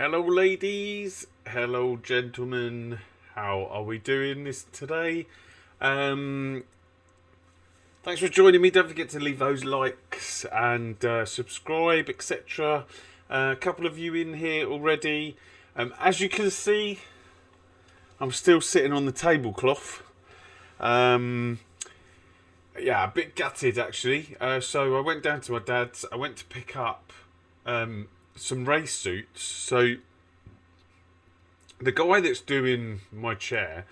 Hello ladies, hello gentlemen, how are we doing this today? Thanks for joining me. Don't forget to leave those likes and subscribe, etc. A couple of you in here already. As you can see, I'm still sitting on the tablecloth. Yeah, a bit gutted actually. So I went down to my dad's. I went to pick up some race suits. So the guy that's doing my chair,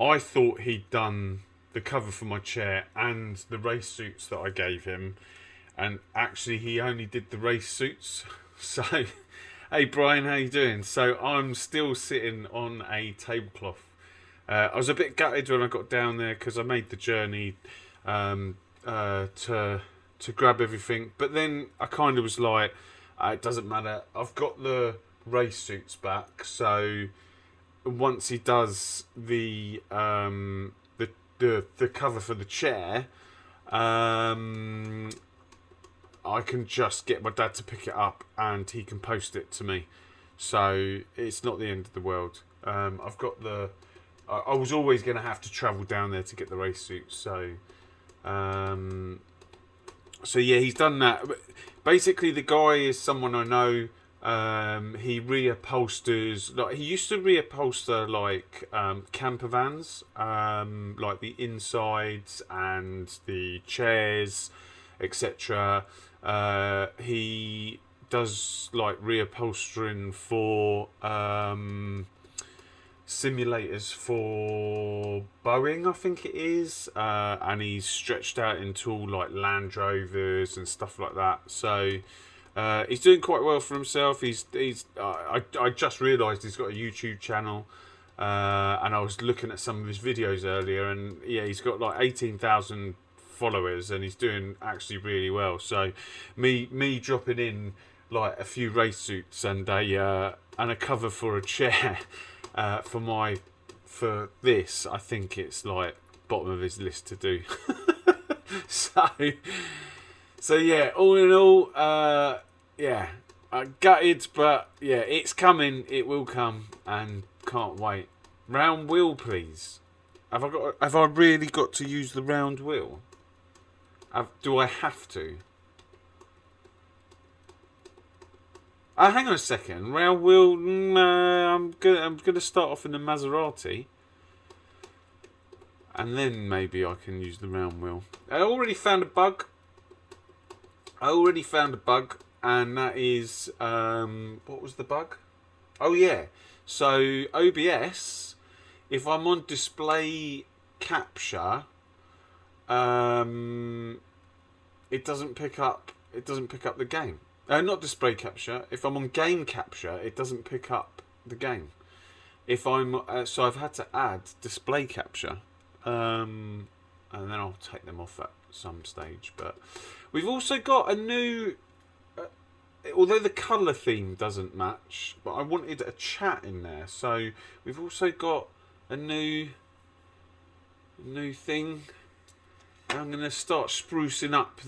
I thought he'd done the cover for my chair and the race suits that I gave him, and actually he only did the race suits. So hey Brian, how you doing? So I'm still sitting on a tablecloth. I was a bit gutted when I got down there because I made the journey to grab everything, but then I kind of was like, it doesn't matter. I've got the race suits back, so once he does the cover for the chair, I can just get my dad to pick it up and he can post it to me. So it's not the end of the world. I've got the. I was always going to have to travel down there to get the race suits, so so yeah, he's done that. Basically, the guy is someone I know. He reupholsters, like he used to reupholster like camper vans, like the insides and the chairs, etc. He does like reupholstering for simulators for Boeing, I think it is, and he's stretched out into all like Land Rovers and stuff like that. So he's doing quite well for himself. I just realised he's got a YouTube channel, and I was looking at some of his videos earlier, and yeah, he's got like 18,000 followers, and he's doing actually really well. So me dropping in like a few race suits and a cover for a chair. For this, I think it's like bottom of his list to do. so yeah, all in all, yeah, gutted, but yeah, it's coming. It will come, and can't wait. Round wheel, please. Have I really got to use the round wheel? Do I have to? Hang on a second. Round wheel. I'm gonna start off in the Maserati, and then maybe I can use the round wheel. I already found a bug, and that is what was the bug? Oh yeah. So OBS, if I'm on display capture, it doesn't pick up the game. Not display capture. If I'm on game capture, it doesn't pick up the game. If I'm so I've had to add display capture, and then I'll take them off at some stage. But we've also got a new, although the colour theme doesn't match, but I wanted a chat in there. So we've also got a new thing. I'm gonna start sprucing up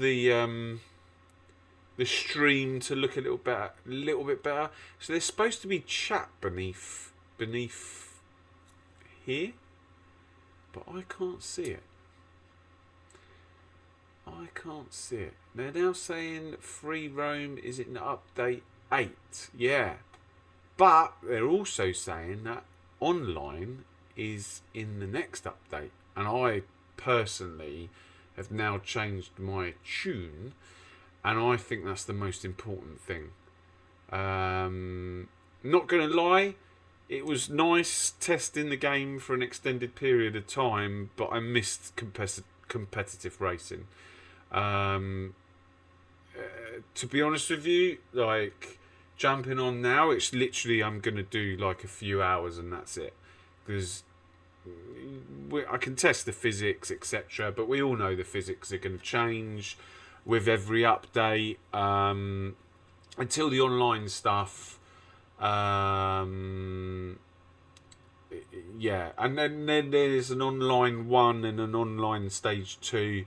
the stream to look a little bit better. So there's supposed to be chat beneath here, but I can't see it. They're now saying free roam is in update 8. Yeah, but they're also saying that online is in the next update, and I personally have now changed my tune. And I think that's the most important thing. Not going to lie, it was nice testing the game for an extended period of time, but I missed competitive racing. To be honest with you, like jumping on now, it's literally I'm going to do like a few hours and that's it. Because I can test the physics, etc. But we all know the physics are going to change with every update, until the online stuff, yeah, and then there's an online 1 and an online stage 2.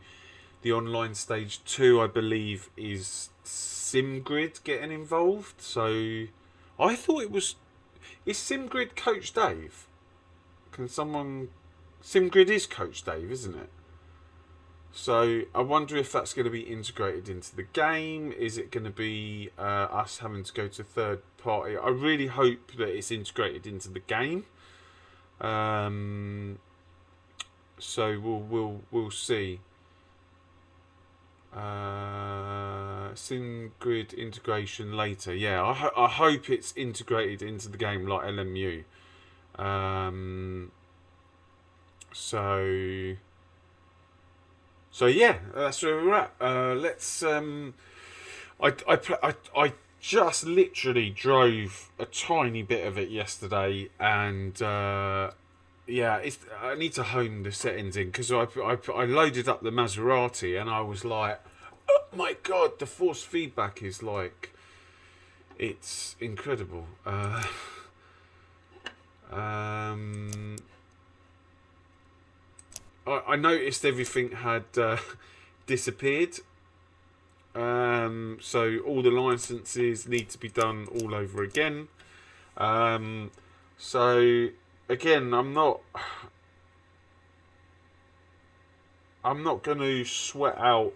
The online stage 2, I believe, is SimGrid getting involved, so I thought it was... Is SimGrid Coach Dave? Can someone... SimGrid is Coach Dave, isn't it? So I wonder if that's going to be integrated into the game. Is it going to be us having to go to third party? I really hope that it's integrated into the game. So we'll see. SimGrid integration later. Yeah, I hope it's integrated into the game like LMU. So yeah, that's where we're at. Let's. I just literally drove a tiny bit of it yesterday, and yeah, I need to hone the settings in because I loaded up the Maserati and I was like, oh my god, the force feedback is like, it's incredible. I noticed everything had disappeared. So all the licenses need to be done all over again. So again, I'm not going to sweat out.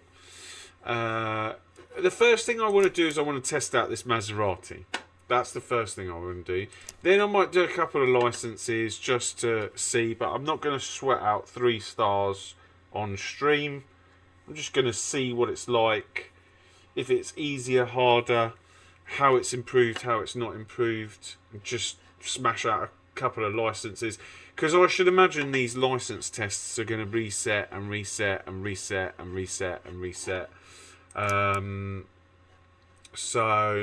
The first thing I want to do is I want to test out this Maserati. That's the first thing I want to do. Then I might do a couple of licenses just to see, but I'm not going to sweat out 3 stars on stream. I'm just going to see what it's like, if it's easier, harder, how it's improved, how it's not improved, and just smash out a couple of licenses. Because I should imagine these license tests are going to reset and reset and reset and reset and reset. So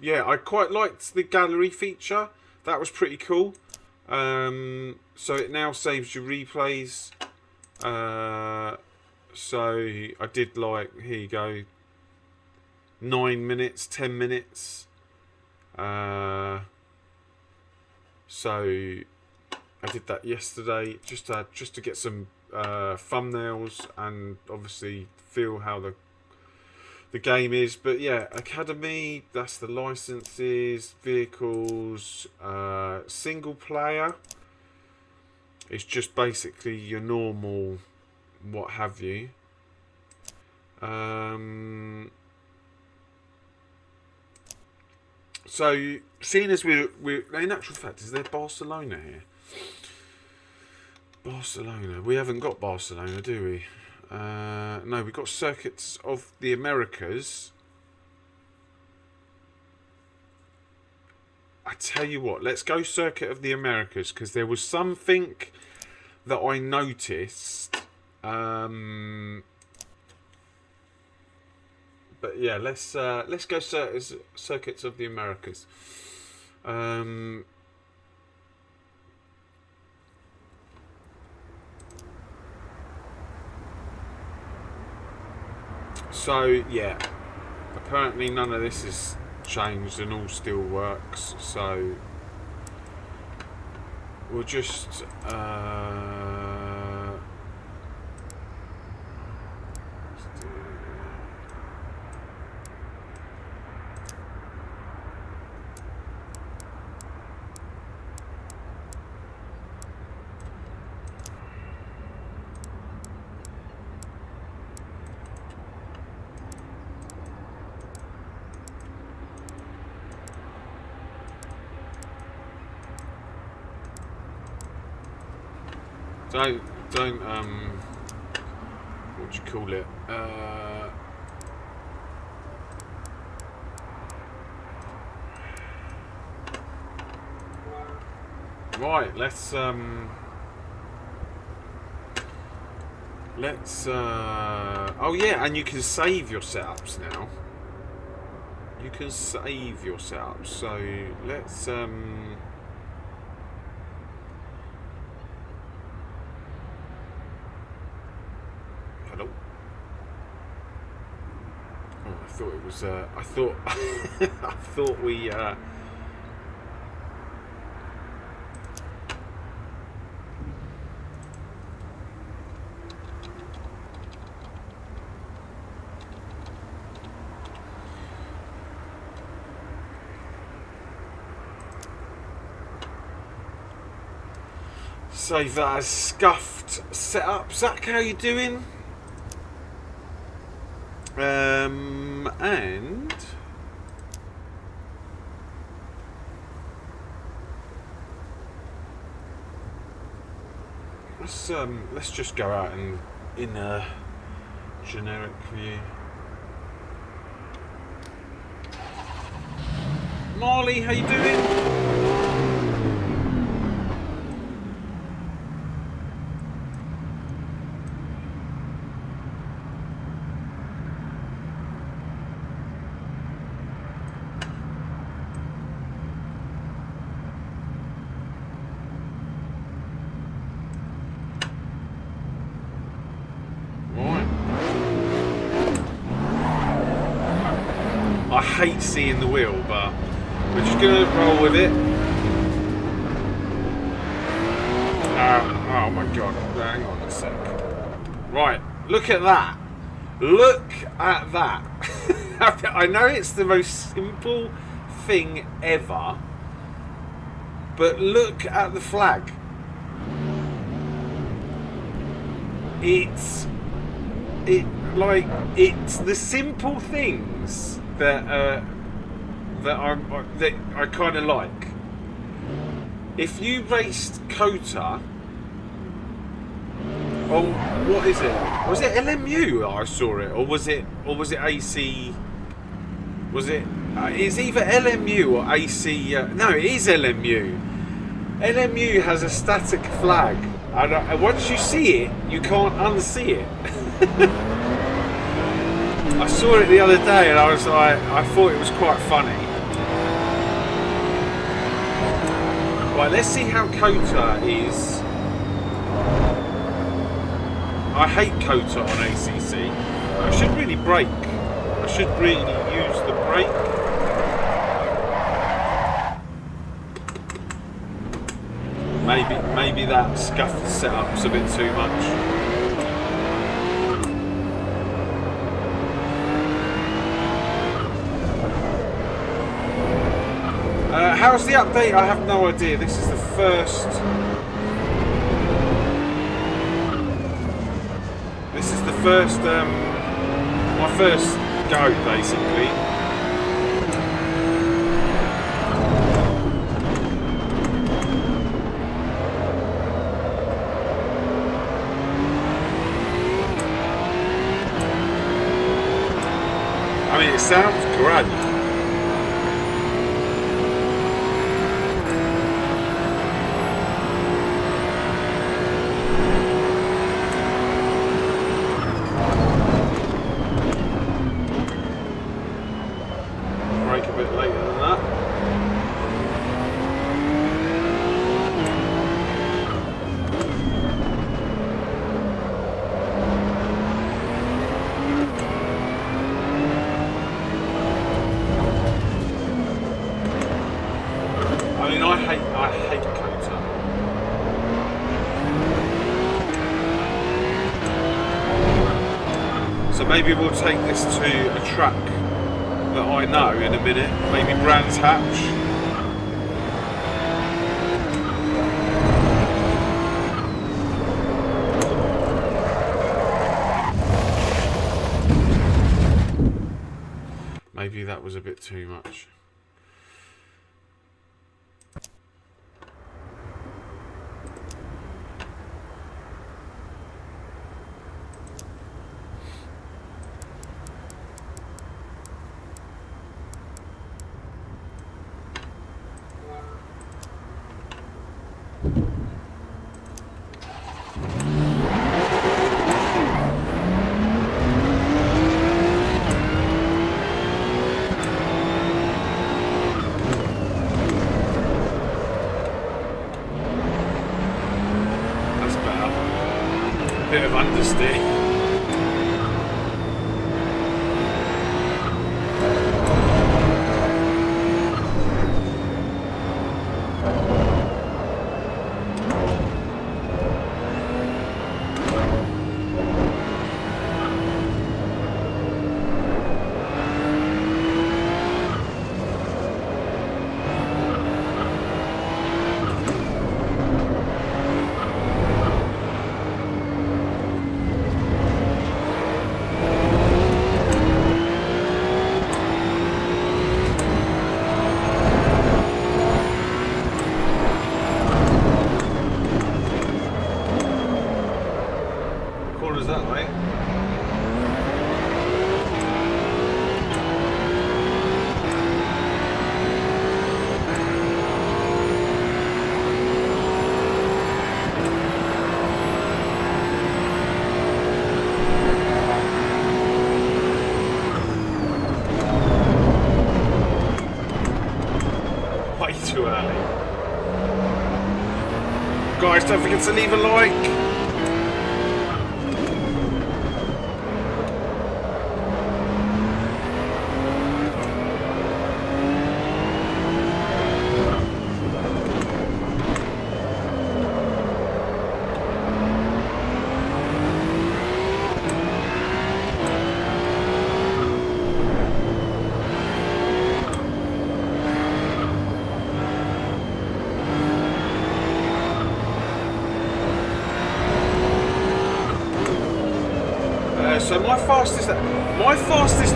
yeah, I quite liked the gallery feature. That was pretty cool. So it now saves your replays. So I did, like, here you go, 9 minutes, 10 minutes. So I did that yesterday just to get some thumbnails and obviously feel how the game is. But yeah, Academy, that's the licenses, vehicles, single player. It's just basically your normal what have you. So seeing as we're in actual fact, is there Barcelona here? Barcelona. We haven't got Barcelona, do we? No, we've got Circuits of the Americas. I tell you what, let's go Circuit of the Americas, because there was something that I noticed. But yeah, let's go Circuits of the Americas. So yeah, apparently none of this is changed and all still works. So we'll just don't what do you call it? Right, let's oh yeah, and you can save your setups now. You can save your setups. So let's hello. Oh, I thought it was I thought I thought we save that as scuffed setup. Zach, how you doing? And let's just go out and in a generic view. Marley, how you doing? I hate seeing the wheel, but we're just going to roll with it. Oh my god, hang on a sec. Right, look at that. Look at that. I know it's the most simple thing ever, but look at the flag. It's the simple things that I kind of like. If you raced Kota, oh, what is it? Was it LMU I saw it, or was it AC? Was it? It's either LMU or AC. No, it is LMU. LMU has a static flag, and once you see it, you can't unsee it. I saw it the other day and I was like, I thought it was quite funny. Right, let's see how Kota is. I hate Kota on ACC. I should really brake. I should really use the brake. Maybe that scuffed setup's a bit too much. How's the update? I have no idea. This is the first. This is the first. My first go, basically. I mean, it sounds great. Maybe we'll take this to a track that I know in a minute, maybe Brands Hatch. Maybe that was a bit too much. too early. Guys, don't forget to leave a like. So my fastest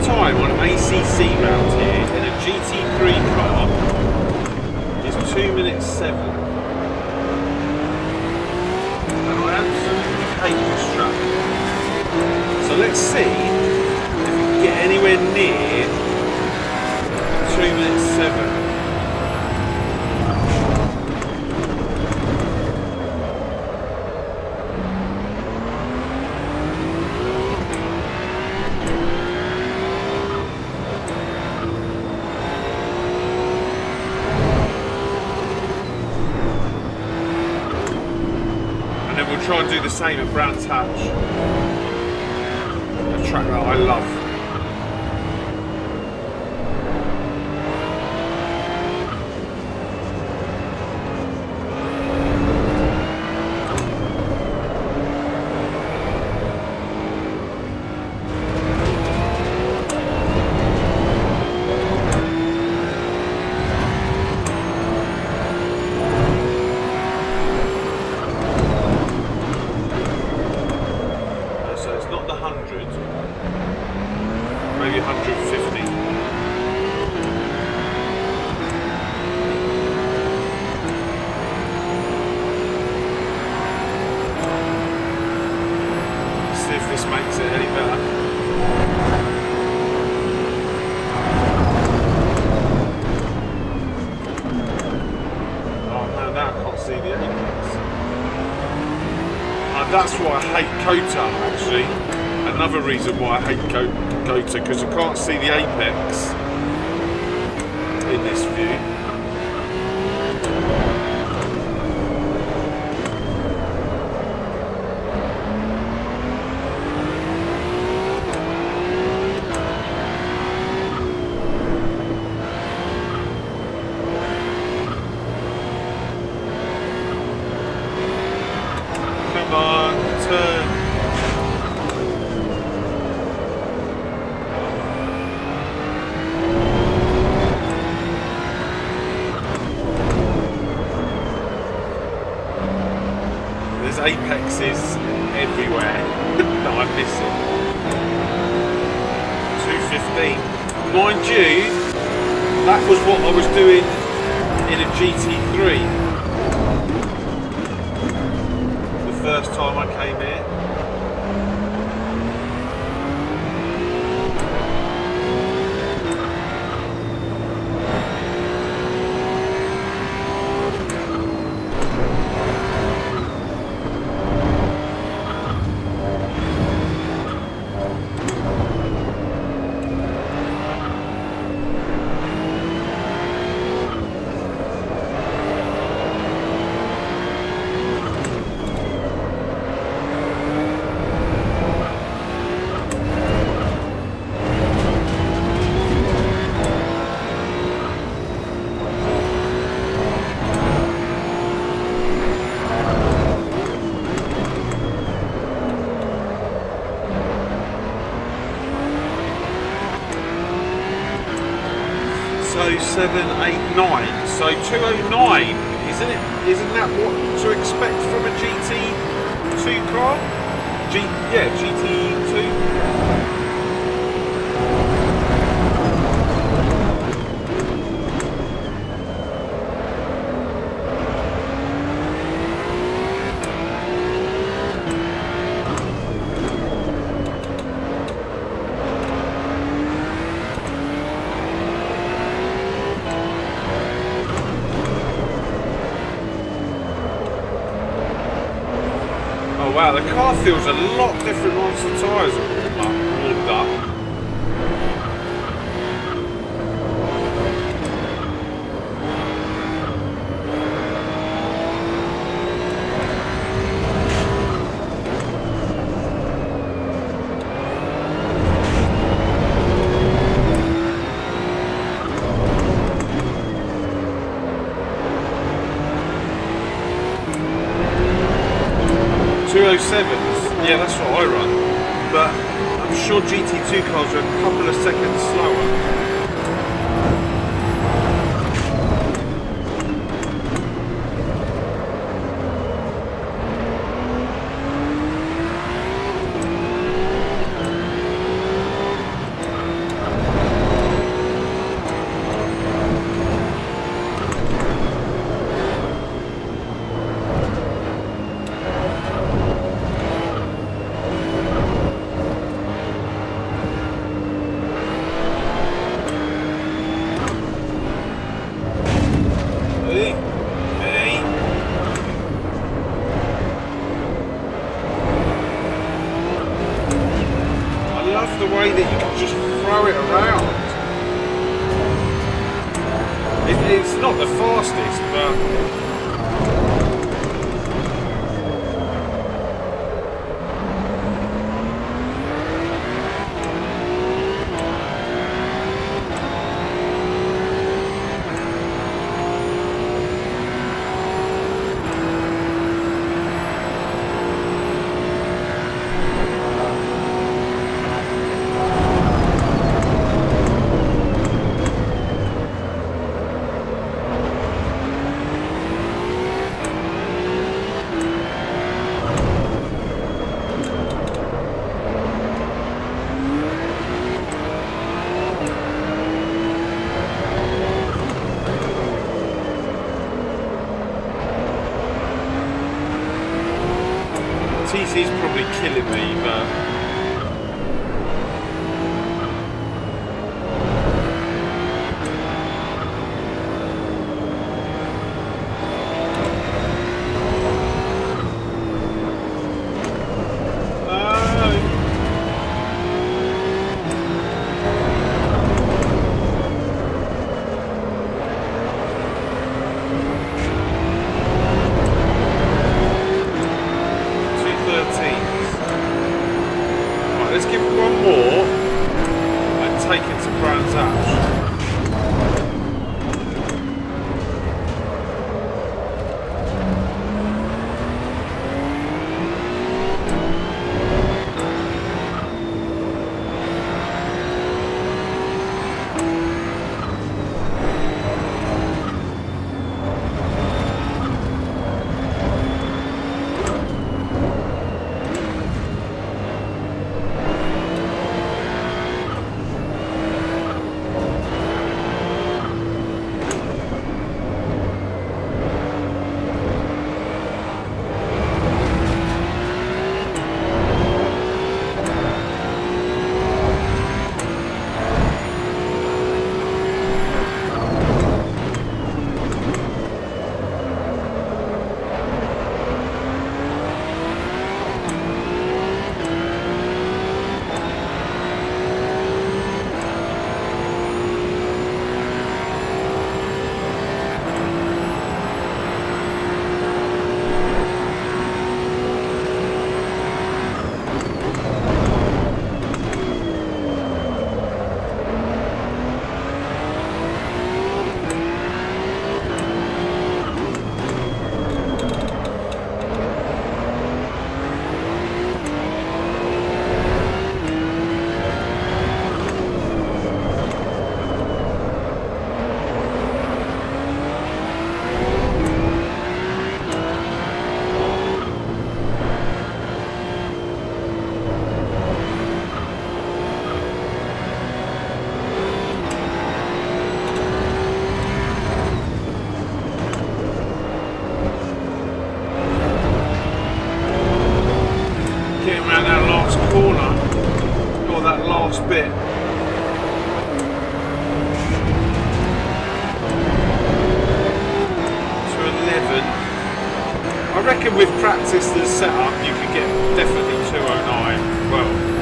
time on an ACC round here in a GT3 car is 2 minutes 7. And I absolutely hate this track. So let's see if we can get anywhere near 2 minutes 7. Try and do the same at Brands Hatch, a track that I love. Maybe 150. See if this makes it any better. Oh no, now I can't see the apex. That's why I hate Kota, actually. Another reason why I hate Kota, because I can't see the apex in this view. Come on, turn. Apexes everywhere that I'm missing. 215. Mind you, that was what I was doing in a GT3 the first time I came here. So 7, 8, 9. So 209, isn't it? Isn't that what to expect from a GT2 car? Yeah, GT2. Wow, the car feels a lot different once the tyres are warmed up. i7s, yeah, that's what I run, but I'm sure GT2 cars are a couple of seconds slower. It's not the fastest, but TC's probably killing me, but let's give it one more and take it to Brands Hatch. Bit. To 11. I reckon with practice and setup you could get definitely 209. Well.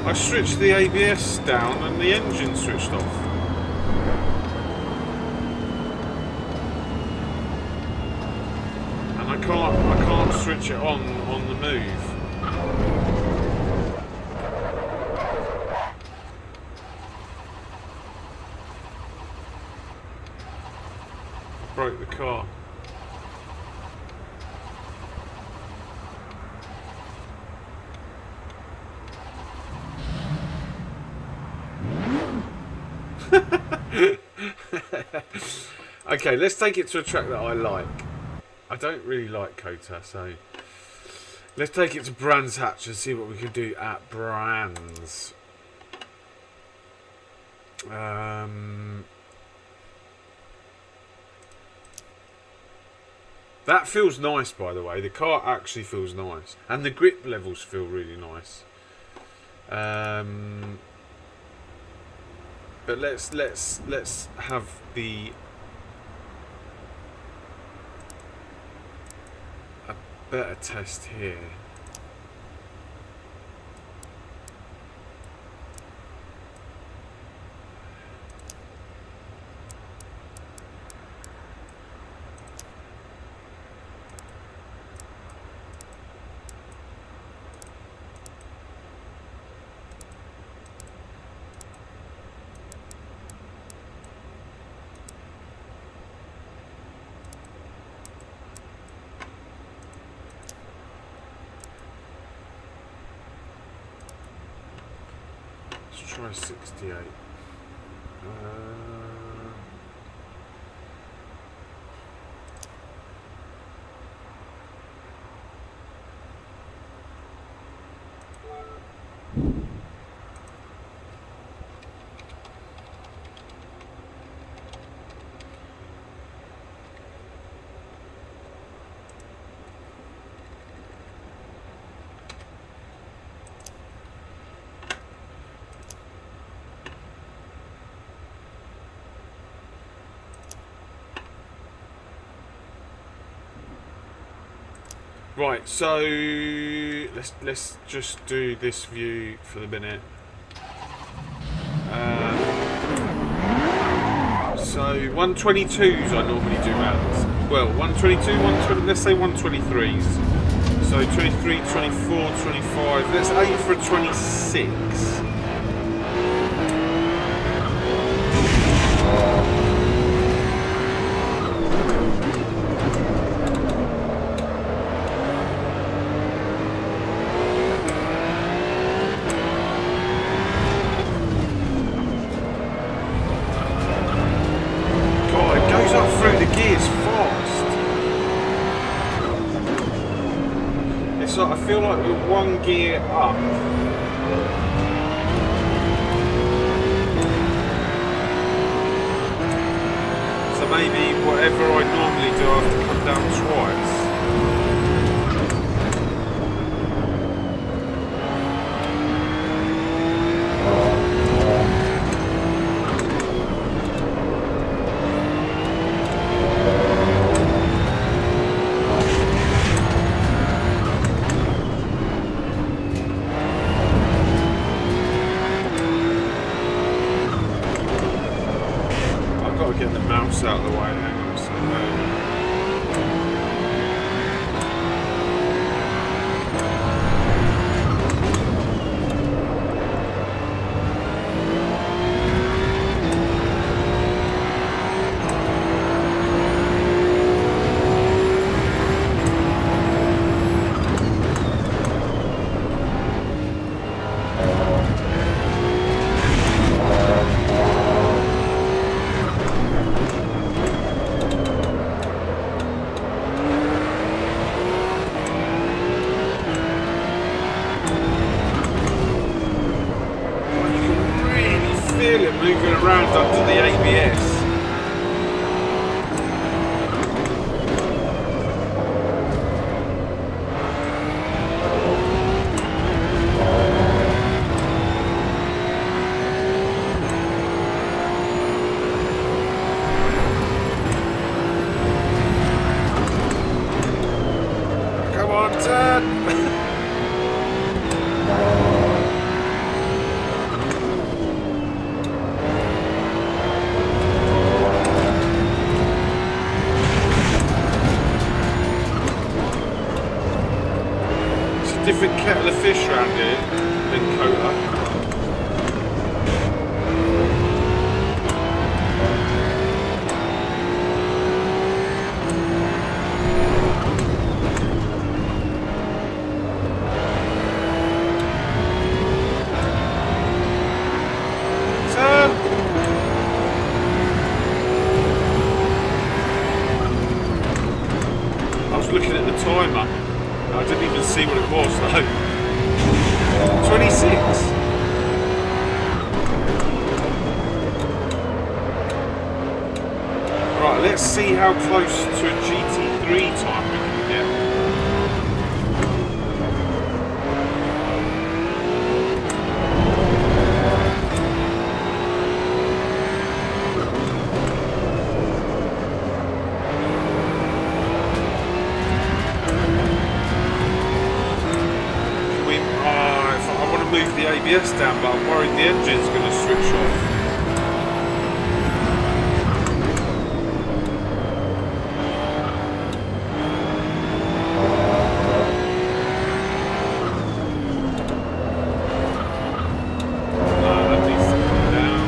I switched the ABS down and the engine switched off. And I can't switch it on the move. Broke the car. Okay, let's take it to a track that I like. I don't really like Kota, so let's take it to Brands Hatch and see what we can do at Brands. That feels nice, by the way. The car actually feels nice, and the grip levels feel really nice. But let's have a better test here. Try 68. Right, so let's just do this view for the minute. So 122s I normally do rounds. Well, 122, 120, let's say 123s. So 23, 24, 25. Let's aim for a 26. I feel like we're one gear up. So maybe whatever I normally do, I have to come down twice. Get the mouse out of the way, hang on a second. Moving around under the ABS. Come on, turn! fish around here in Kota. Looking at the timer, I didn't even see what it was though. 26. Right, let's see how close to a GT3 time we can get. Move the ABS down, but I'm worried the engine's going to switch off. That needs to come down.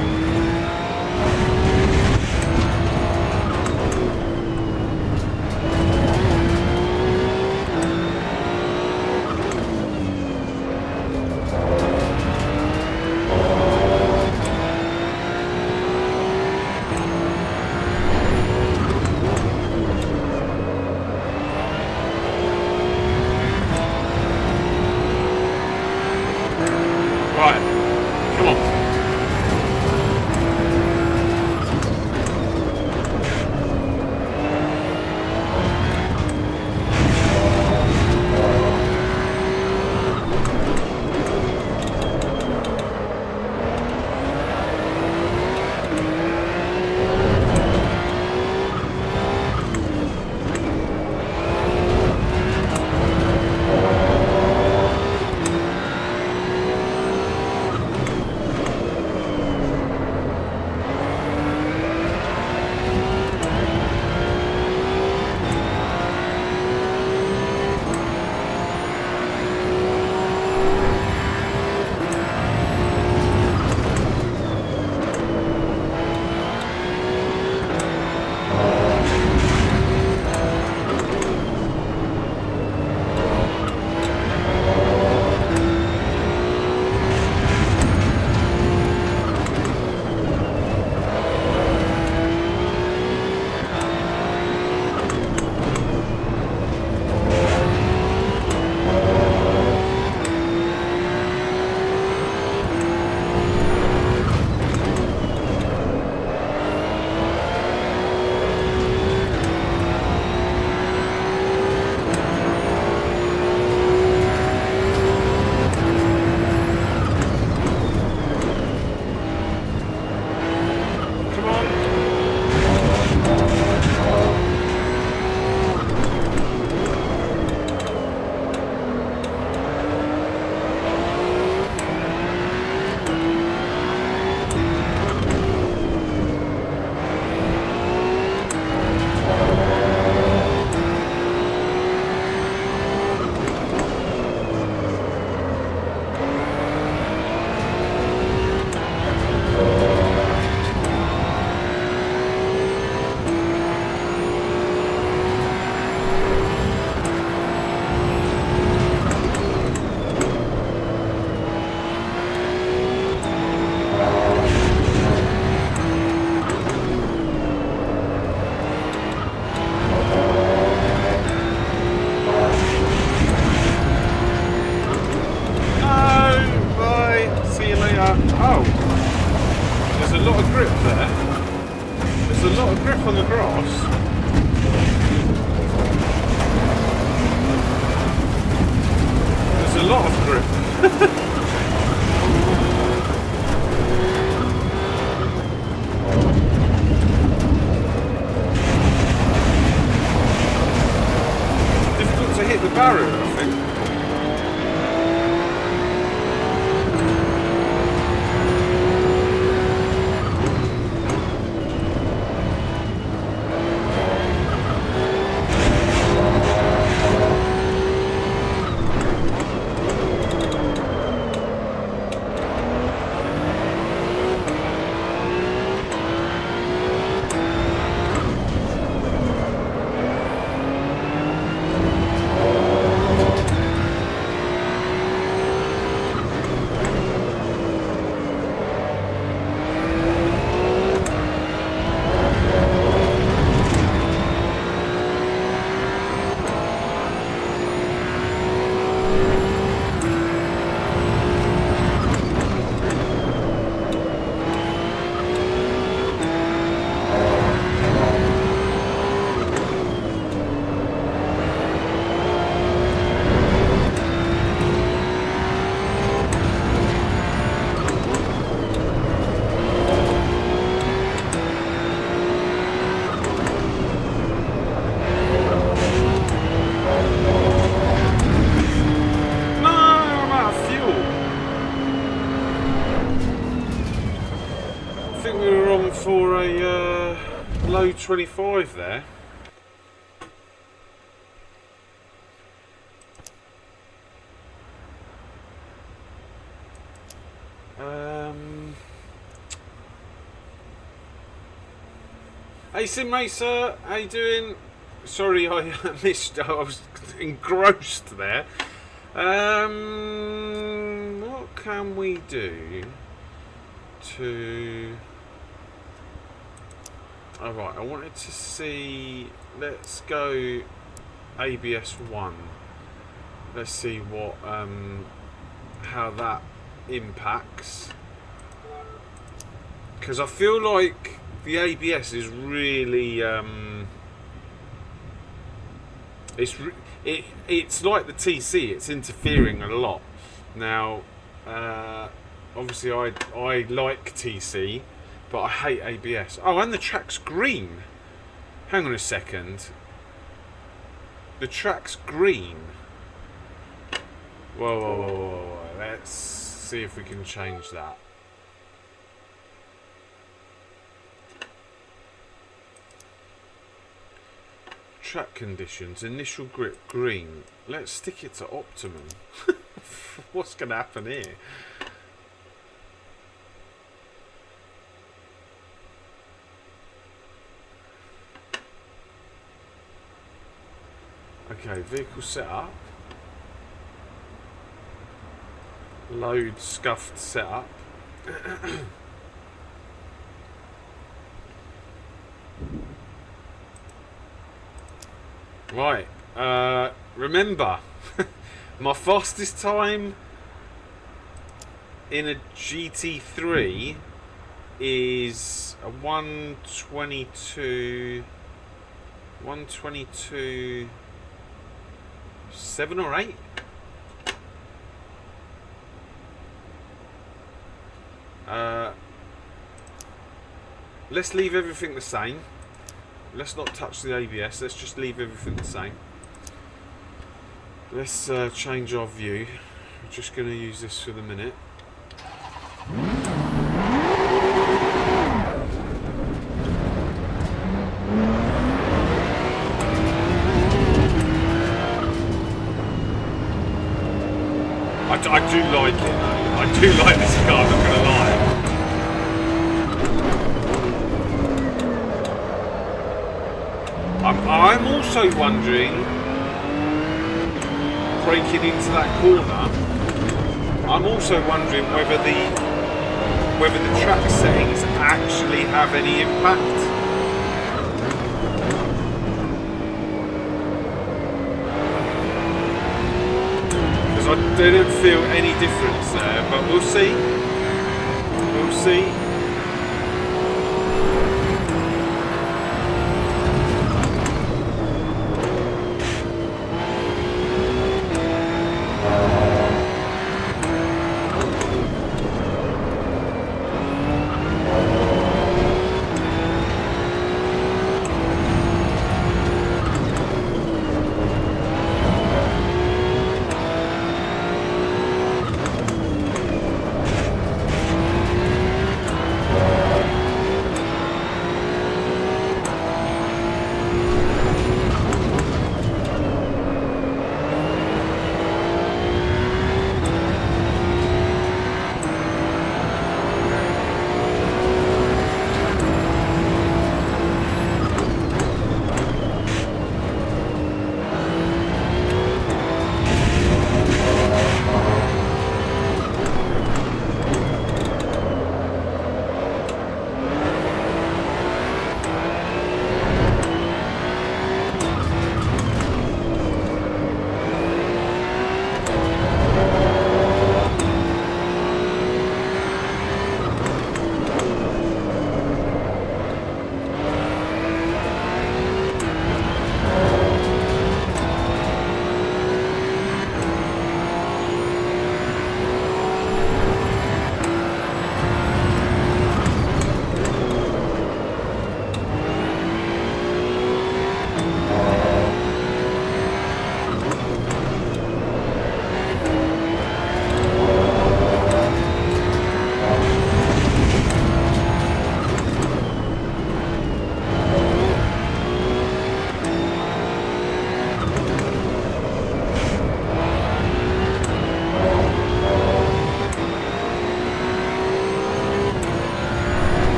on the grass. There's a lot of grip. Difficult to hit the barrier, I think. for a low 25 there. Hey Sim-Racer, how you doing? Sorry I missed, I was engrossed there. What can we do to... Alright, I wanted to see... Let's go ABS 1. Let's see what, how that impacts. Because I feel like the ABS is really, it's like the TC. It's interfering a lot. Now, obviously, I like TC, but I hate ABS. Oh, and the track's green. Hang on a second. The track's green. Whoa, whoa, whoa, whoa, whoa. Let's see if we can change that. Track conditions, initial grip, green. Let's stick it to optimum. What's going to happen here? Okay, vehicle setup. Load scuffed setup. Right, remember, my fastest time in a GT3 is a 122, 7 or 8. Let's leave everything the same. Let's not touch the ABS, let's just leave everything the same. Let's change our view. We're just going to use this for the minute. I do like it though. I do like this car, I'm not going to lie. I'm also wondering, breaking into that corner, I'm also wondering whether the track settings actually have any impact. Because I didn't feel any difference there, but we'll see. We'll see.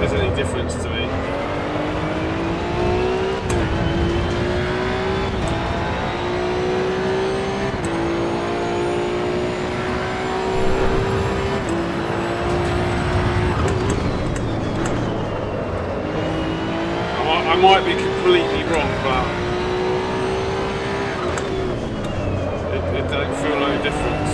there's any difference to me. I might be completely wrong, but it don't feel no difference.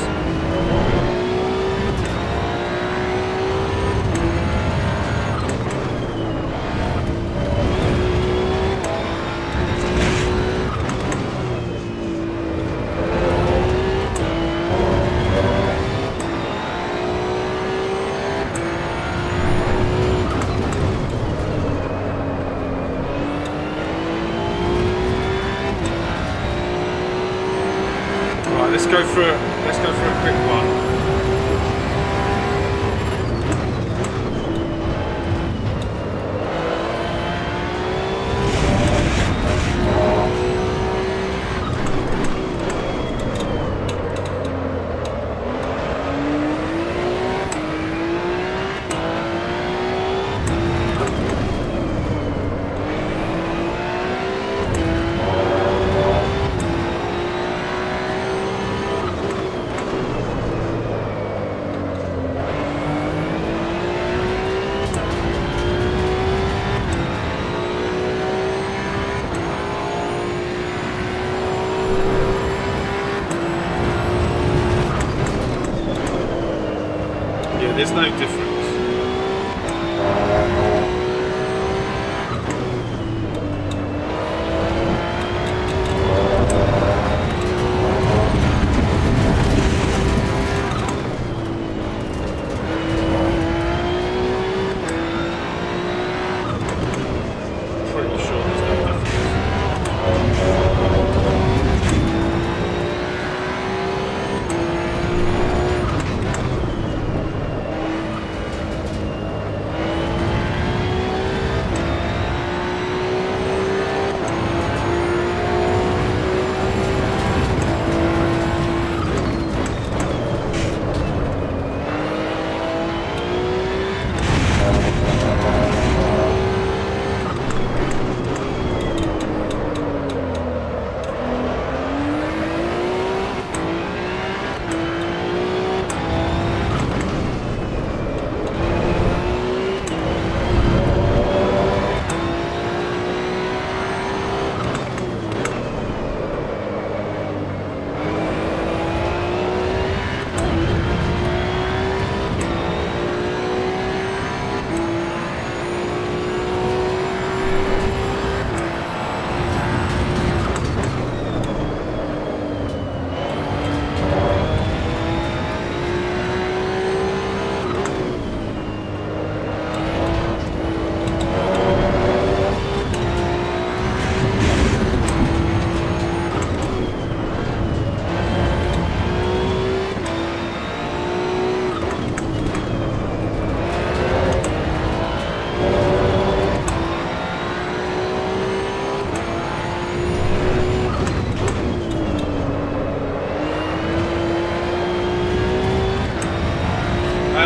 Let's go for a quick one. There's no difference. Pretty sure there's no difference.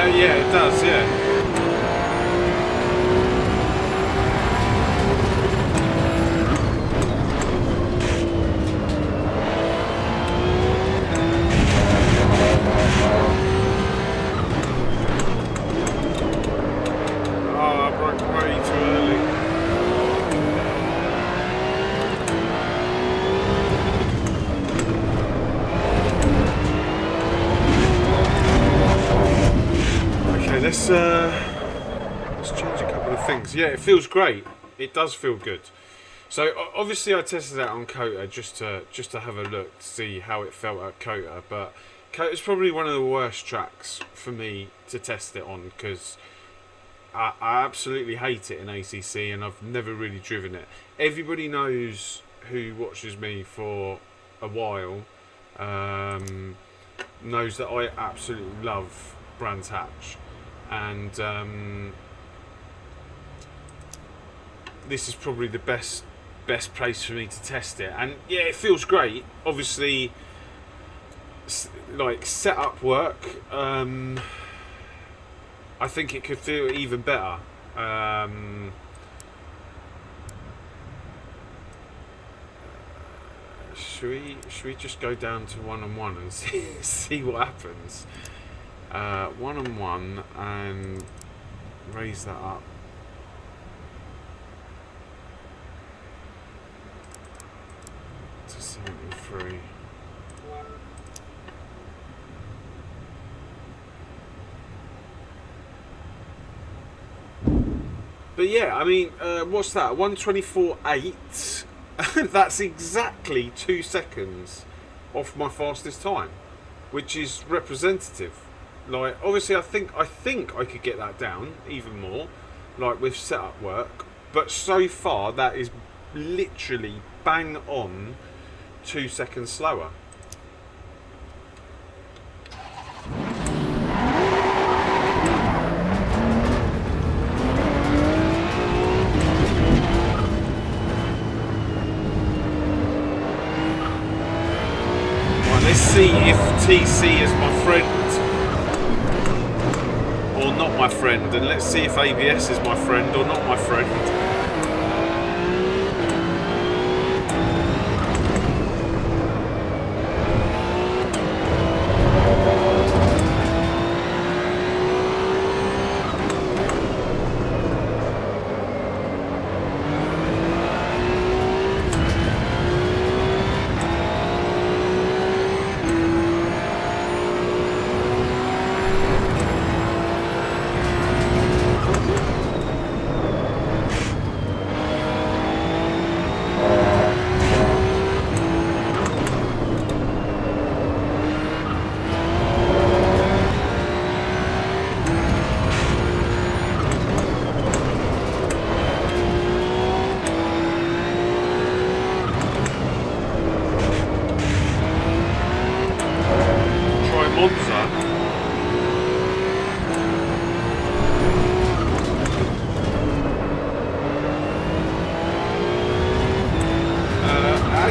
Yeah, it does, yeah. Oh, I broke way too early. Let's change a couple of things. Yeah, it feels great. It does feel good. So obviously I tested it out on Kota just to have a look to see how it felt at Kota, but Kota's probably one of the worst tracks for me to test it on because I absolutely hate it in ACC and I've never really driven it. Everybody knows who watches me for a while knows that I absolutely love Brands Hatch, and this is probably the best place for me to test it. And yeah, it feels great. Obviously, like setup work, I think it could feel even better. Should we just go down to 1-on-1 and see what happens? 1-on-1 and raise that up. To 73. But yeah, I mean, what's that? 124.8. That's exactly 2 seconds off my fastest time, which is representative. Like, obviously, I think I could get that down even more, like with setup work. But so far, that is literally bang on 2 seconds slower. Let's see if TC is my friend or not my friend, and let's see if ABS is my friend or not my friend.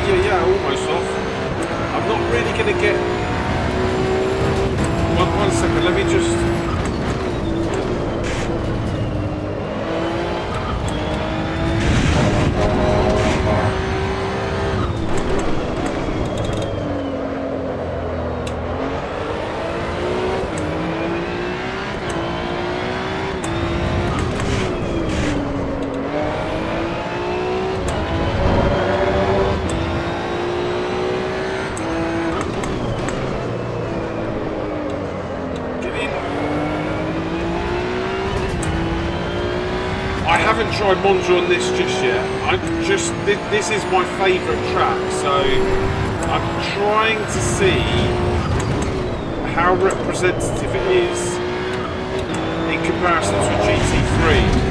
Yeah, almost off. I'm not really going to get... One second, let me just... Tried Monza on this just yet. This is my favourite track, so I'm trying to see how representative it is in comparison to GT3.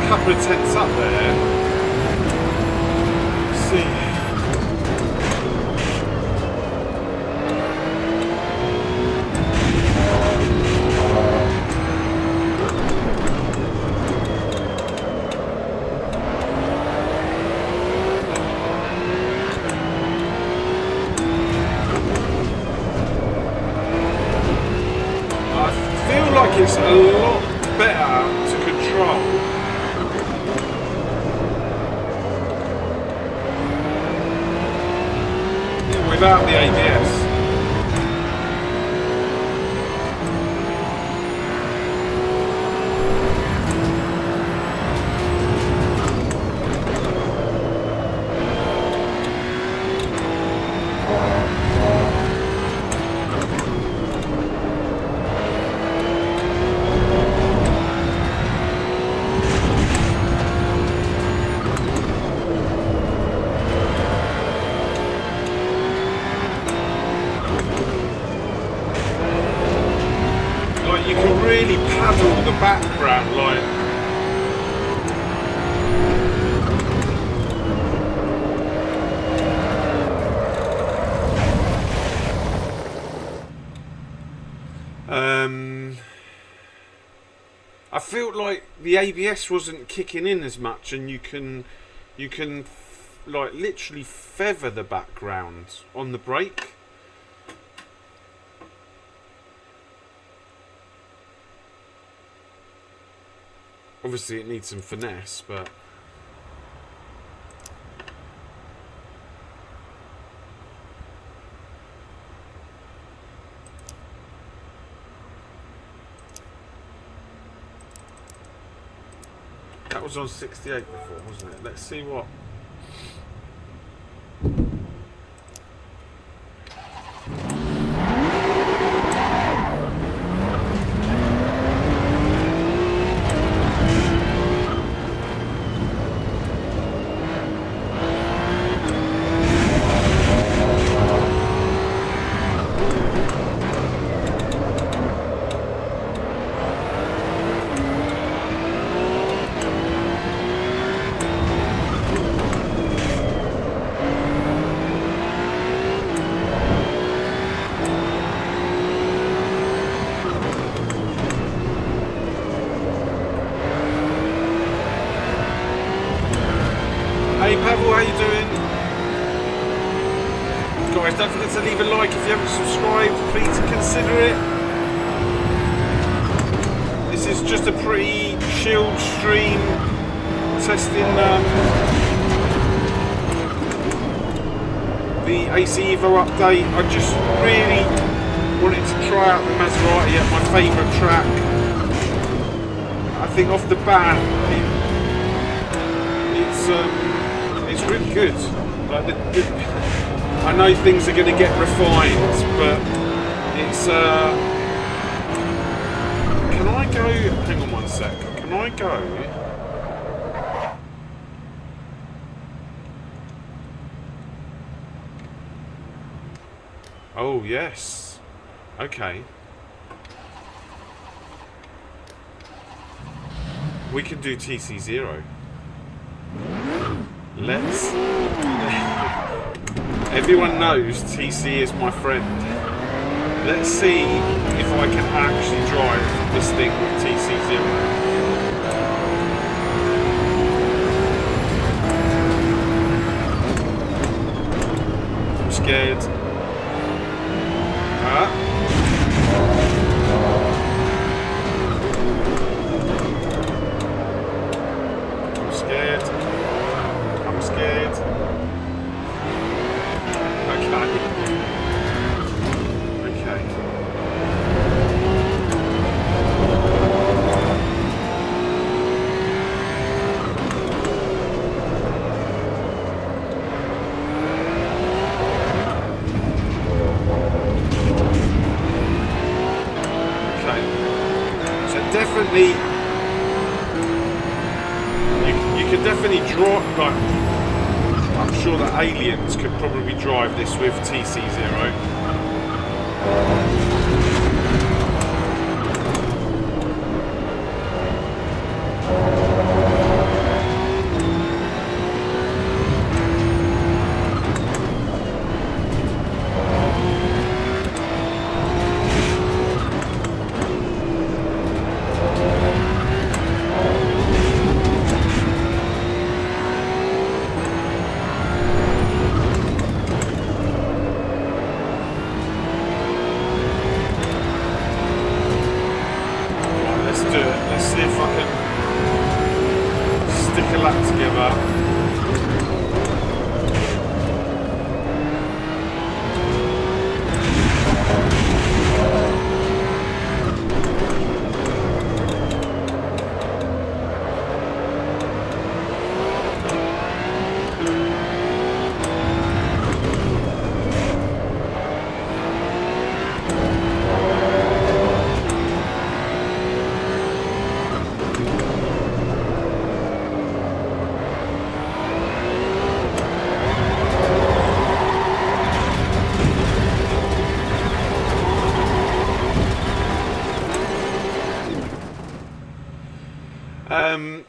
Couple of tenths up there. Let's see. I feel like it's a lot better to control. Without the ABS. background, like. I felt like the ABS wasn't kicking in as much, and you can like literally feather the background on the brake. Obviously it needs some finesse, but that was on 68 before, wasn't it? Let's see what. Don't forget to leave a like if you haven't subscribed, please consider it. This is just a pretty chilled stream testing the AC EVO update. I just really wanted to try out the Maserati at my favourite track. I think off the bat it's really good. Like I know things are going to get refined, but it's can I go, hang on one sec, can I go oh yes, okay, we can do TC0. Let's everyone knows TC is my friend. Let's see if I can actually drive this thing with TC0. I'm scared. I'm scared. I'm scared. Definitely, you can definitely draw. Like, I'm sure that aliens could probably drive this with TC0.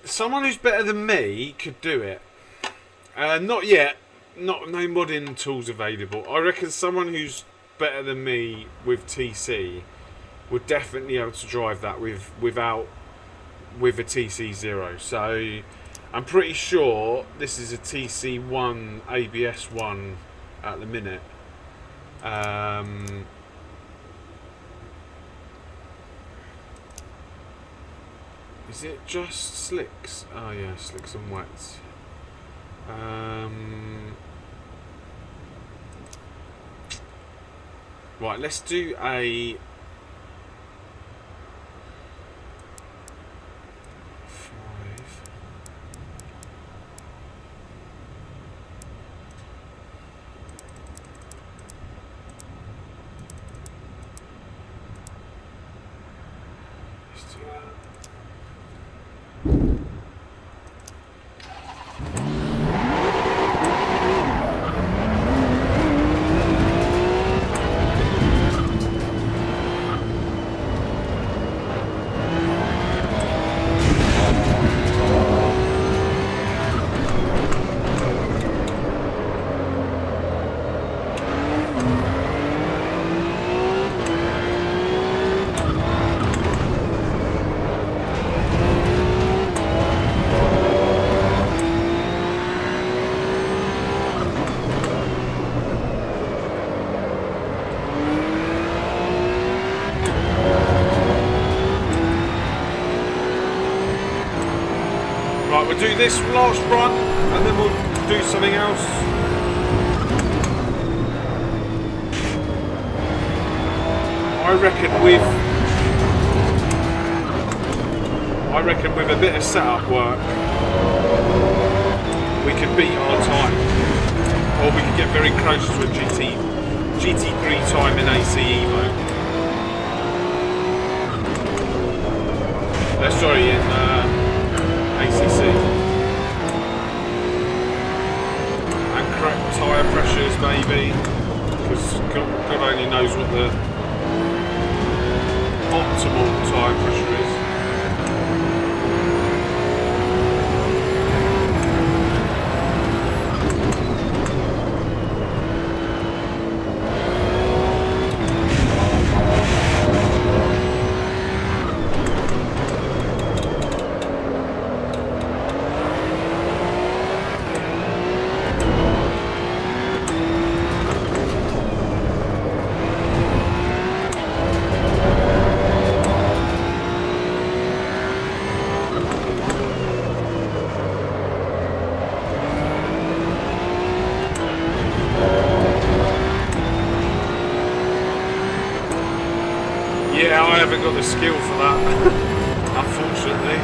Someone who's better than me could do it. Not yet. No modding tools available. I reckon someone who's better than me with TC would definitely be able to drive that with a TC0. So I'm pretty sure this is a TC1 ABS1 at the minute. Is it just slicks? Oh yeah, slicks and wets. Right, let's do a 5. Let's do that. Do this last run and then we'll do something else. I reckon with a bit of setup work we could beat our time, or we could get very close to a GT3 time in AC EVO. Sorry, in ACC. And correct tyre pressures maybe, because God only knows what the optimal tyre pressure is. Yeah, I haven't got the skill for that, unfortunately.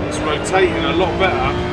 It's rotating a lot better.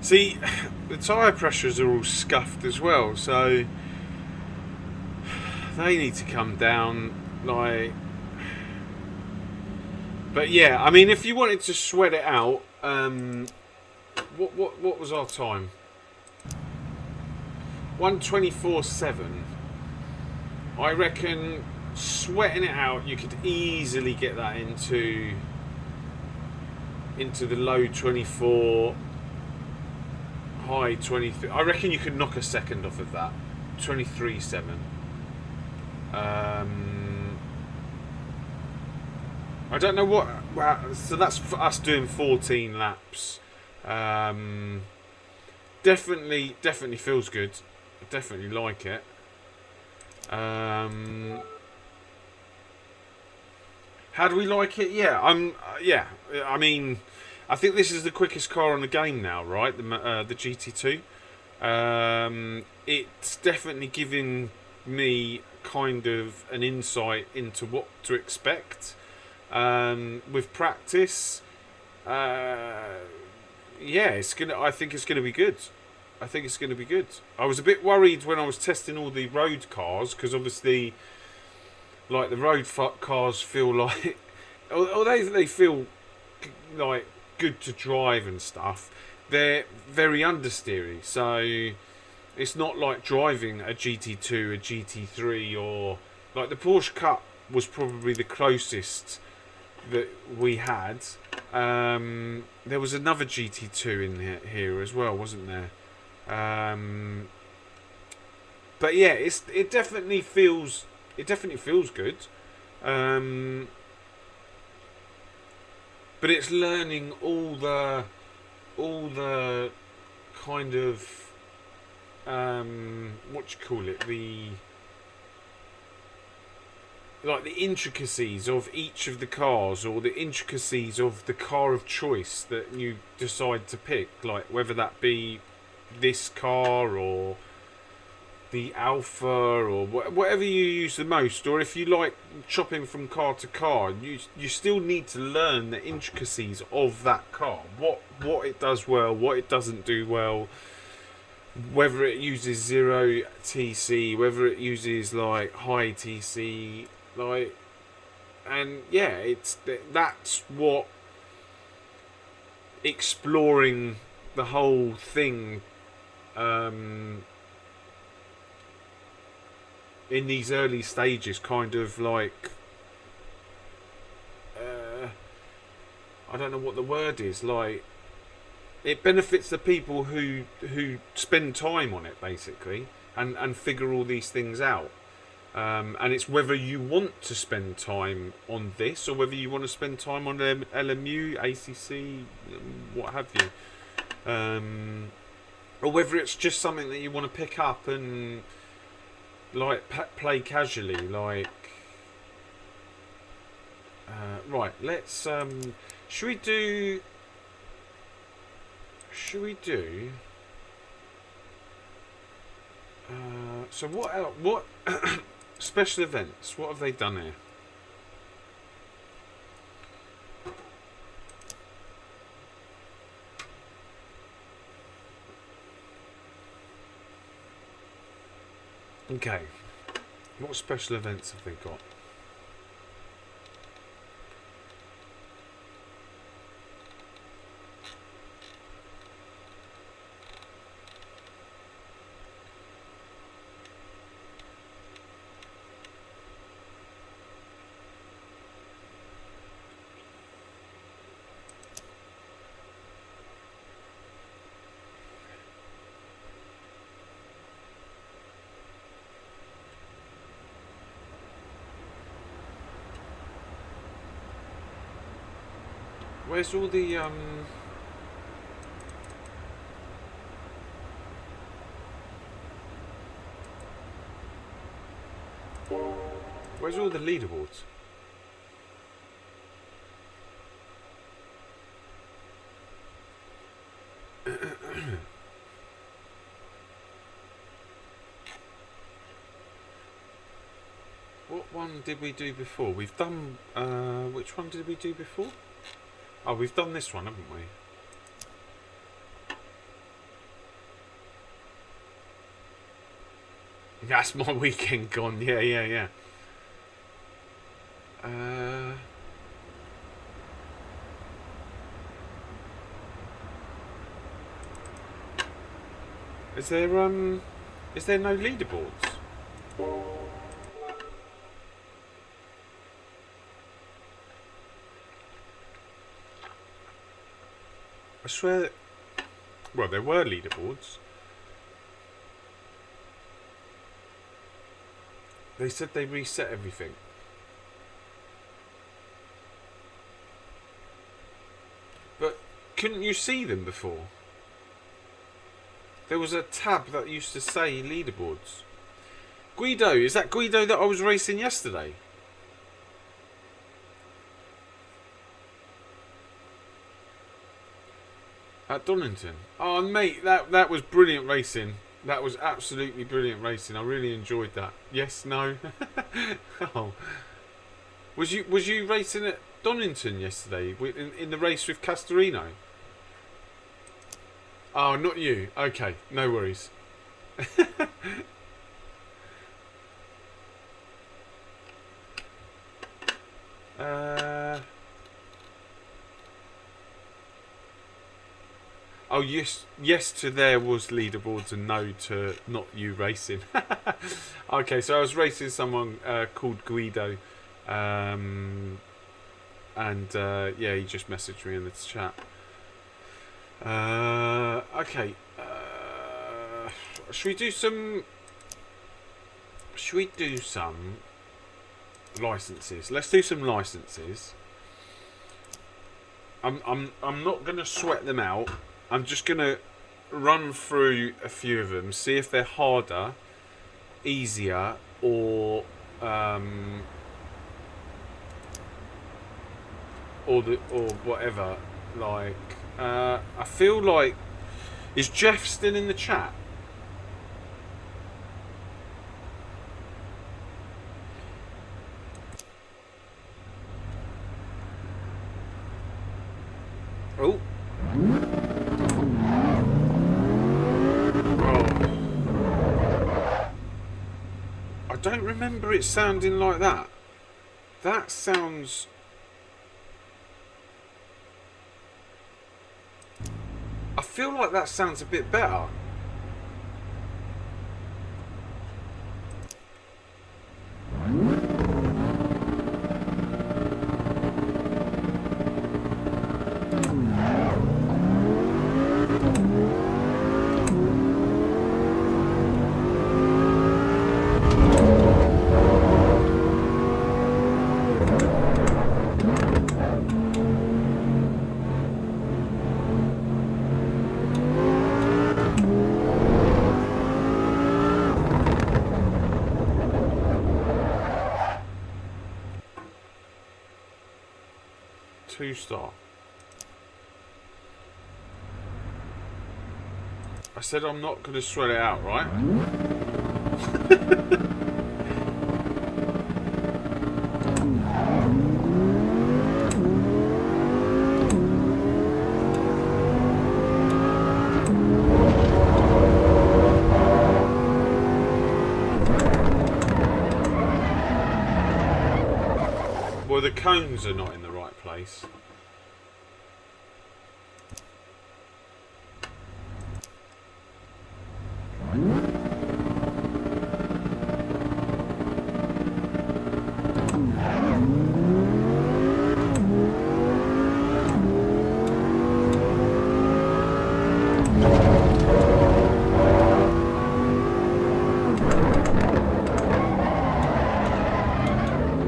See, the tyre pressures are all scuffed as well, so they need to come down, like. But yeah, I mean, if you wanted to sweat it out, what was our time? 1:24.7. I reckon sweating it out, you could easily get that into the low 24, high 23. I reckon you could knock a second off of that. 23.7. I don't know what. Well, so that's for us doing 14 laps. Definitely feels good. I definitely like it. How do we like it? Yeah, yeah. I mean, I think this is the quickest car on the game now, right? The GT2. It's definitely giving me kind of an insight into what to expect. With practice, yeah, I think it's gonna be good. I think it's gonna be good. I was a bit worried when I was testing all the road cars, because obviously, like, the road cars feel like, although they feel like good to drive and stuff, they're very understeery. So it's not like driving a GT2, a GT3, or like the Porsche Cup was probably the closest that we had. There was another GT2 in here as well, wasn't there? But yeah, it definitely feels good. But it's learning all the kind of what you call it, the intricacies of each of the cars, or the intricacies of the car of choice that you decide to pick, like whether that be this car or the Alfa, or whatever you use the most, or if you like chopping from car to car, you still need to learn the intricacies of that car, what it does well, what it doesn't do well, whether it uses 0 TC, whether it uses like high TC, like, and yeah, that's what exploring the whole thing in these early stages kind of like, I don't know what the word is, like, it benefits the people who spend time on it, basically, and figure all these things out. And it's whether you want to spend time on this, or whether you want to spend time on LMU, ACC, what have you, or whether it's just something that you want to pick up and like play casually, like. Right, let's. Should we do? So what else? What special events? What have they done here? Okay, what special events have they got? Where's all the where's all the leaderboards? What one did we do before? We've done which one did we do before? Oh, we've done this one, haven't we? That's my weekend gone. Yeah, yeah, yeah. Is there no leaderboards? I swear that, well, there were leaderboards. They said they reset everything. But couldn't you see them before? There was a tab that used to say leaderboards. Guido, is that Guido that I was racing yesterday? At Donington. Oh, mate, that was brilliant racing. That was absolutely brilliant racing. I really enjoyed that. Yes, no. Oh, was you racing at Donington yesterday in the race with Castorino? Oh, not you. Okay, no worries. Oh, yes to there was leaderboards and no to not you racing. Okay, so I was racing someone called Guido, and yeah, he just messaged me in the chat. Okay, should we do some licenses? Let's do some licenses. I'm not gonna sweat them out. I'm just going to run through a few of them, see if they're harder, easier, or whatever. Like, I feel like, is Jeff still in the chat? Oh. I don't remember it sounding like that. That sounds... I feel like that sounds a bit better. Two-star. I said I'm not going to sweat it out, right? Well, the cones are not in the right place.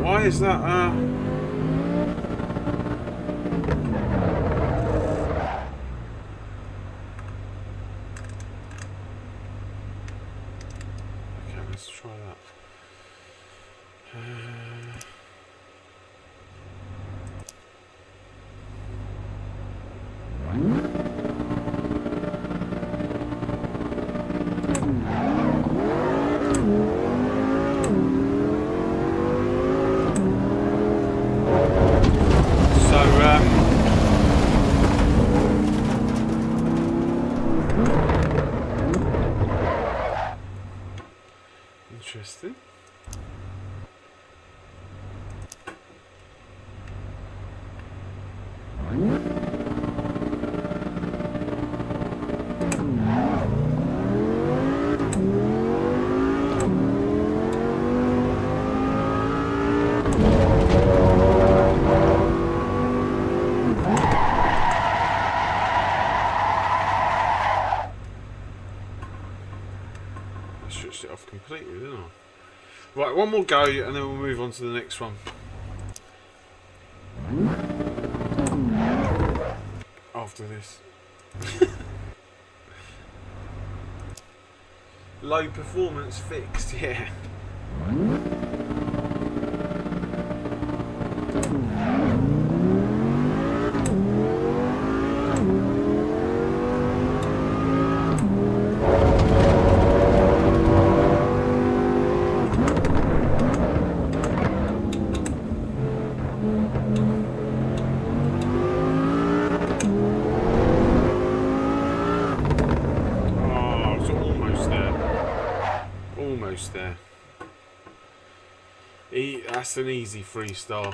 Why is that? Okay, let's try that. Interesting. Switched it off completely, didn't I? Right, one more go and then we'll move on to the next one. After this. Low performance fixed, yeah. There. That's an easy 3-star.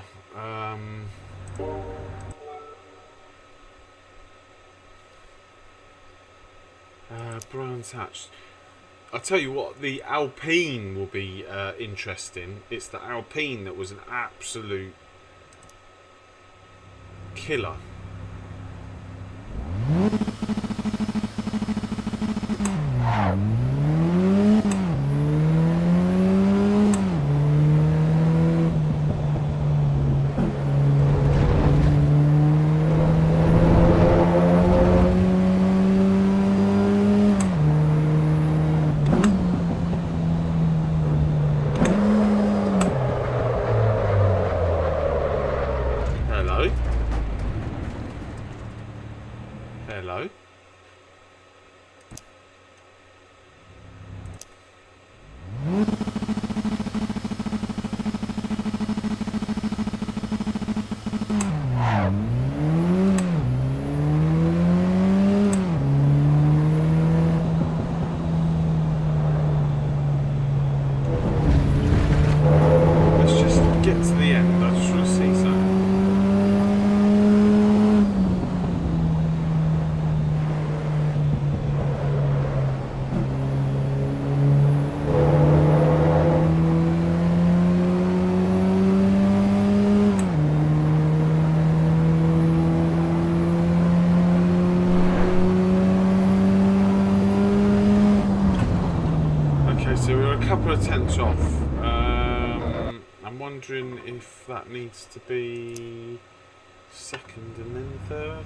Brands hatched. I'll tell you what, the Alpine will be interesting. It's the Alpine that was an absolute killer. Hello. Let's just get to the end. I just want to see something. So we're a couple of tenths off. I'm wondering if that needs to be second and then third.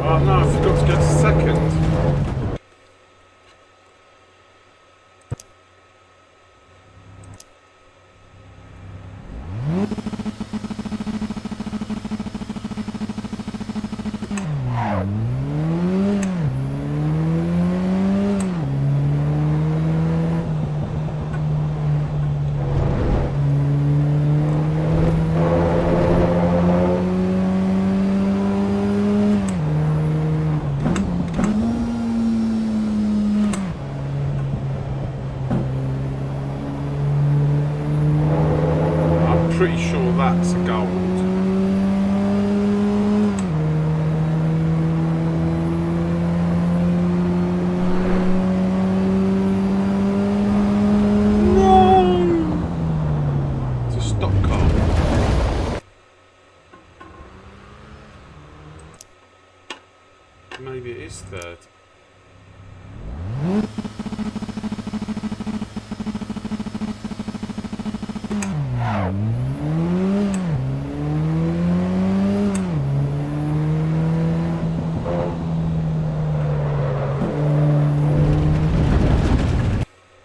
Oh no, I forgot to go to second. Pretty sure that's a gold. No! It's a stock car. Maybe it is third.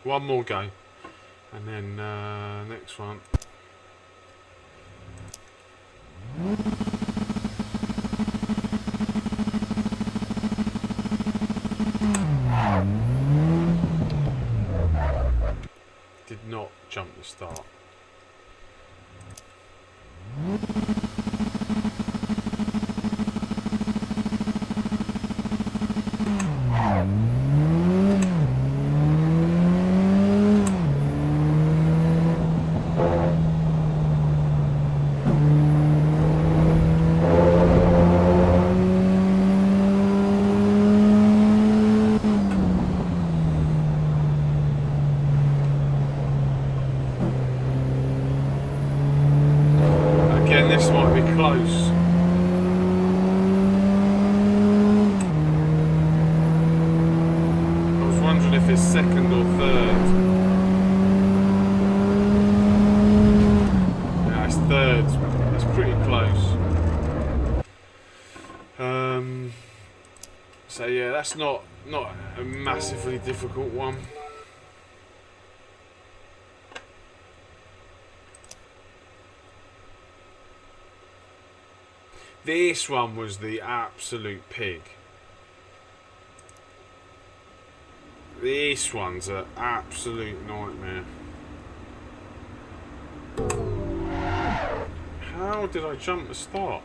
One more go. And then next one. Did not jump the start. This might be close. I was wondering if it's second or third. Yeah, it's third. It's pretty close. So yeah, that's not a massively difficult one. This one was the absolute pig. This one's an absolute nightmare. How did I jump the start?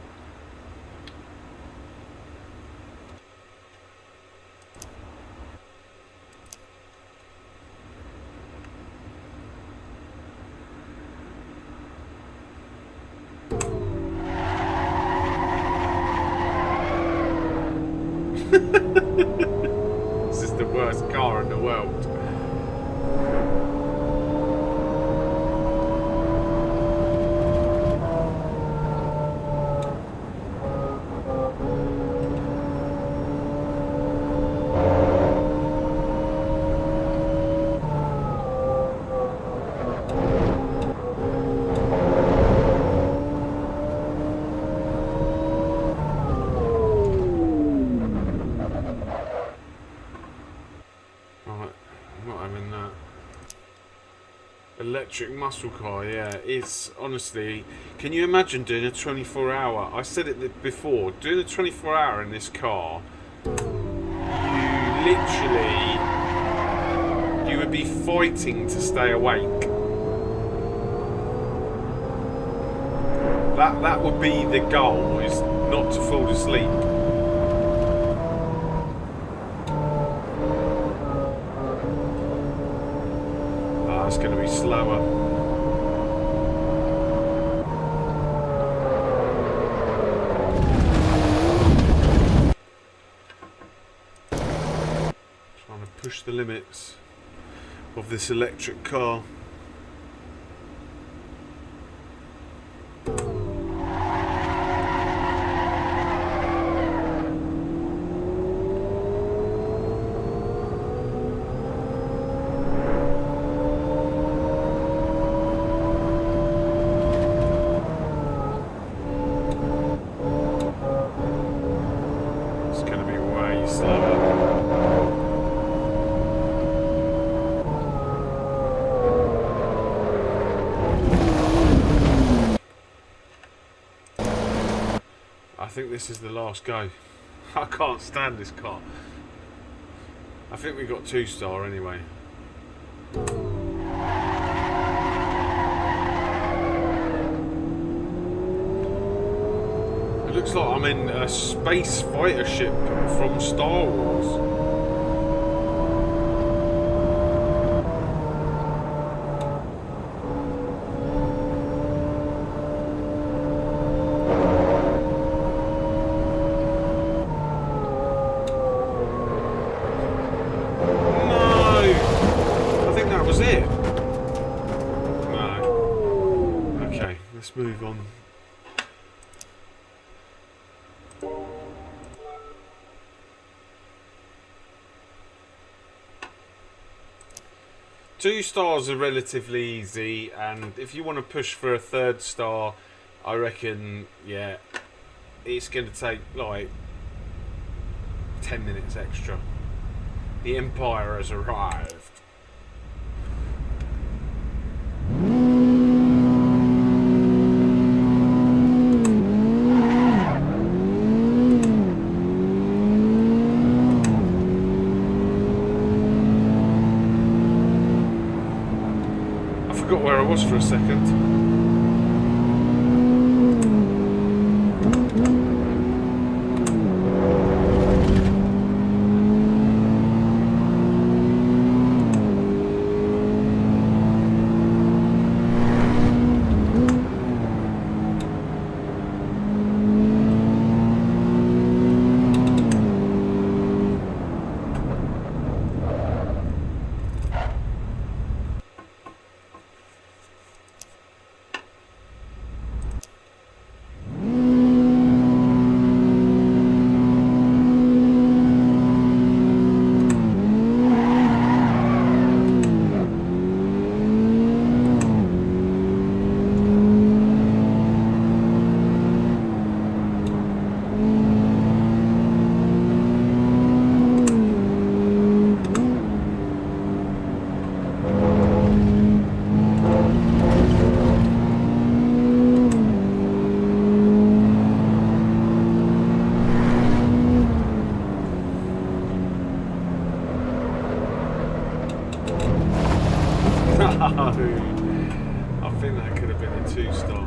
This is the worst car in the world. Electric muscle car, yeah. It's honestly, can you imagine doing a 24-hour? I said it before. Doing a 24-hour in this car, you would be fighting to stay awake. That would be the goal, is not to fall asleep. It's going to be slower. Trying to push the limits of this electric car. I think this is the last go. I can't stand this car. I think we got 2-star anyway. It looks like I'm in a space fighter ship from Star Wars. Let's move on. Two stars are relatively easy, and if you want to push for a 3rd star, I reckon, yeah, it's going to take like 10 minutes extra. The Empire has arrived. forgot where I was for a second. I think that could have been a 2-star.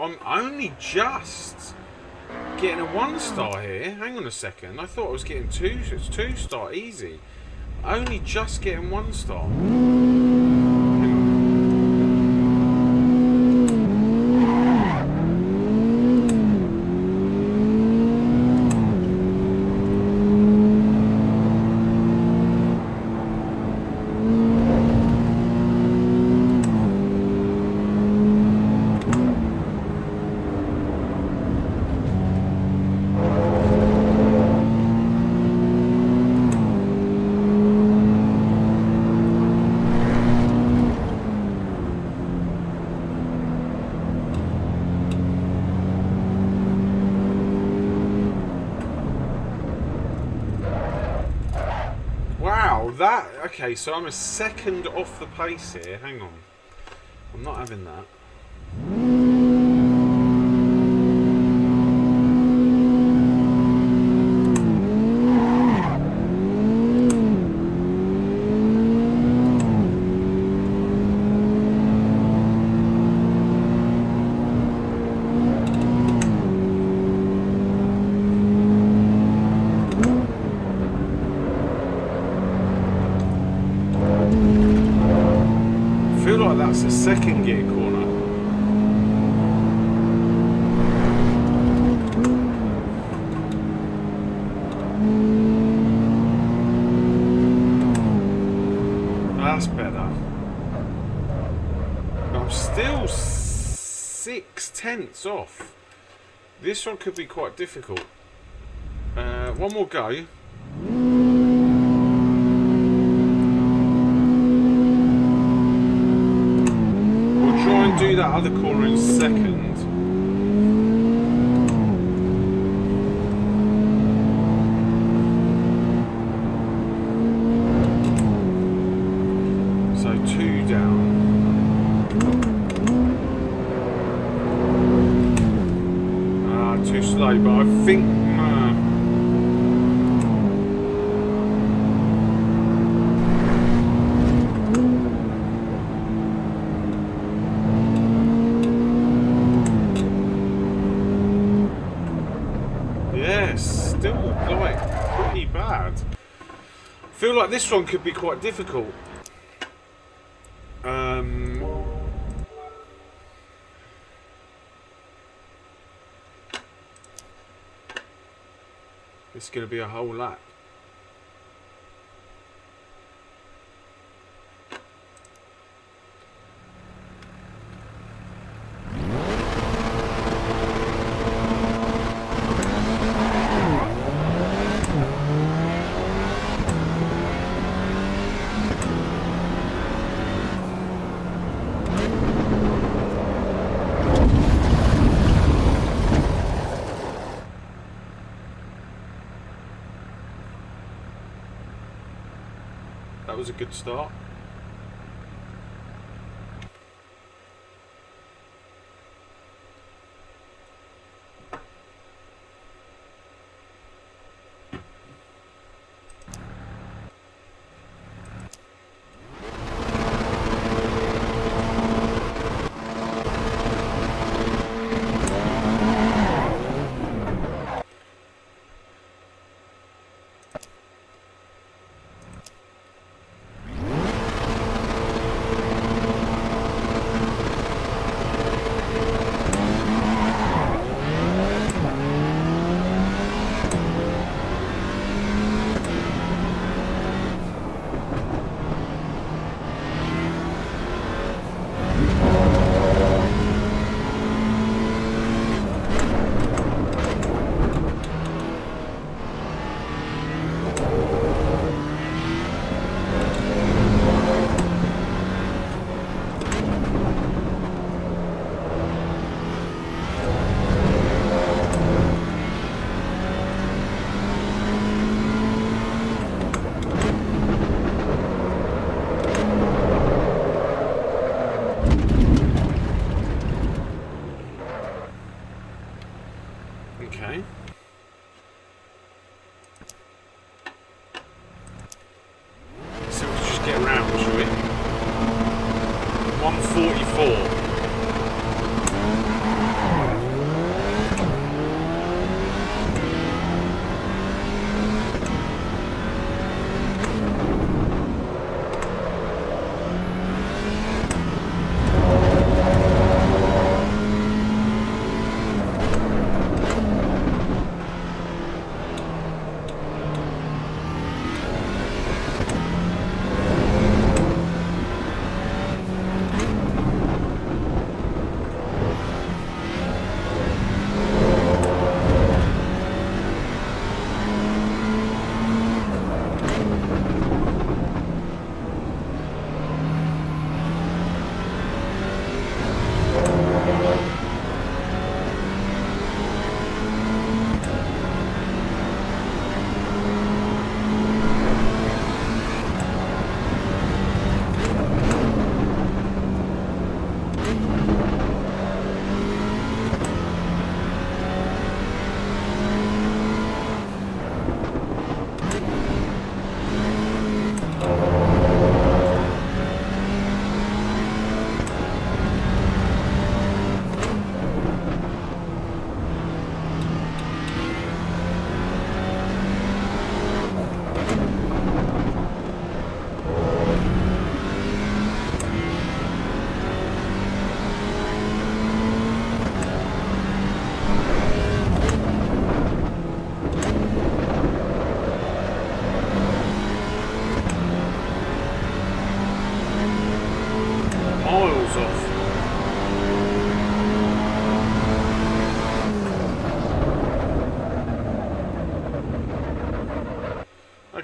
I'm only just getting a 1-star here. Hang on a second. I thought I was getting 2. It's 2-star easy. Only just getting 1-star. Okay, so I'm a second off the pace here. Hang on. I'm not having that. That's a second gear corner. That's better. But I'm still 6/10 off. This one could be quite difficult. One more go. Do that other corner in second. So 2 down. Too slow, but I think I feel like this one could be quite difficult. It's going to be a whole lap. That was a good start. Okay. So we'll just get around, shall we? 144.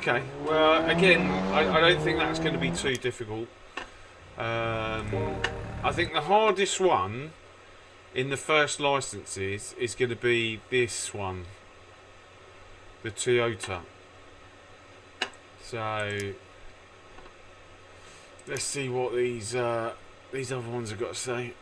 Okay, well, again, I don't think that's going to be too difficult. I think the hardest one in the first licenses is going to be this one, the Toyota. So let's see what these other ones have got to say.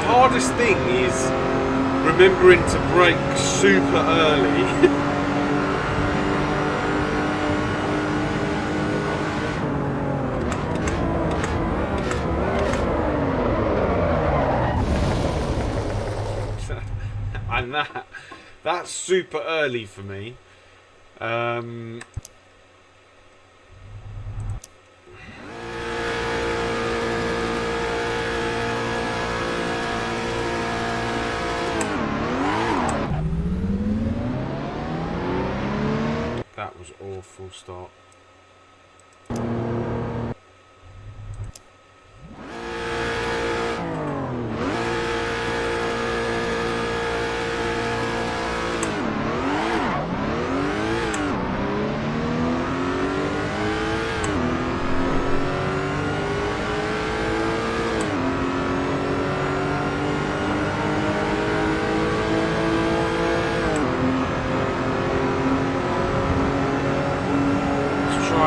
Hardest thing is remembering to brake super early. that's super early for me. That was awful start.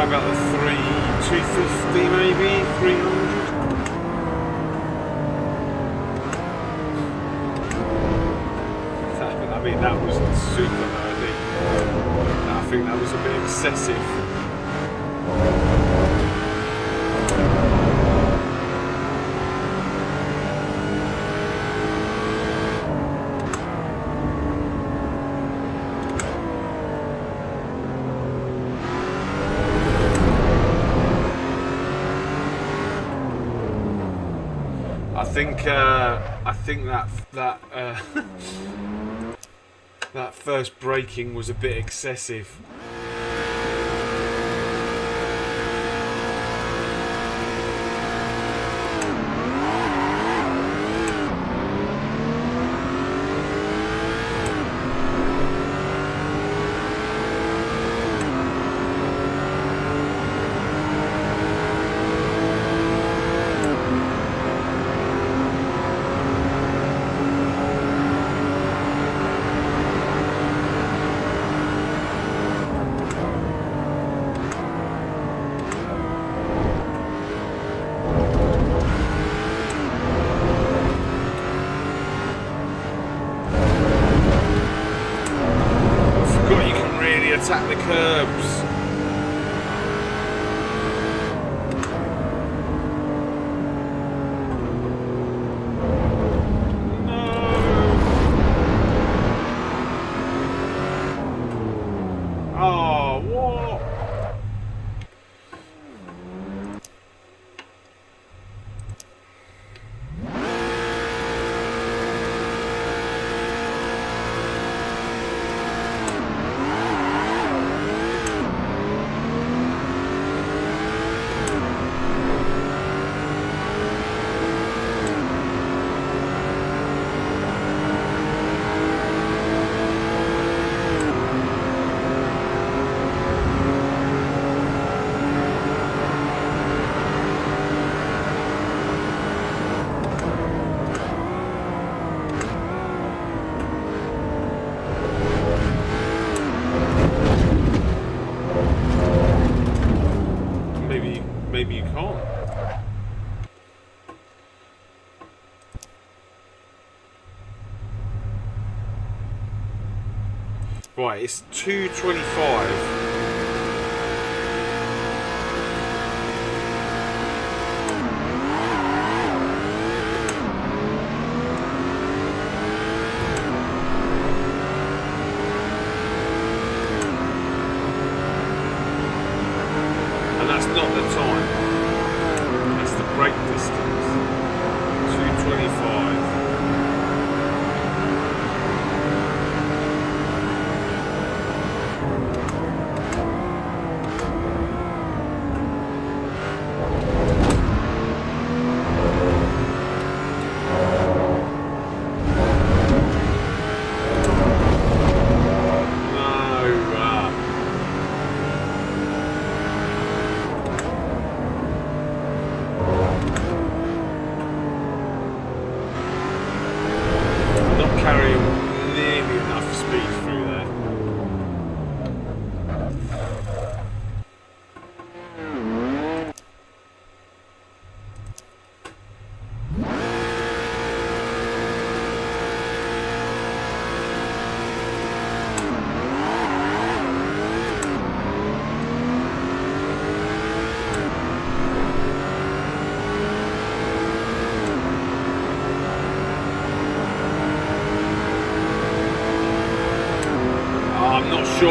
About the 250 maybe, 300. I mean, that was super early. I think that was a bit excessive. I think that first braking was a bit excessive. Attack the curbs. Oh, what? Maybe you can't. Right, it's 2:25.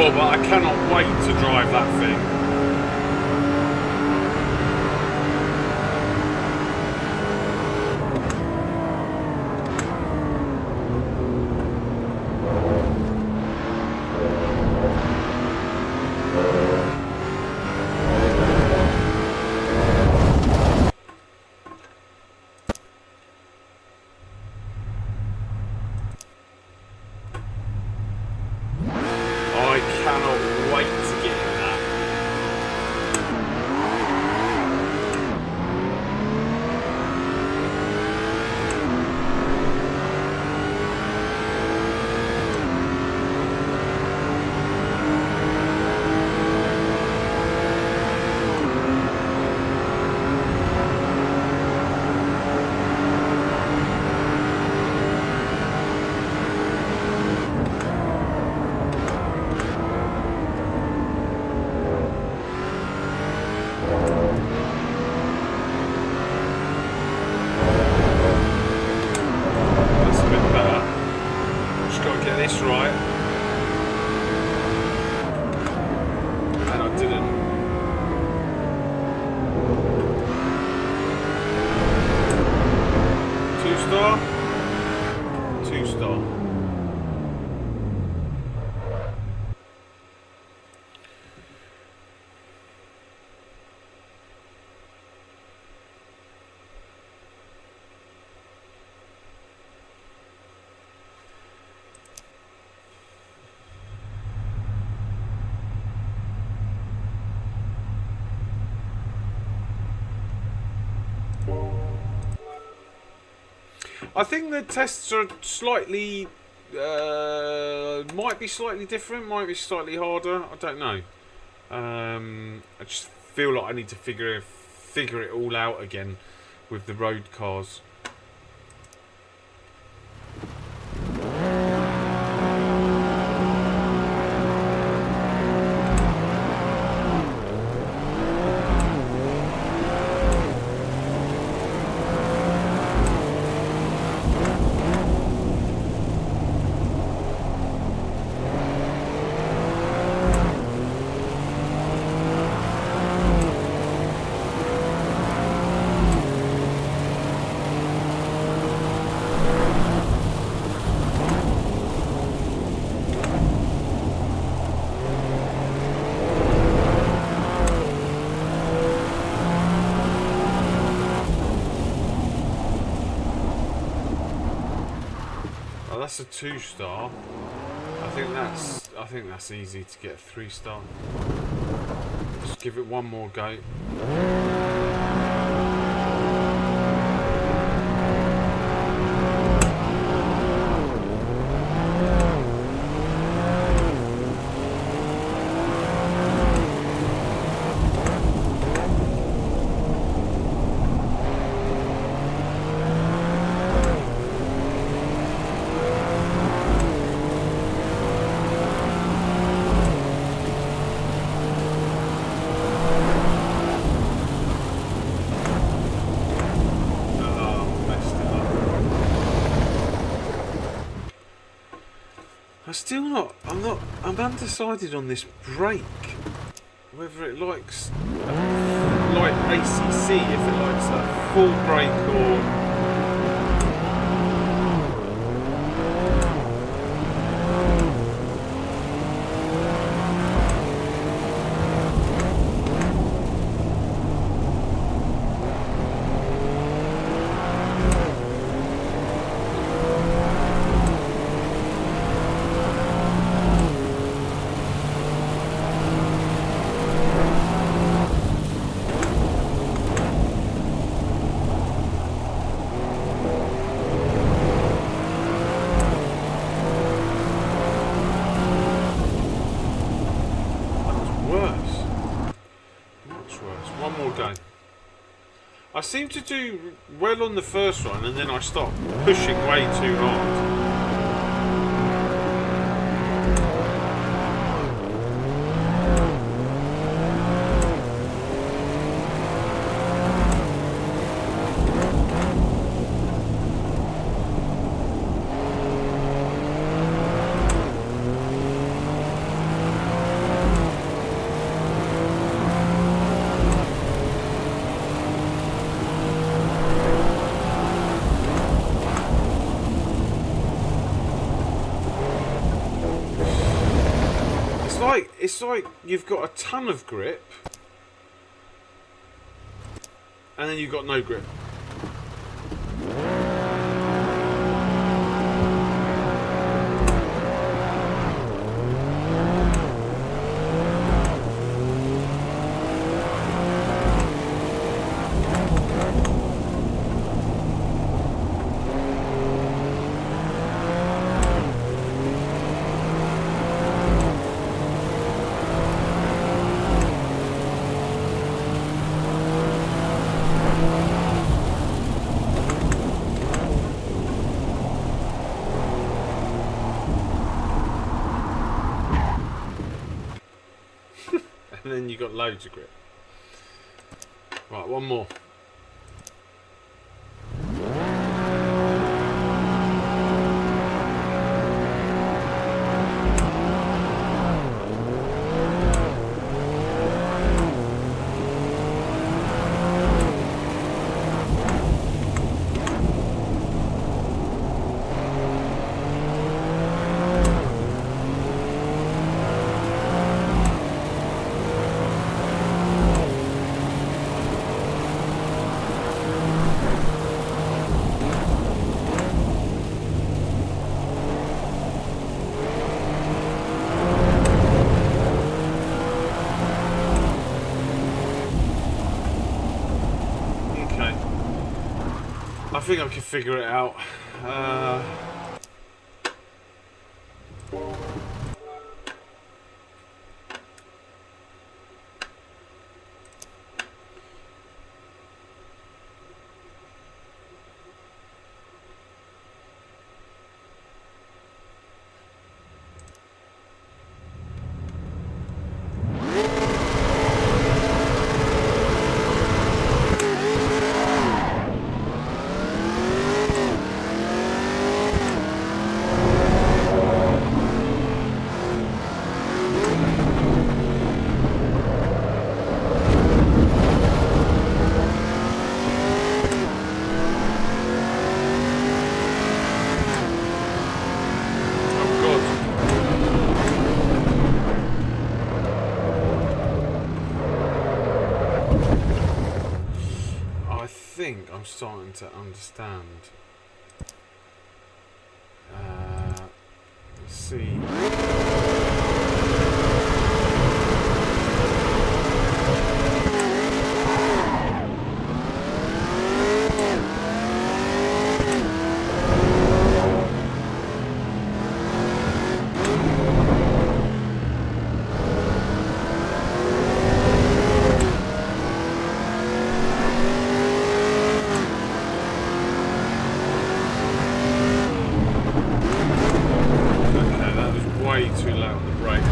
sure, but I cannot wait to drive that thing. I think the tests are slightly, might be slightly different, might be slightly harder. I don't know. I just feel like I need to figure it all out again with the road cars. That's a 2-star. I think that's easy to get a 3-star. Just give it one more go. I'm undecided on this brake. Whether it likes like ACC, if it likes a full brake or I seem to do well on the first one, and then I start pushing way too hard. looks like you've got a ton of grip, and then you've got no grip. And then you got loads of grip. Right, one more. I think I can figure it out. I'm starting to understand. Let's see. Too loud on the brake.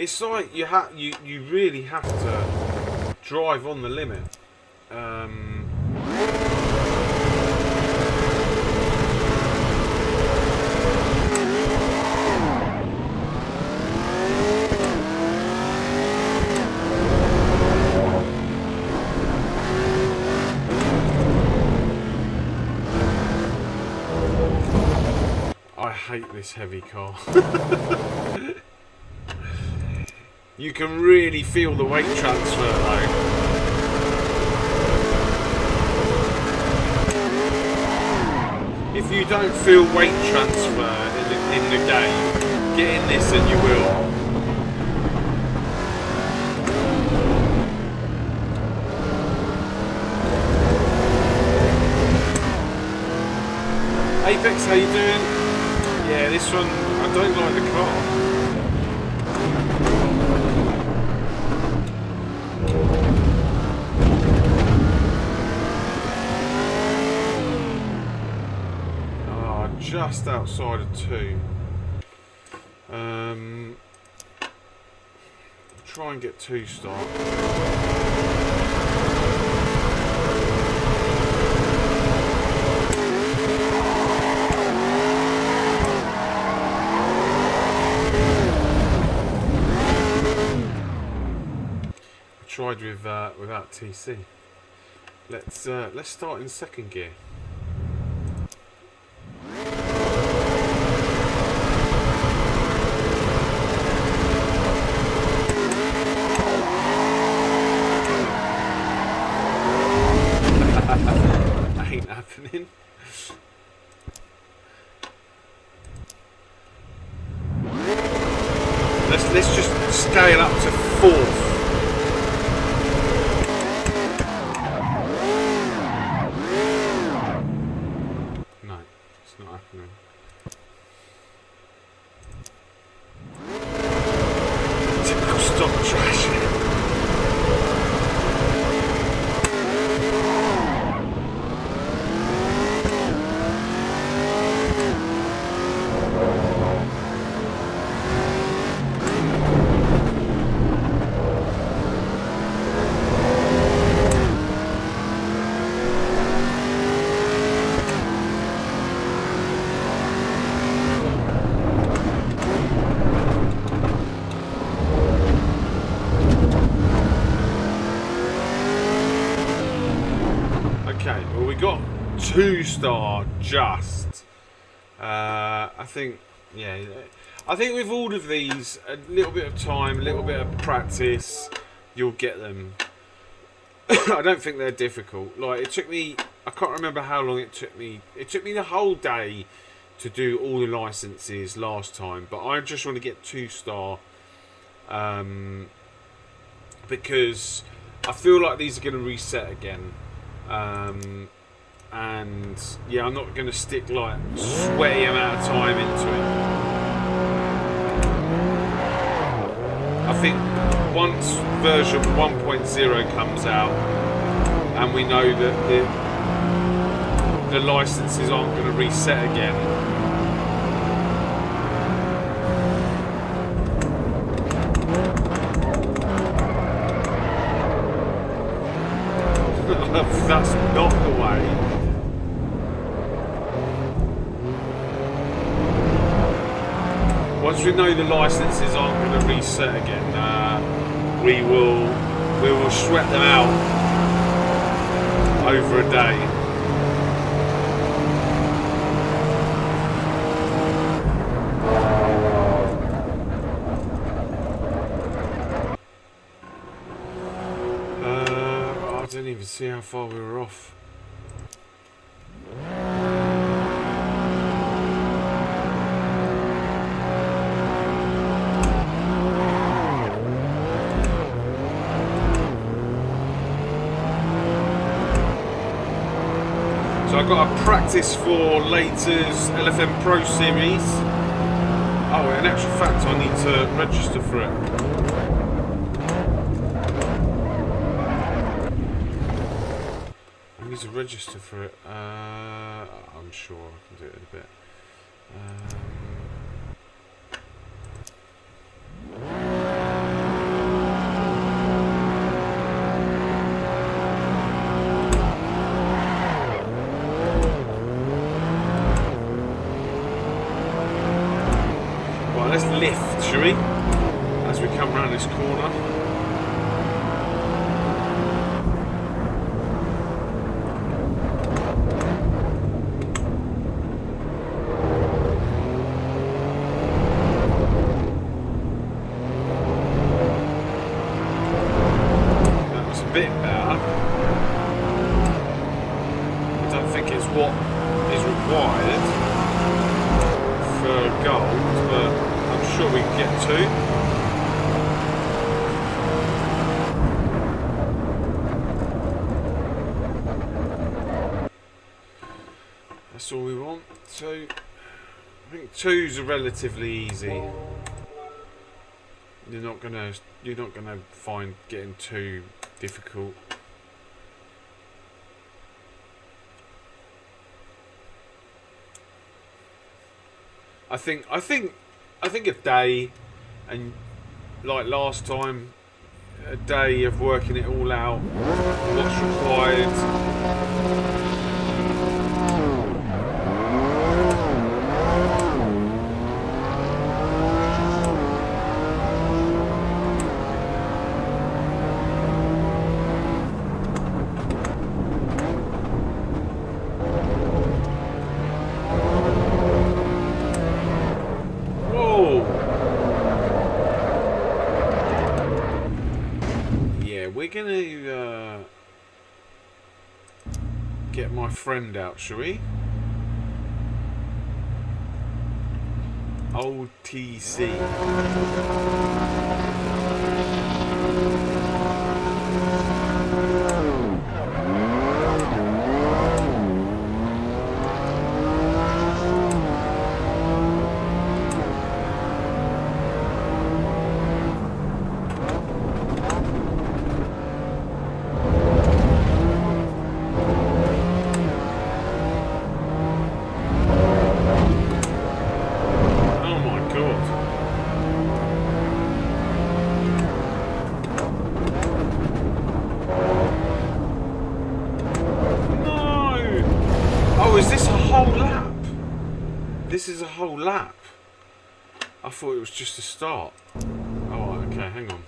It's like you really have to drive on the limit. I hate this heavy car. You can really feel the weight transfer though. If you don't feel weight transfer in the game, get in this and you will. Apex, how you doing? Yeah, this one, I don't like the car. Just outside of 2. Try and get 2-star. Tried with without TC. Let's start in 2nd gear. Ain't happening. Let's just scale up to 4th. No, it's not happening. Typical stock trash. Well, we got 2-star just. I think, yeah. I think with all of these, a little bit of time, a little bit of practice, you'll get them. I don't think they're difficult. Like, it took me, I can't remember how long it took me. It took me the whole day to do all the licenses last time, but I just want to get 2-star because I feel like these are going to reset again. And yeah, I'm not going to stick like sweaty amount of time into it. I think once version 1.0 comes out and we know that the licenses aren't going to reset again, that's not the way. Once we know the licenses aren't going to reset again, we will sweat them out over a day. I didn't even see how far we were off. So I've got a practice for later's LFM Pro series. Oh, in actual fact, I need to register for it. I need to register for it. I'm sure I can do it in a bit. lift, shall we? As we come round this corner. That was a bit better. I don't think it's what is required for gold, but I'm sure we can get to. That's all we want. So I think 2's are relatively easy. You're not gonna find getting too difficult. I think a day, and like last time, a day of working it all out, what's required. We're gonna get my friend out, shall we? Old TC. This is a whole lap. I thought it was just a start. Oh, okay, hang on.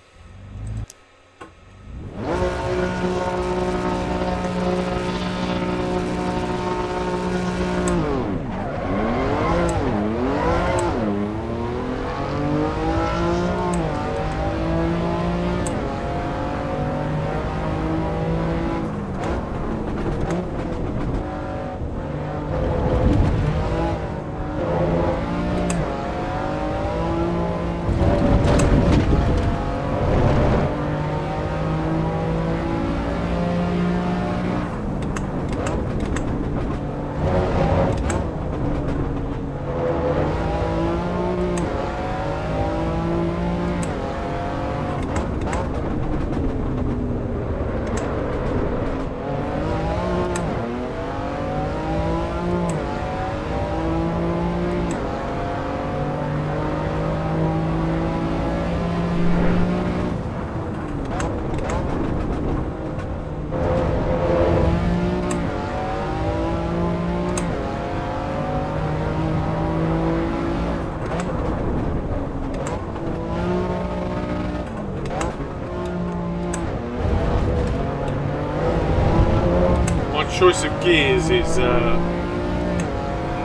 Choice of gears is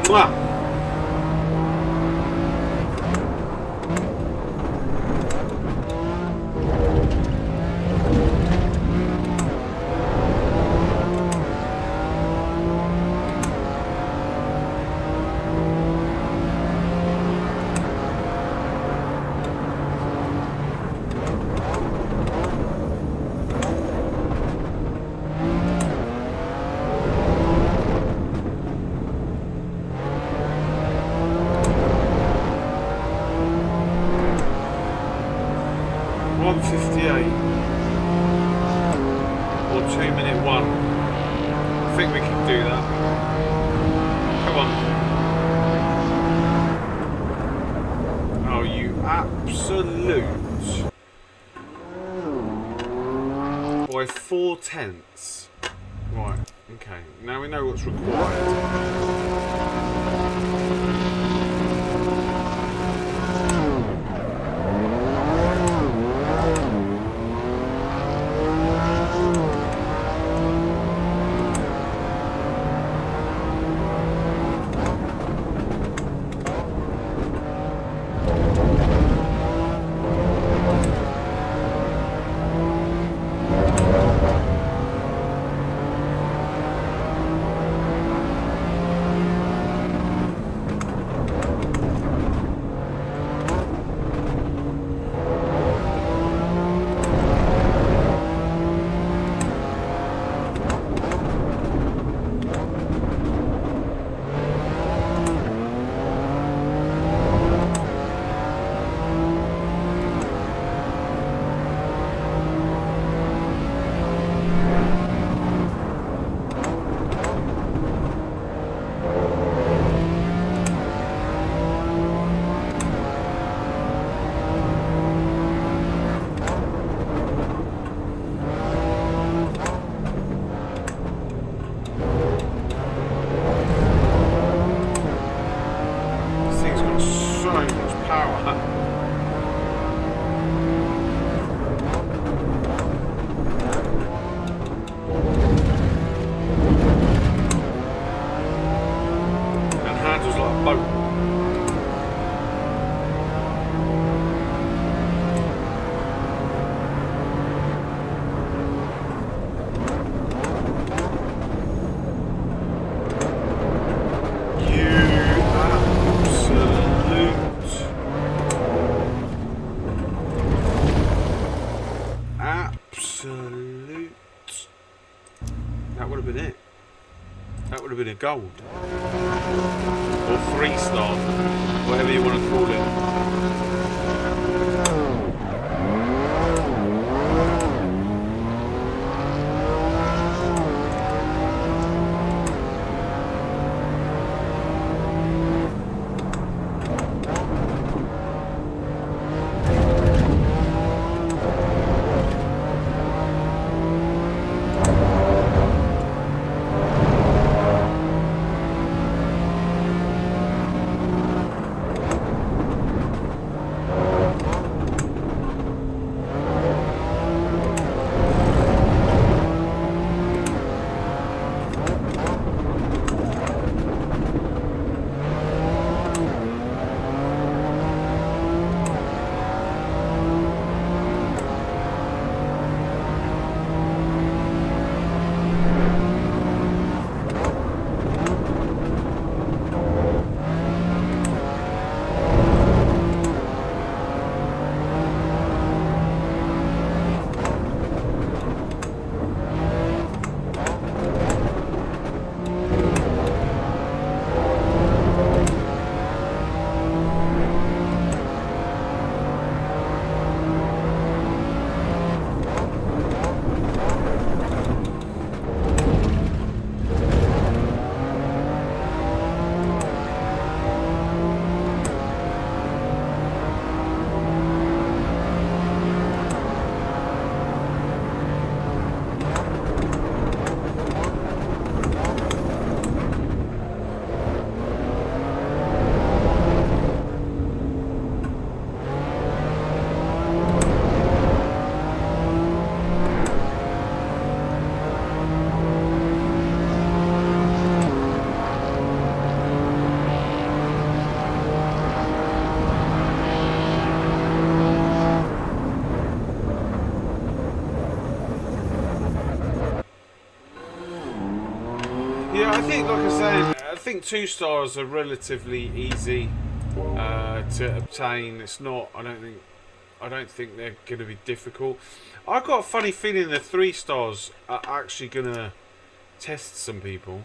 mwah. 1:58 or 2:01. I think we can do that. Come on. Oh, you absolute. By 4/10. Right, okay. Now we know what's required. Boom. Bit of gold or 3-star, whatever you want to call it. Yeah, I think, like I said, I think 2 stars are relatively easy to obtain. It's not. I don't think they're going to be difficult. I've got a funny feeling the 3 stars are actually going to test some people.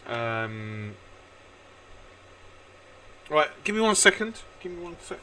Right, give me 1 second. Give me 1 sec.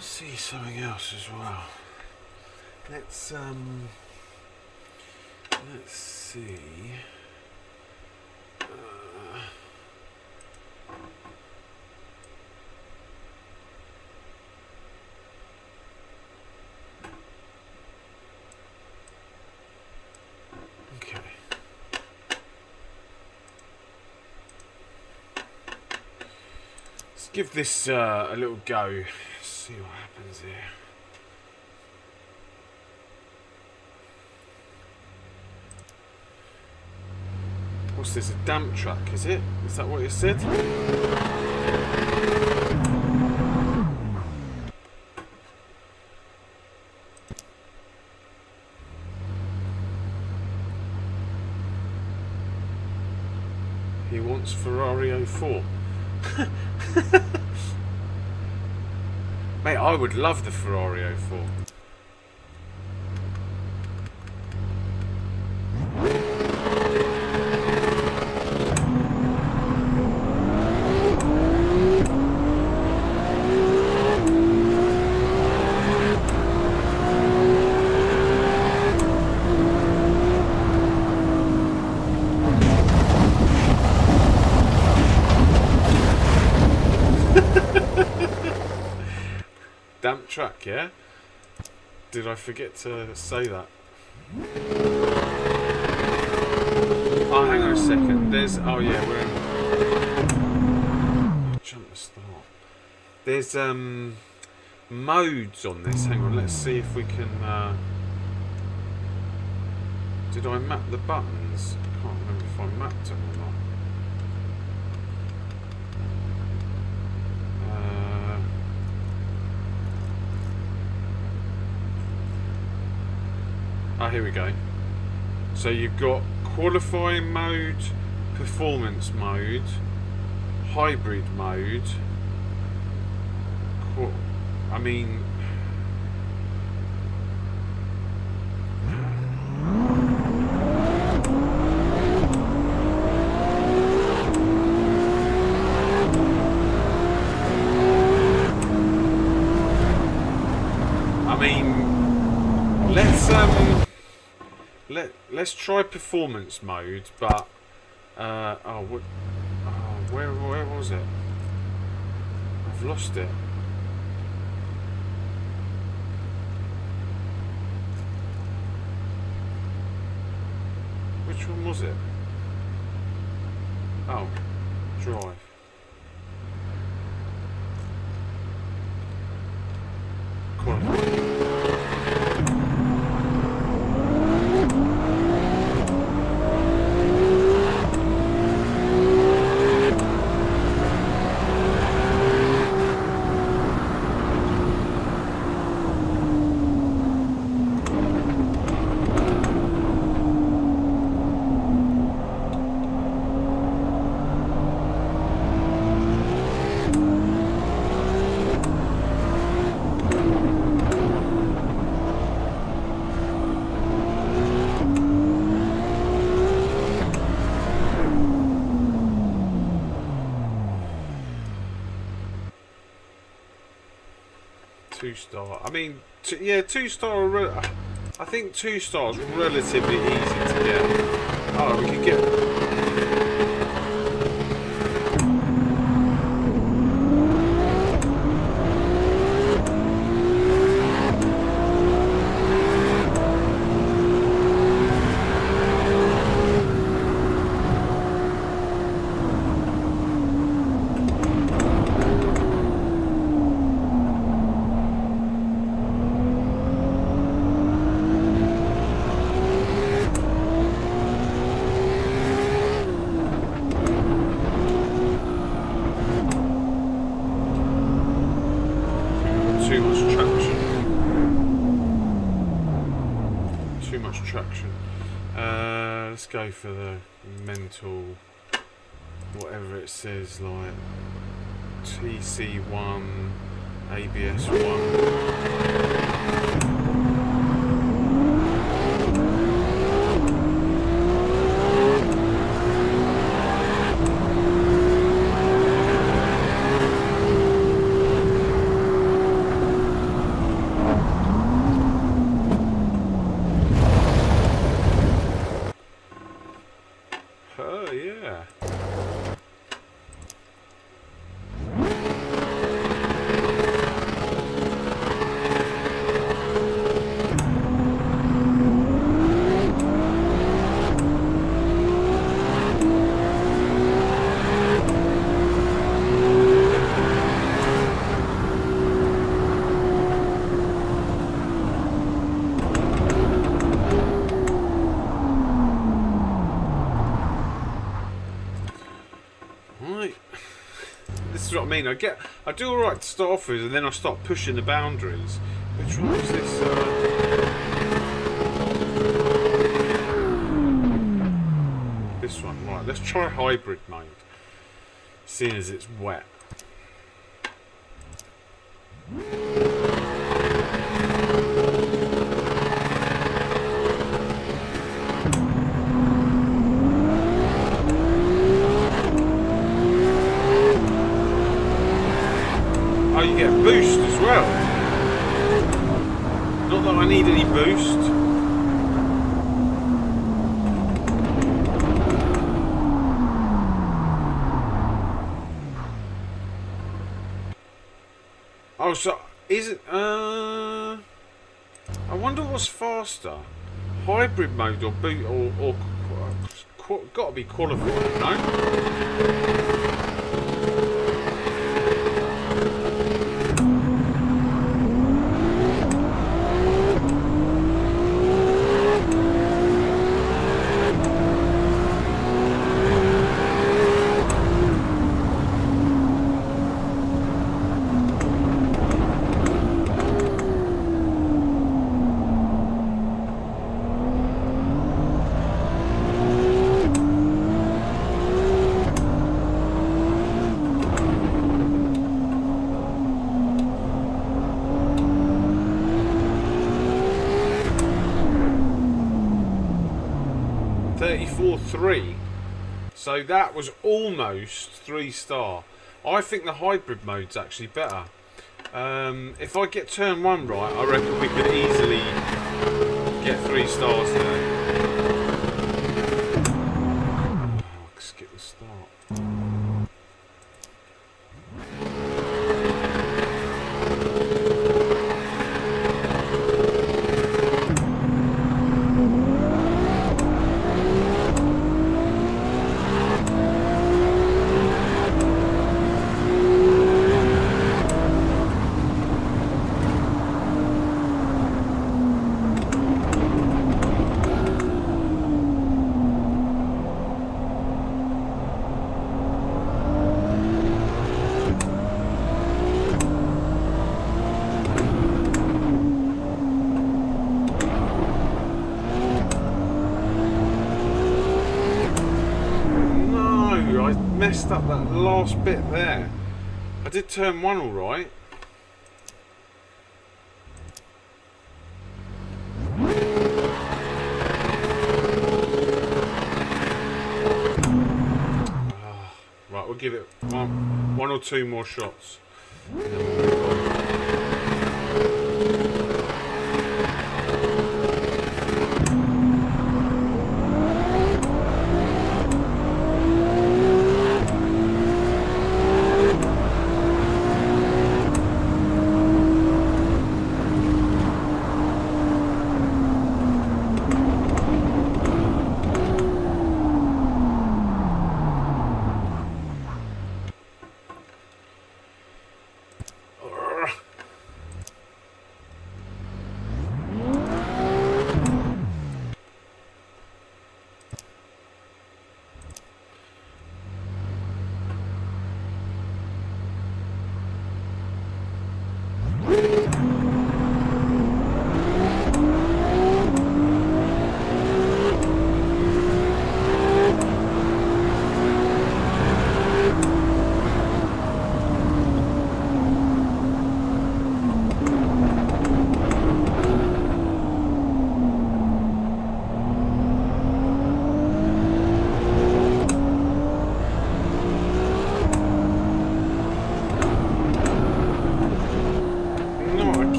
See something else as well. Let's see. Okay. Let's give this a little go. See what happens here. What's this, a dump truck, is it? Is that what it said? He wants Ferrari 04. Mate, I would love the Ferrari 04. Damp track, yeah? Did I forget to say that? Oh, hang on a second. There's... Oh, yeah, we're in... Jump to start. There's, modes on this. Hang on, let's see if we can, Did I map the buttons? I can't remember if I mapped them or not. Ah, here we go. So you've got qualifying mode, performance mode, hybrid mode. I mean, let's try performance mode, but where was it? I've lost it. Which one was it? Oh, drive. Qualifying. Two-star. I mean, yeah, two-star. I think 2 stars relatively easy to get. Oh, we can get. Let's go for the mental, whatever it says, like TC1, ABS1. What I mean, I do all right to start off with, and then I start pushing the boundaries. Which one is this? this one. Right, let's try hybrid mode, seeing as it's wet. Oh, you get a boost as well. Not that I need any boost. Oh, so is it? I wonder what's faster, hybrid mode or boot or got to be qualified, no? Three, so that was almost 3-star. I think the hybrid mode's actually better. If I get turn 1 right, I reckon we could easily get 3 stars there. Oh, skip the start. Messed up that last bit there. I did turn 1 all right. Right, we'll give it one or two more shots.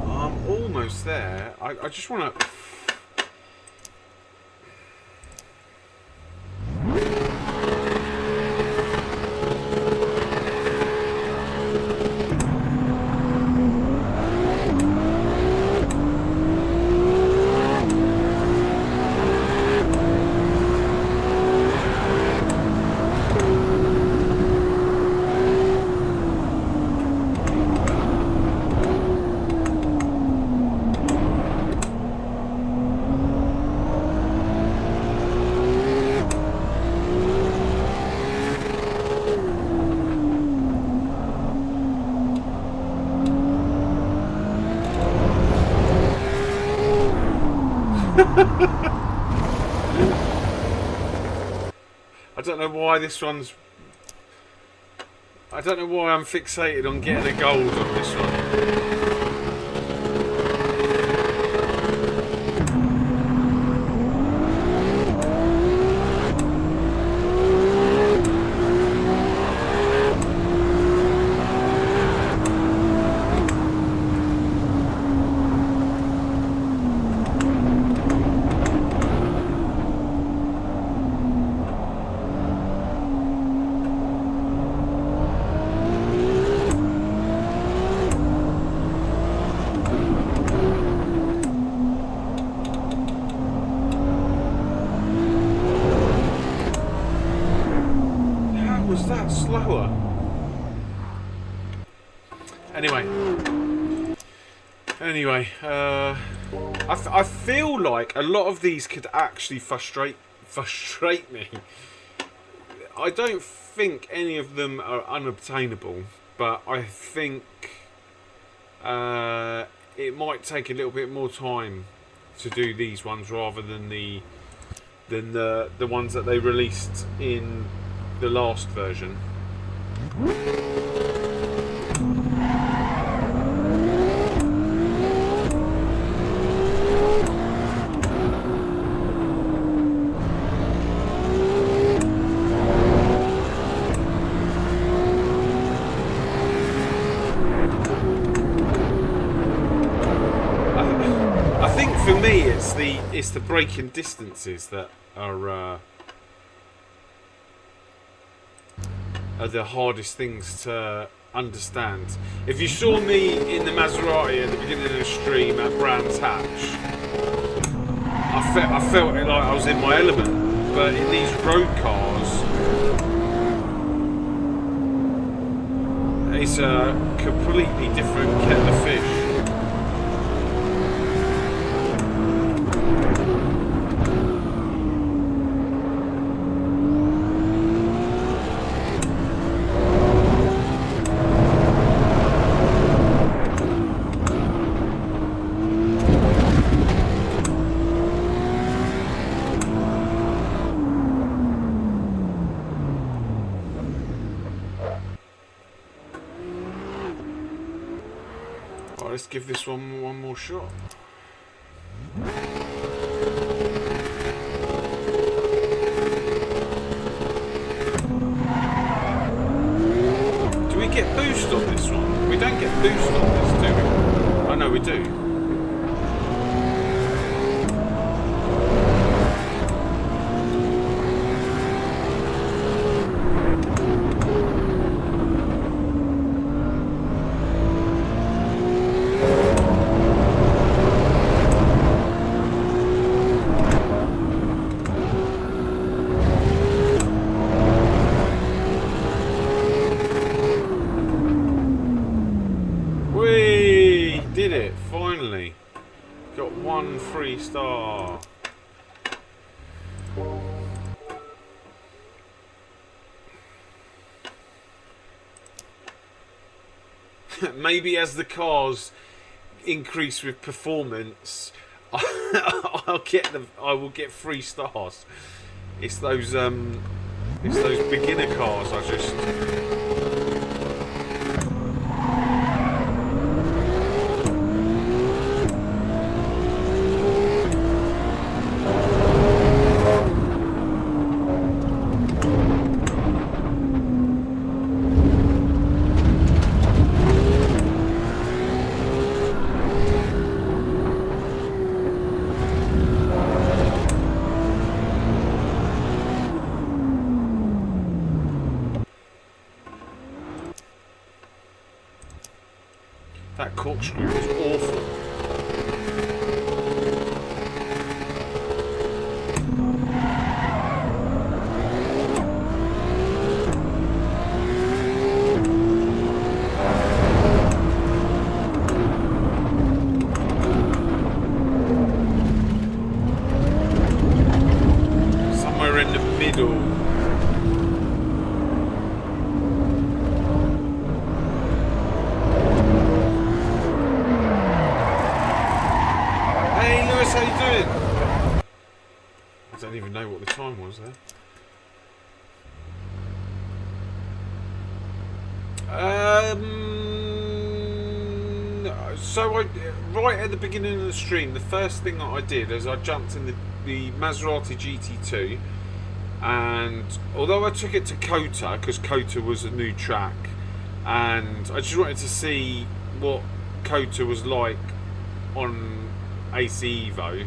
I'm almost there. I just want to... I don't know why this one's... I don't know why I'm fixated on getting a gold on this one. Slower. Anyway, I feel like a lot of these could actually frustrate me. I don't think any of them are unobtainable, but I think it might take a little bit more time to do these ones rather than the ones that they released in the last version. I think for me it's the braking distances that are the hardest things to understand. If you saw me in the Maserati at the beginning of the stream at Brands Hatch, I felt like I was in my element, but in these road cars, it's a completely different kettle of fish. Let's give this one more shot. Do we get boost on this one? We don't get boost on this, do we? Oh no, we do. Star. Maybe as the cars increase with performance, I will get 3 stars. It's those beginner cars. I just. That corkscrew is awful. Somewhere in the middle. How you doing? don't even know what the time was there. So right at the beginning of the stream, the first thing that I did is I jumped in the Maserati GT2, and although I took it to Kota because Kota was a new track, and I just wanted to see what Kota was like on AC EVO.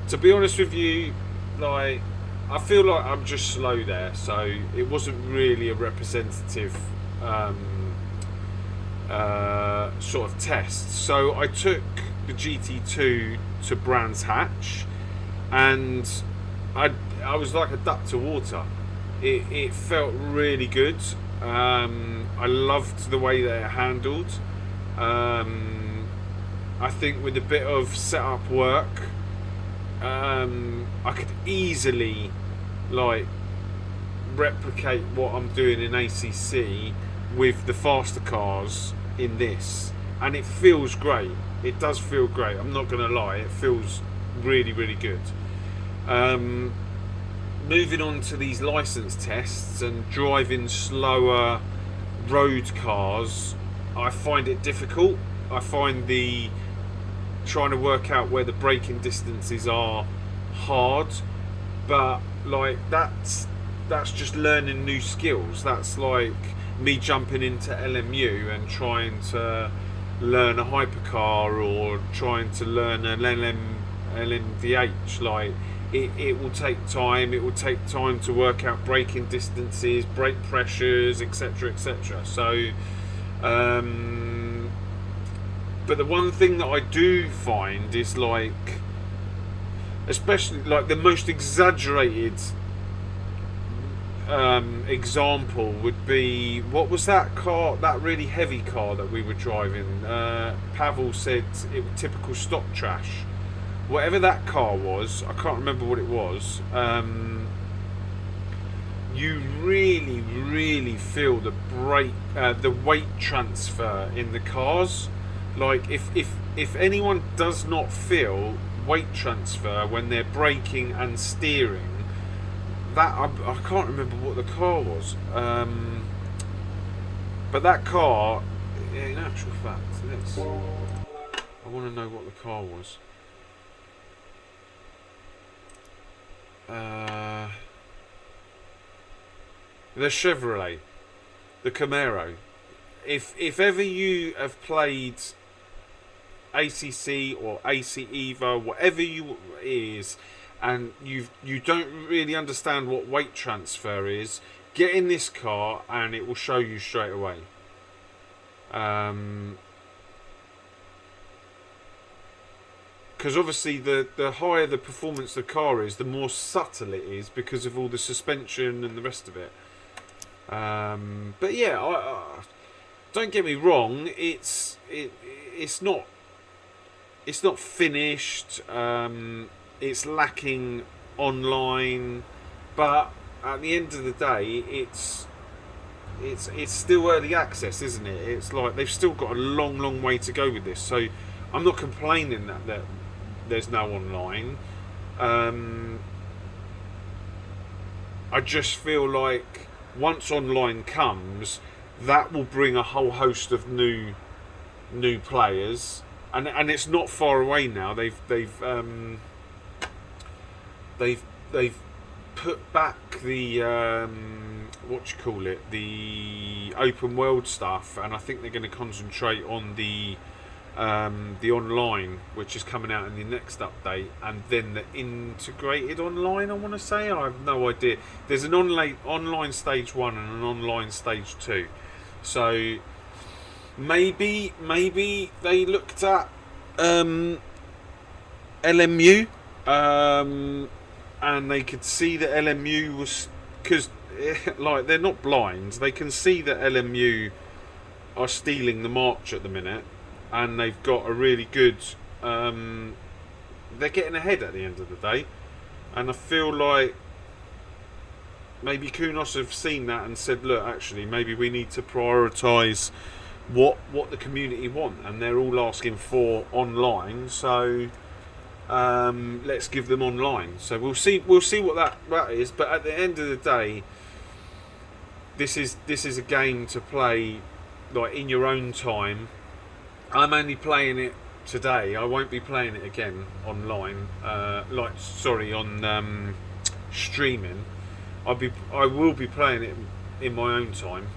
To be honest with you, like, I feel like I'm just slow there, so it wasn't really a representative sort of test. So I took the GT2 to Brands Hatch, and I was like a duck to water. It felt really good. I loved the way that it handled. I think with a bit of setup work, I could easily like replicate what I'm doing in ACC with the faster cars in this, and it feels great. It does feel great, I'm not gonna lie, it feels really, really good. Moving on to these license tests and driving slower road cars, I find it difficult. I find trying to work out where the braking distances are hard, but like that's just learning new skills. That's like me jumping into LMU and trying to learn a hypercar, or trying to learn an LMDH. Like it will take time. It will take time to work out braking distances, brake pressures, etc., etc. So but the one thing that I do find is, like, especially like the most exaggerated example would be, what was that car, that really heavy car that we were driving? Pavel said it was typical stock trash. Whatever that car was, I can't remember what it was. You really, really feel the weight transfer in the cars. Like if anyone does not feel weight transfer when they're braking and steering, that I can't remember what the car was. But that car, in actual fact, I want to know what the car was. The Chevrolet, the Camaro. If ever you have played ACC or AC EVO, whatever you is, and you don't really understand what weight transfer is, get in this car and it will show you straight away. Because obviously the higher the performance the car is, the more subtle it is because of all the suspension and the rest of it. But yeah, don't get me wrong, it's not finished. It's lacking online, but at the end of the day, it's still early access, isn't it? It's like they've still got a long way to go with this. So I'm not complaining that there's no online. I just feel like once online comes, that will bring a whole host of new players, and it's not far away now. They've put back the the open world stuff, and I think they're going to concentrate on the online, which is coming out in the next update, and then the integrated online, I want to say. I have no idea. There's an online stage 1 and an online stage 2. So maybe they looked at LMU, and they could see that LMU was, because like they're not blind, they can see that LMU are stealing the march at the minute, and they've got a really good they're getting ahead at the end of the day, and I feel like maybe Kunos have seen that and said, look, actually maybe we need to prioritise what the community want, and they're all asking for online. So let's give them online. So we'll see what that is. But at the end of the day, this is a game to play like in your own time. I'm only playing it today. I won't be playing it again online. On streaming. I will be playing it in my own time,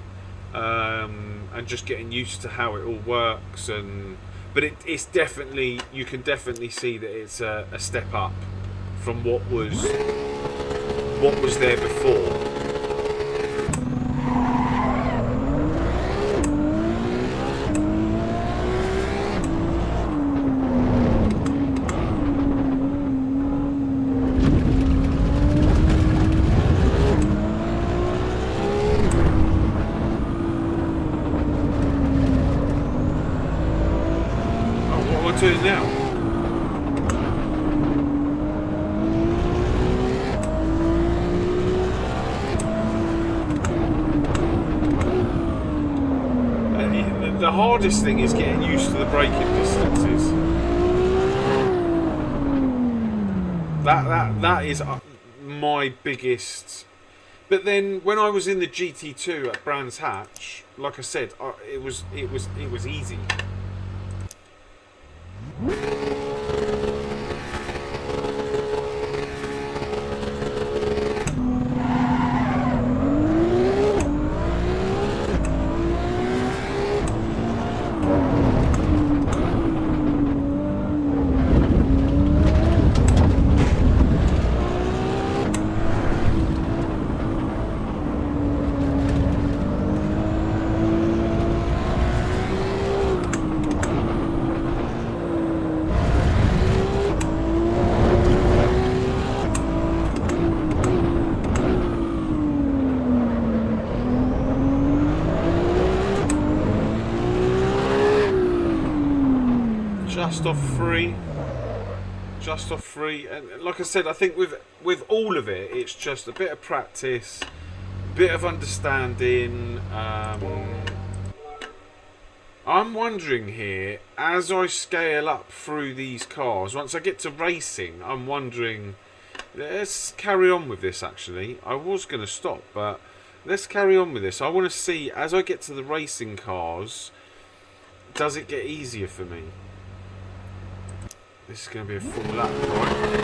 and just getting used to how it all works. But it's definitely, you can definitely see that it's a step up from what was there before. Doing now? The hardest thing is getting used to the braking distances. That is my biggest. But then when I was in the GT2 at Brands Hatch, like I said, it was easy. Just off free, and like I said, I think with all of it, it's just a bit of practice, a bit of understanding. I'm wondering here, as I scale up through these cars, once I get to racing, I'm wondering, let's carry on with this. Actually, I was going to stop, but let's carry on with this. I want to see, as I get to the racing cars, does it get easier for me? This is going to be a full lap, right?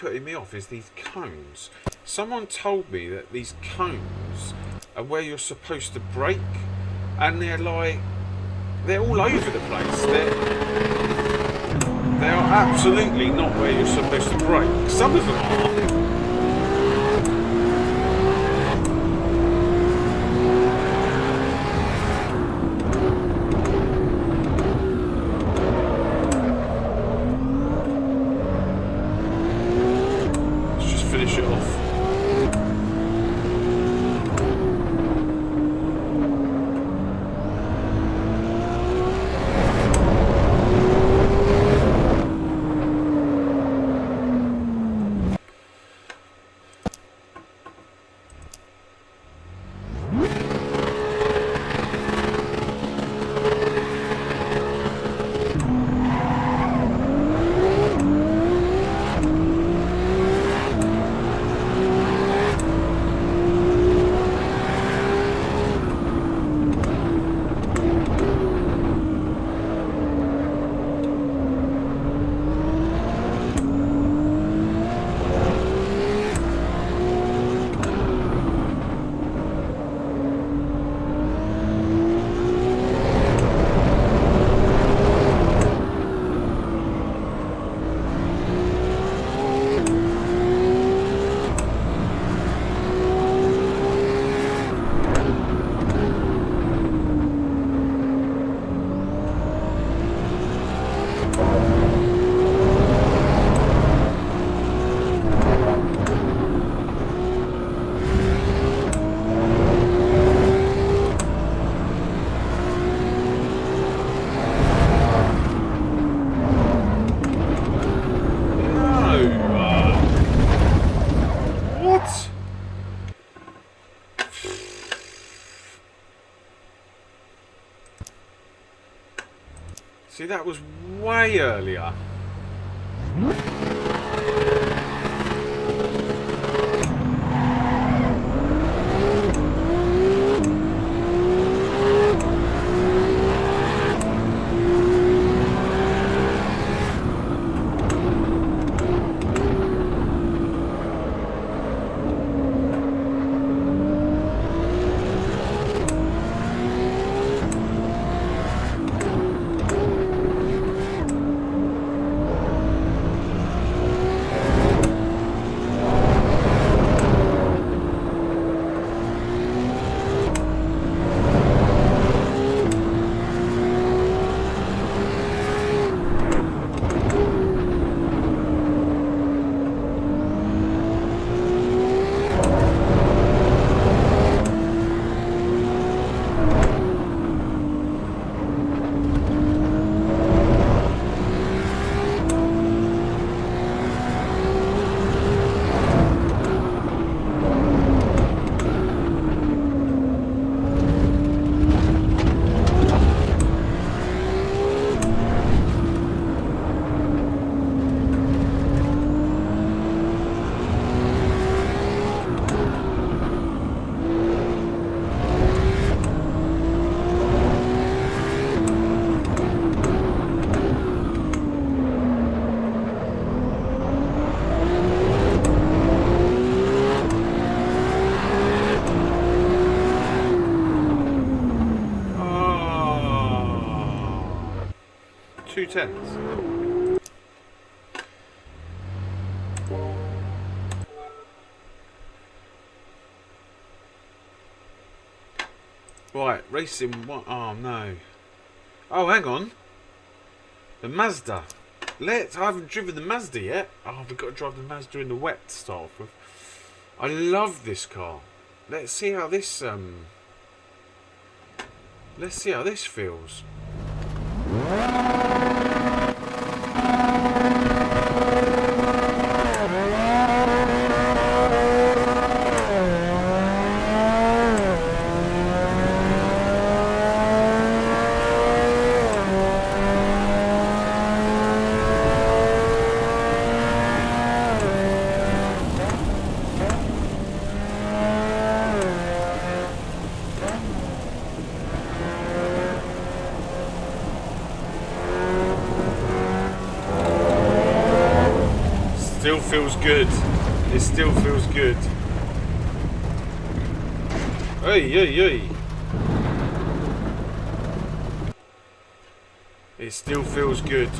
Putting me off is these cones. Someone told me that these cones are where you're supposed to brake, and they're all over the place. They are absolutely not where you're supposed to brake. Some of them are. See, that was way earlier. Tenths. Right, racing one. Oh no. Oh, hang on. The Mazda. I haven't driven the Mazda yet. Oh, we've got to drive the Mazda in the wet to start off with. I love this car. Let's see how this feels. Still feels good. It still feels good. Hey, hey, hey. It still feels good.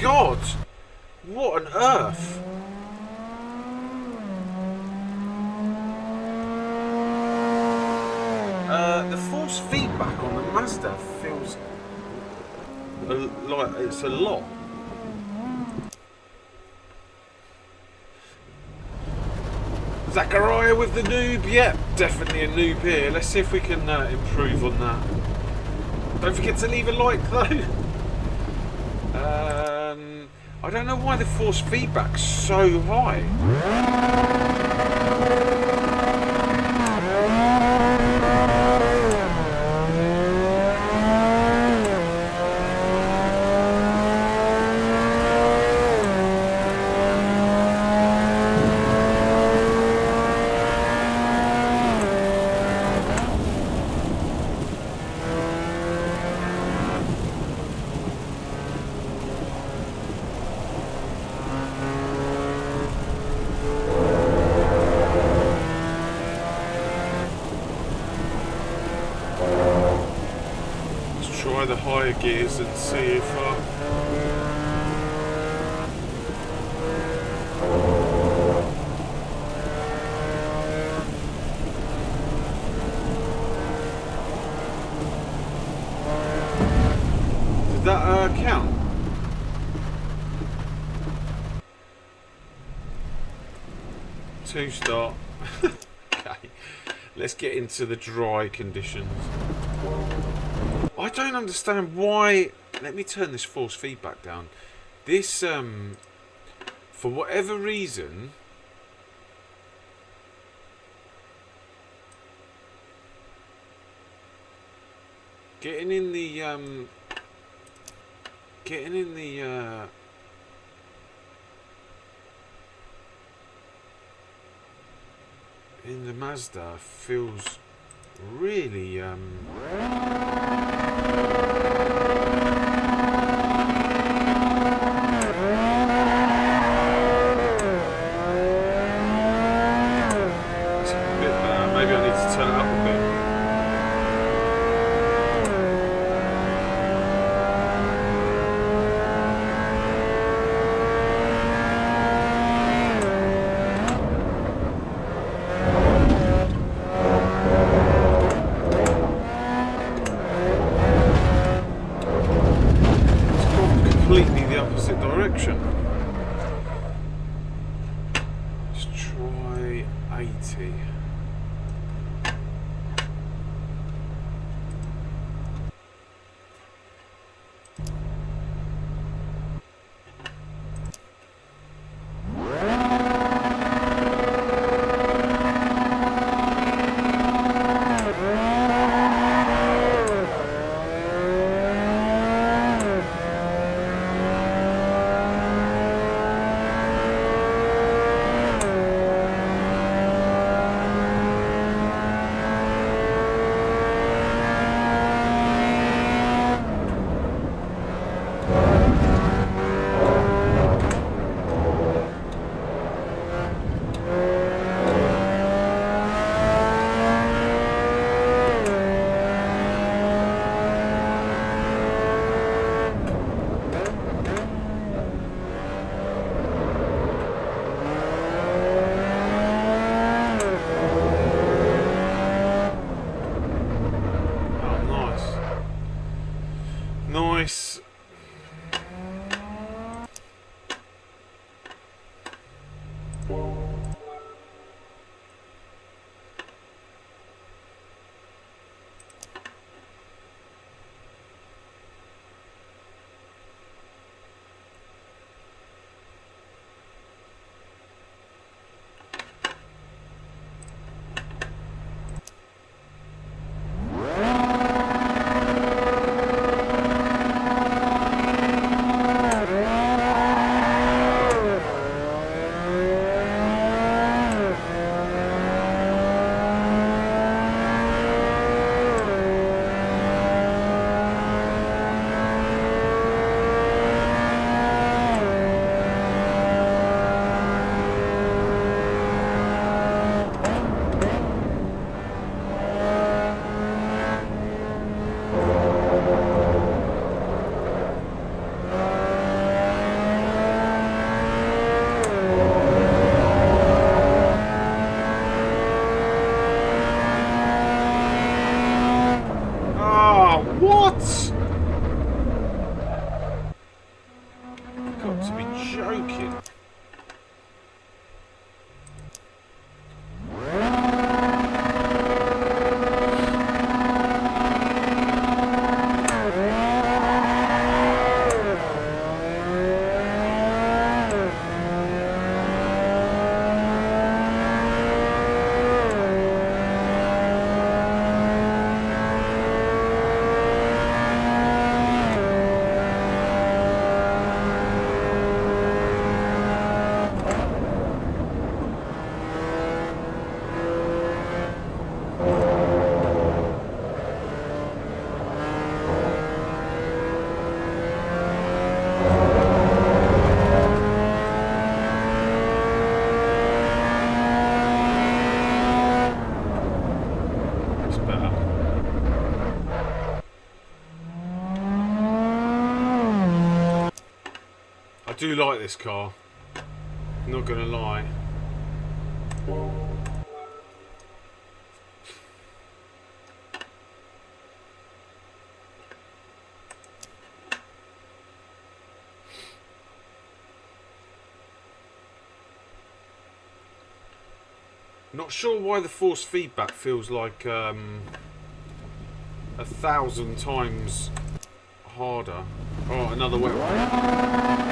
God! What on earth? The force feedback on the Mazda feels like it's a lot. Zachariah with the noob. Yep, definitely a noob here. Let's see if we can improve on that. Don't forget to leave a like though. I don't know why the force feedback's so high. the higher gears and see if did that count? Two start. Okay, let's get into the dry conditions. I don't understand why. Let me turn this force feedback down. This for whatever reason, getting in the Mazda feels really direction. Let's try 80. Nice. do like this car, not gonna lie. Not sure why the force feedback feels like 1,000 times harder. Oh, another wet one.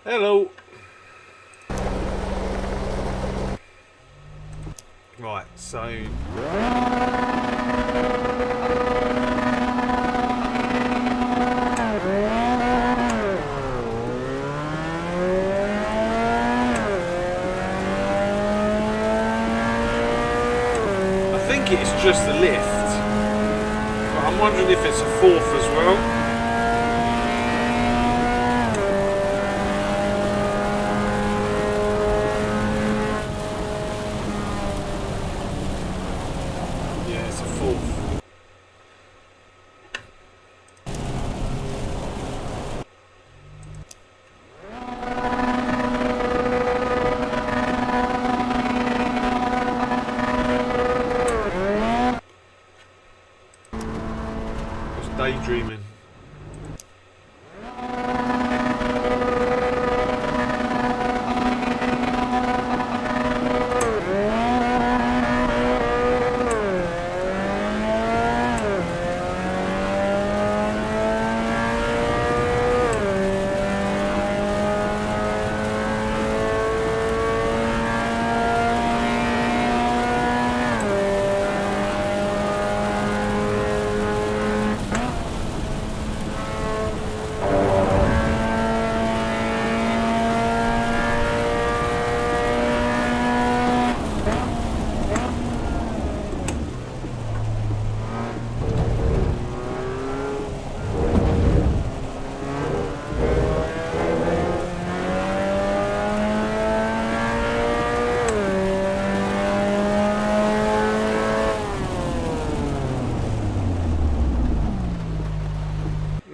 Hello. Right, so I think it's just the lift, but I'm wondering if it's a fourth as well. Daydreaming.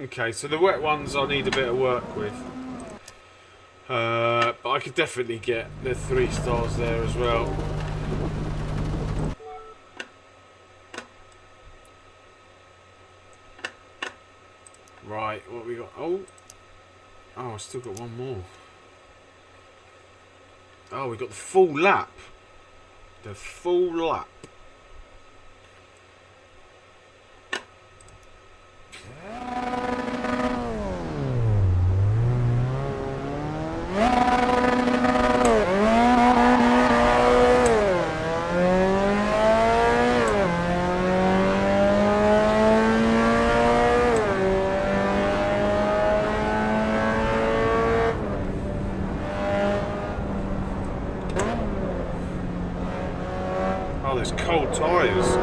Okay, so the wet ones I need a bit of work with, but I could definitely get the 3 stars there as well. Right, what we got? Oh, I still got one more. Oh, we got the full lap. The full lap. Oh, there's cold tyres.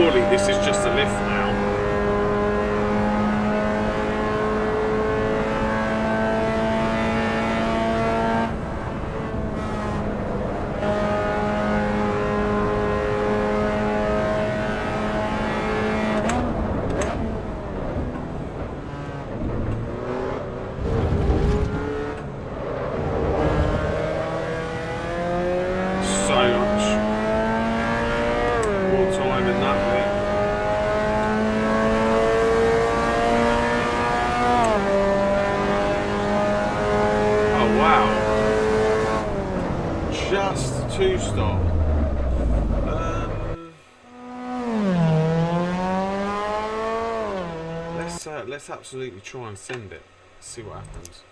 surely this is just a lift now. Two-star. Let's absolutely try and send it. See what happens.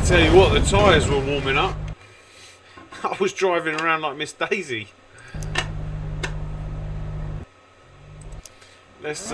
Tell you what, the tyres were warming up. I was driving around like Miss Daisy. Let's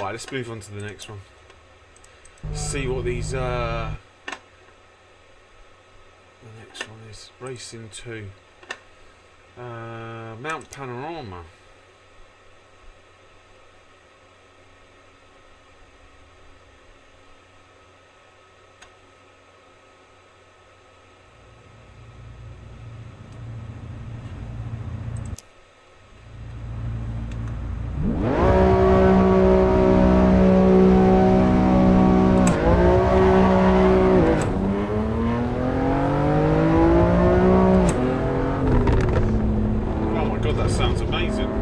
Right, let's move on to the next one. See what these the next one is. Racing 2. Mount Panorama. Sounds amazing.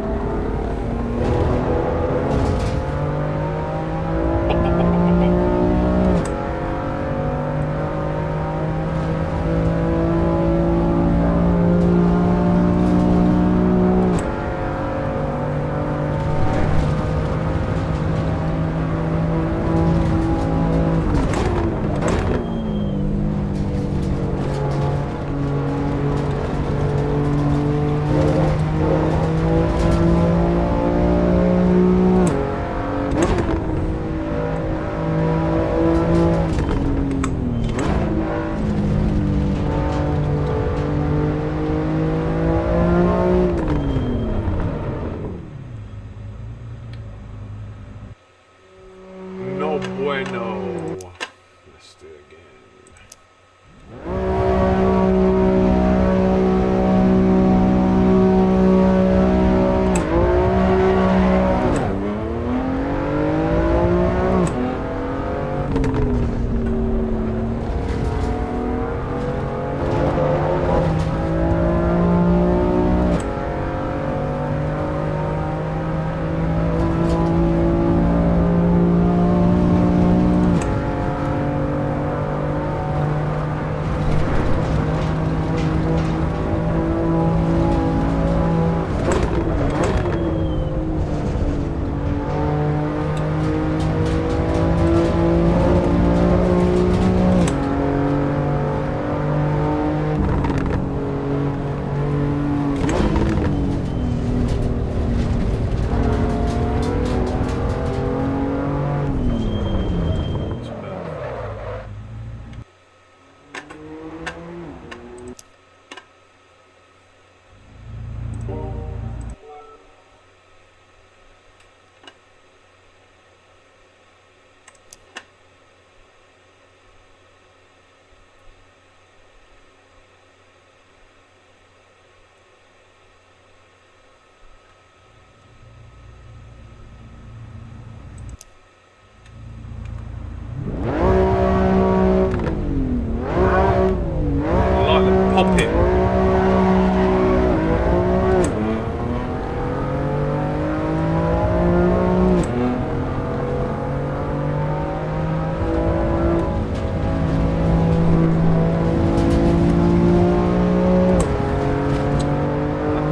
stop it.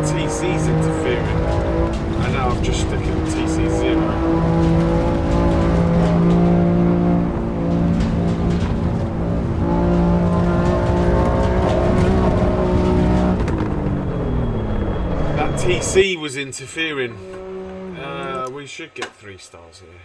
TC's interfering. I know, I've just stuck in TC0. That TC was interfering. We should get 3 stars here.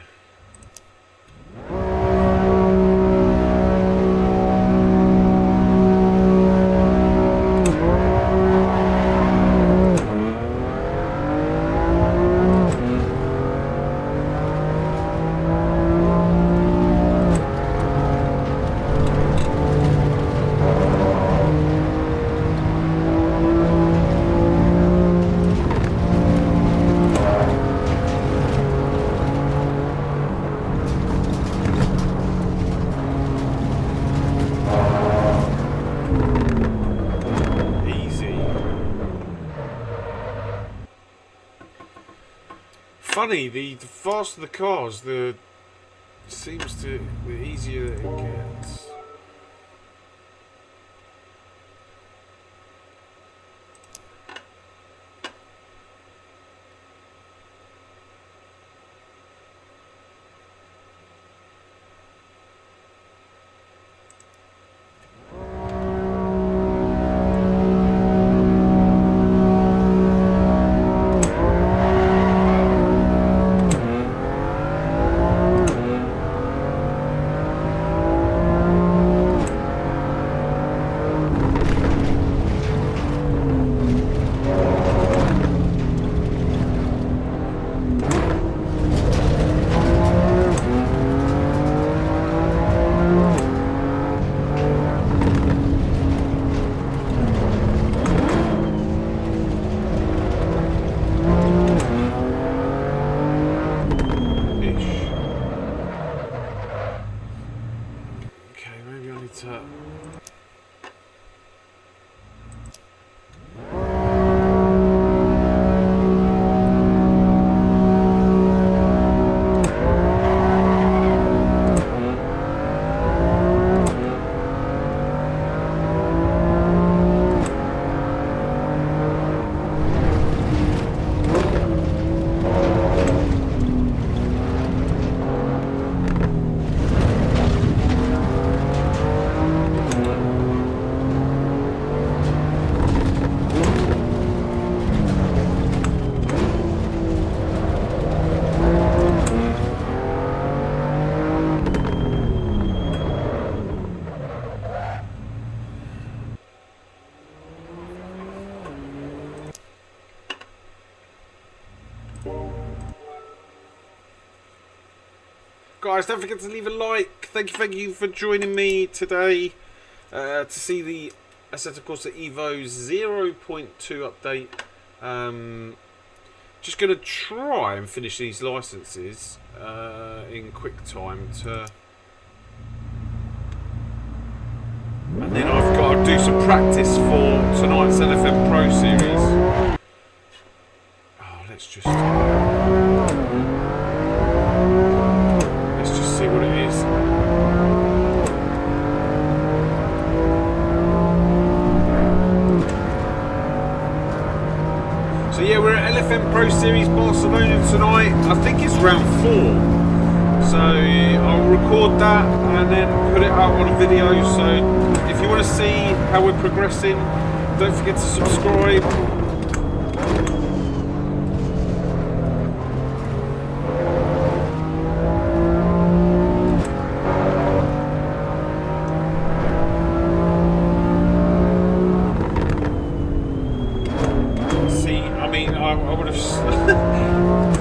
Funny, the faster the cars, the easier it gets. Guys, don't forget to leave a like. Thank you for joining me today to see the Assetto Corsa EVO 0.2 update. Just going to try and finish these licenses in quick time and then I've got to do some practice for tonight's LFM Pro Series. Oh, let's just see what it is. So yeah, we're at LFM Pro Series Barcelona tonight. I think it's round 4. So I'll record that and then put it out on a video. So if you want to see how we're progressing, don't forget to subscribe.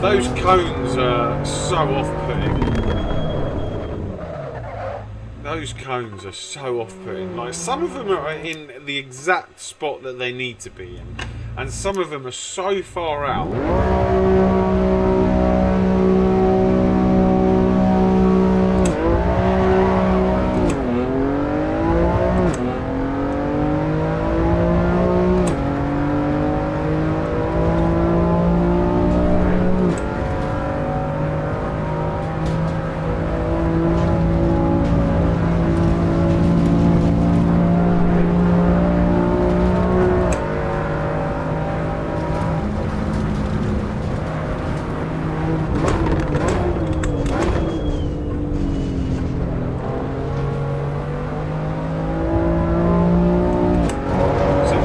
Those cones are so off-putting. Those cones are so off-putting. Like, some of them are in the exact spot that they need to be in, and some of them are so far out.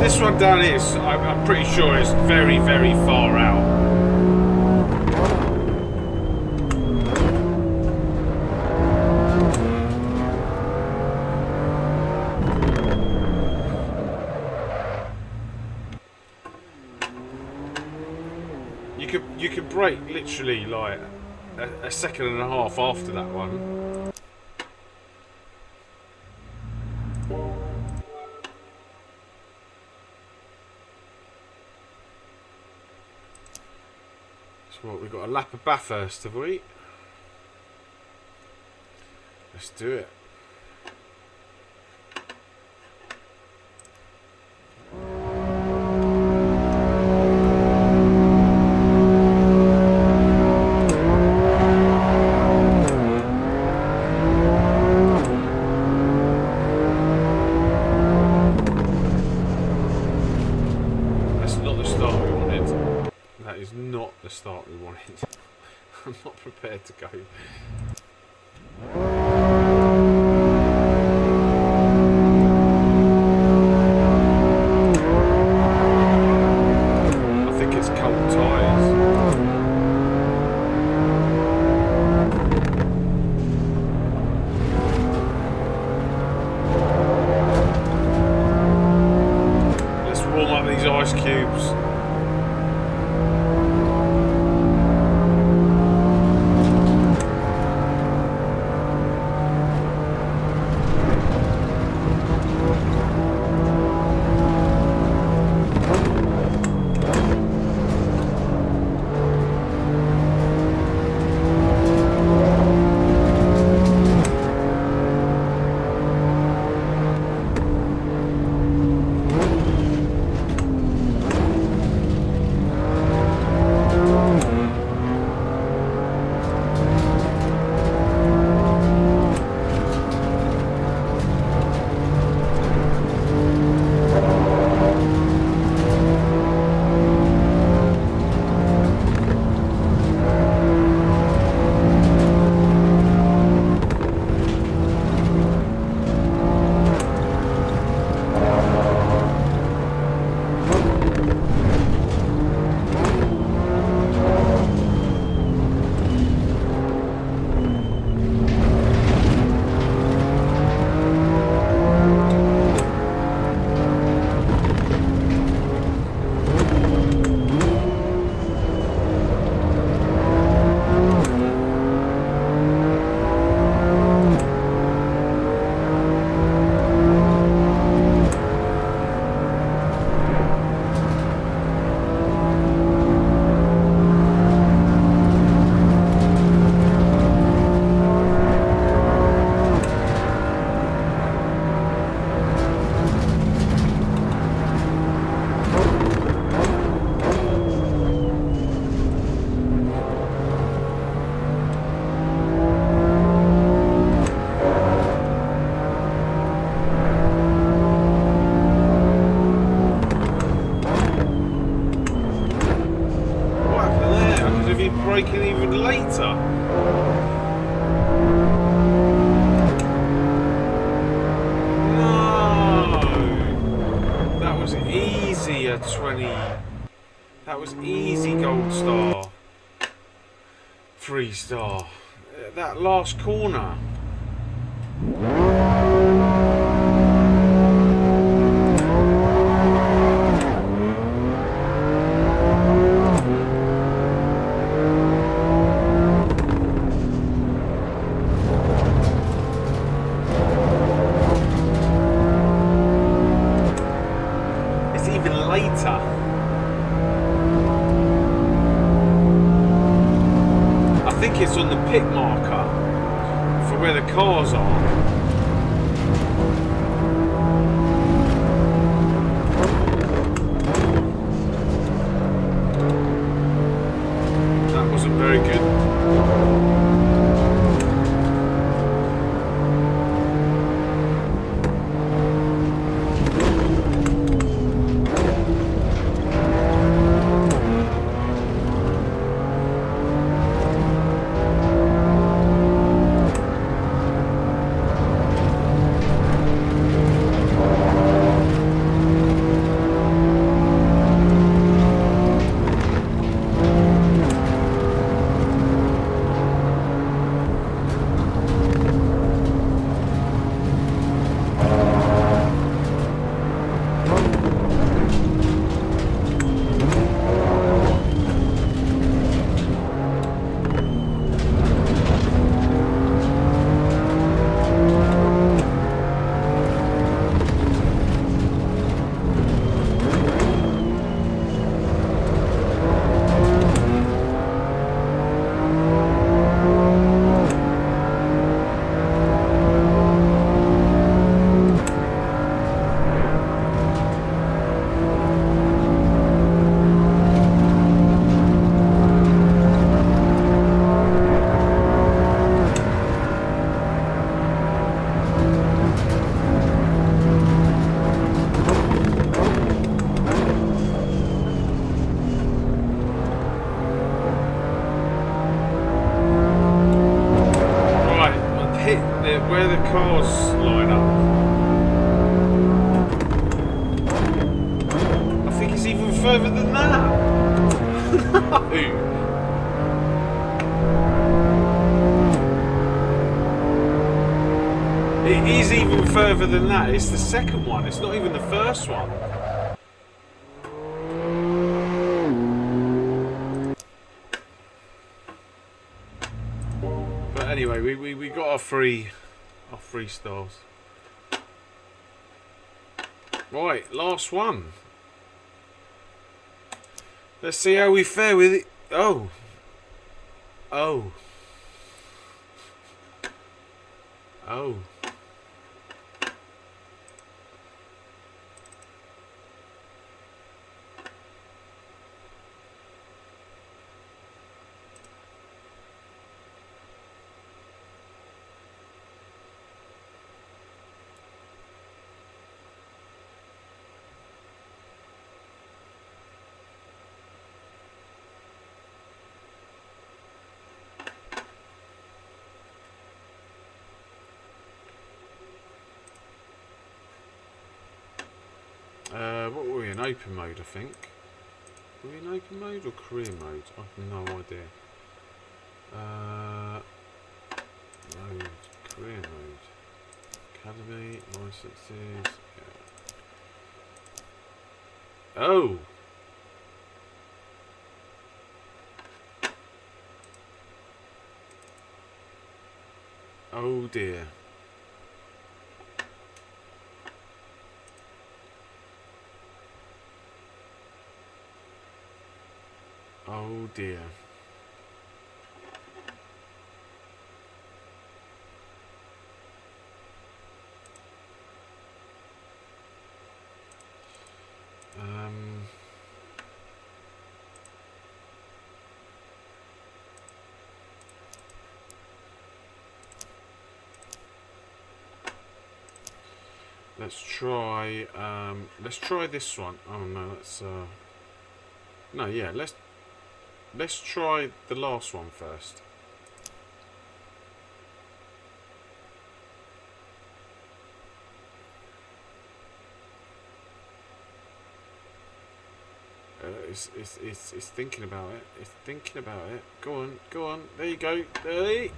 This one down here, I'm pretty sure it's very, very far out. You could brake literally like a second and a half after that one. So what, we've got a lap of Bathurst, have we? Let's do it. The start we wanted. I'm not prepared to go. I think it's cold tyres. Let's warm up these ice cubes. Braking even later. No, that was easy at 20. That was easy gold star. 3-star. That last corner. It's on the pit marker for where the cars are. That wasn't very good. further than that. No. It is even further than that. It's the second one. It's not even the first one. But anyway, we got our three stars. Right, last one. Let's see how we fare with it. Oh. Oh. Oh. What were we in? Open mode, I think. Were we in open mode or career mode? I have no idea. Mode, career mode. Academy, licenses. Yeah. Oh! Oh dear. Oh dear. Let's try this one. Oh no, that's no, yeah, let's try the last one first. It's thinking about it. It's thinking about it. Go on, go on. There you go. There.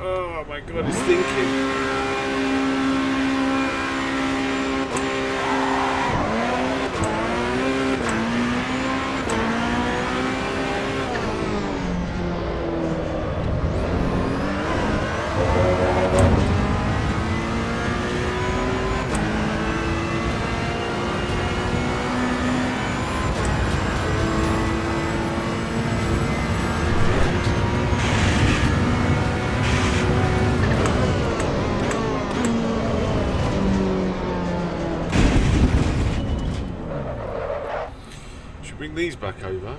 Oh my god, it's thinking. Bring these back over.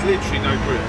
Literally no grip.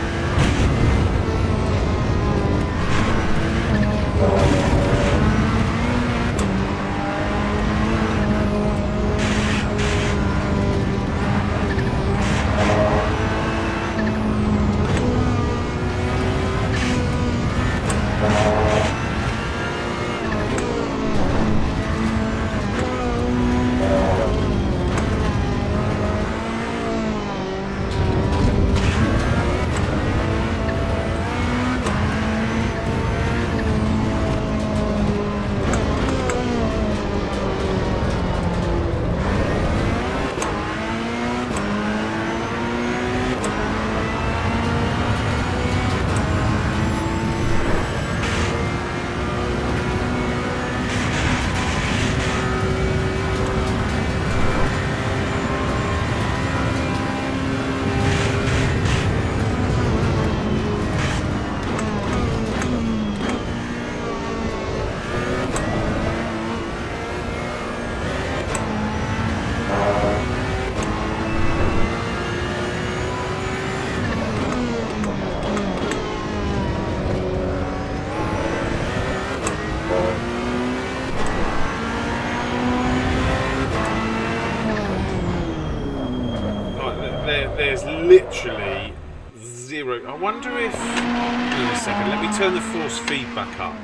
literally zero. I wonder if... Hang on a second, let me turn the force feedback up.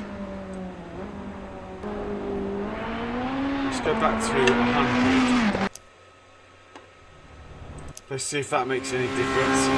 Let's go back to 100. Let's see if that makes any difference.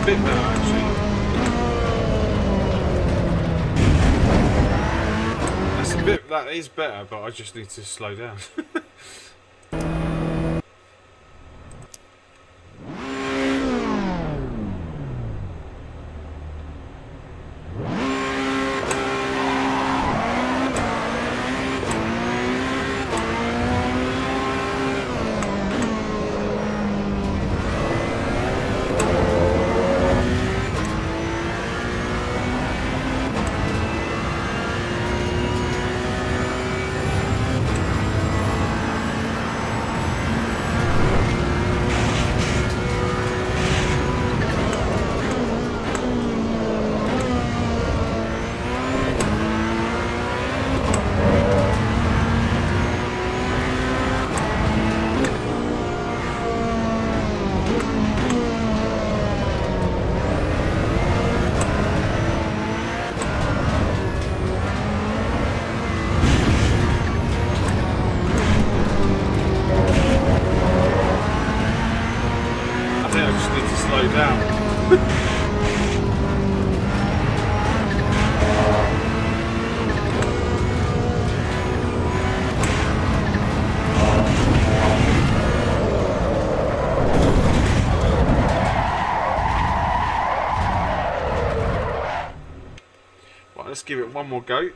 Bit better actually. That is better, but I just need to slow down. Let's give it one more go.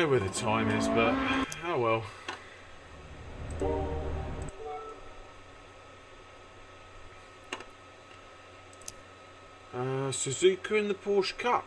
know where the time is, but oh well. Suzuka in the Porsche Cup.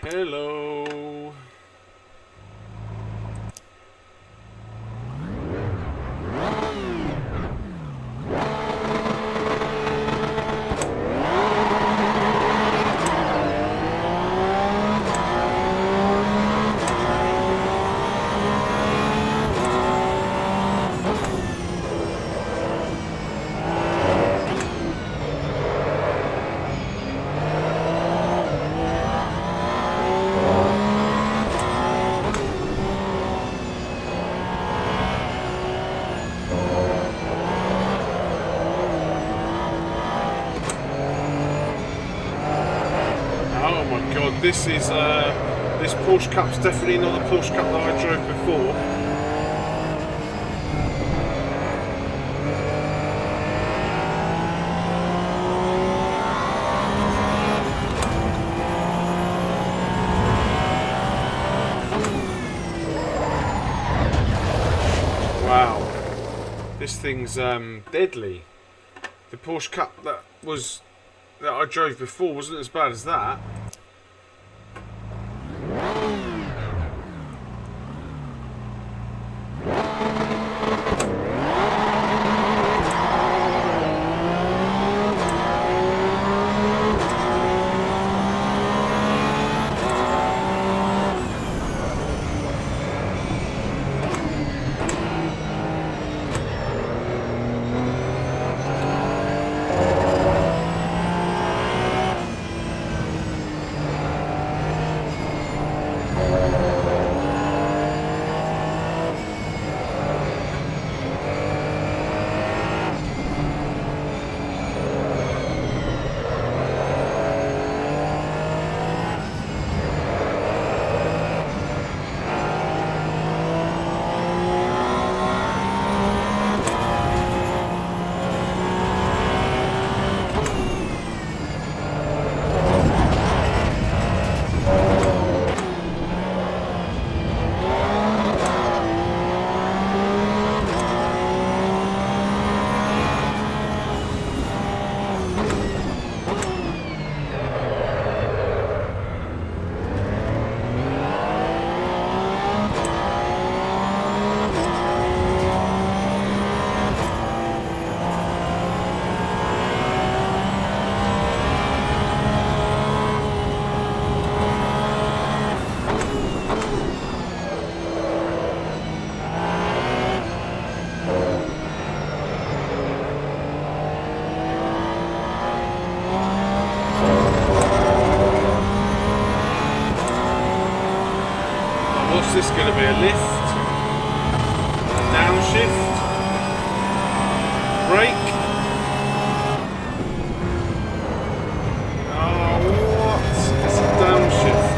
Hello. This is this Porsche Cup's definitely not the Porsche Cup that I drove before. Wow, this thing's deadly. The Porsche Cup that I drove before wasn't as bad as that. Is this going to be a lift? Downshift? Brake? Oh, what? It's a downshift.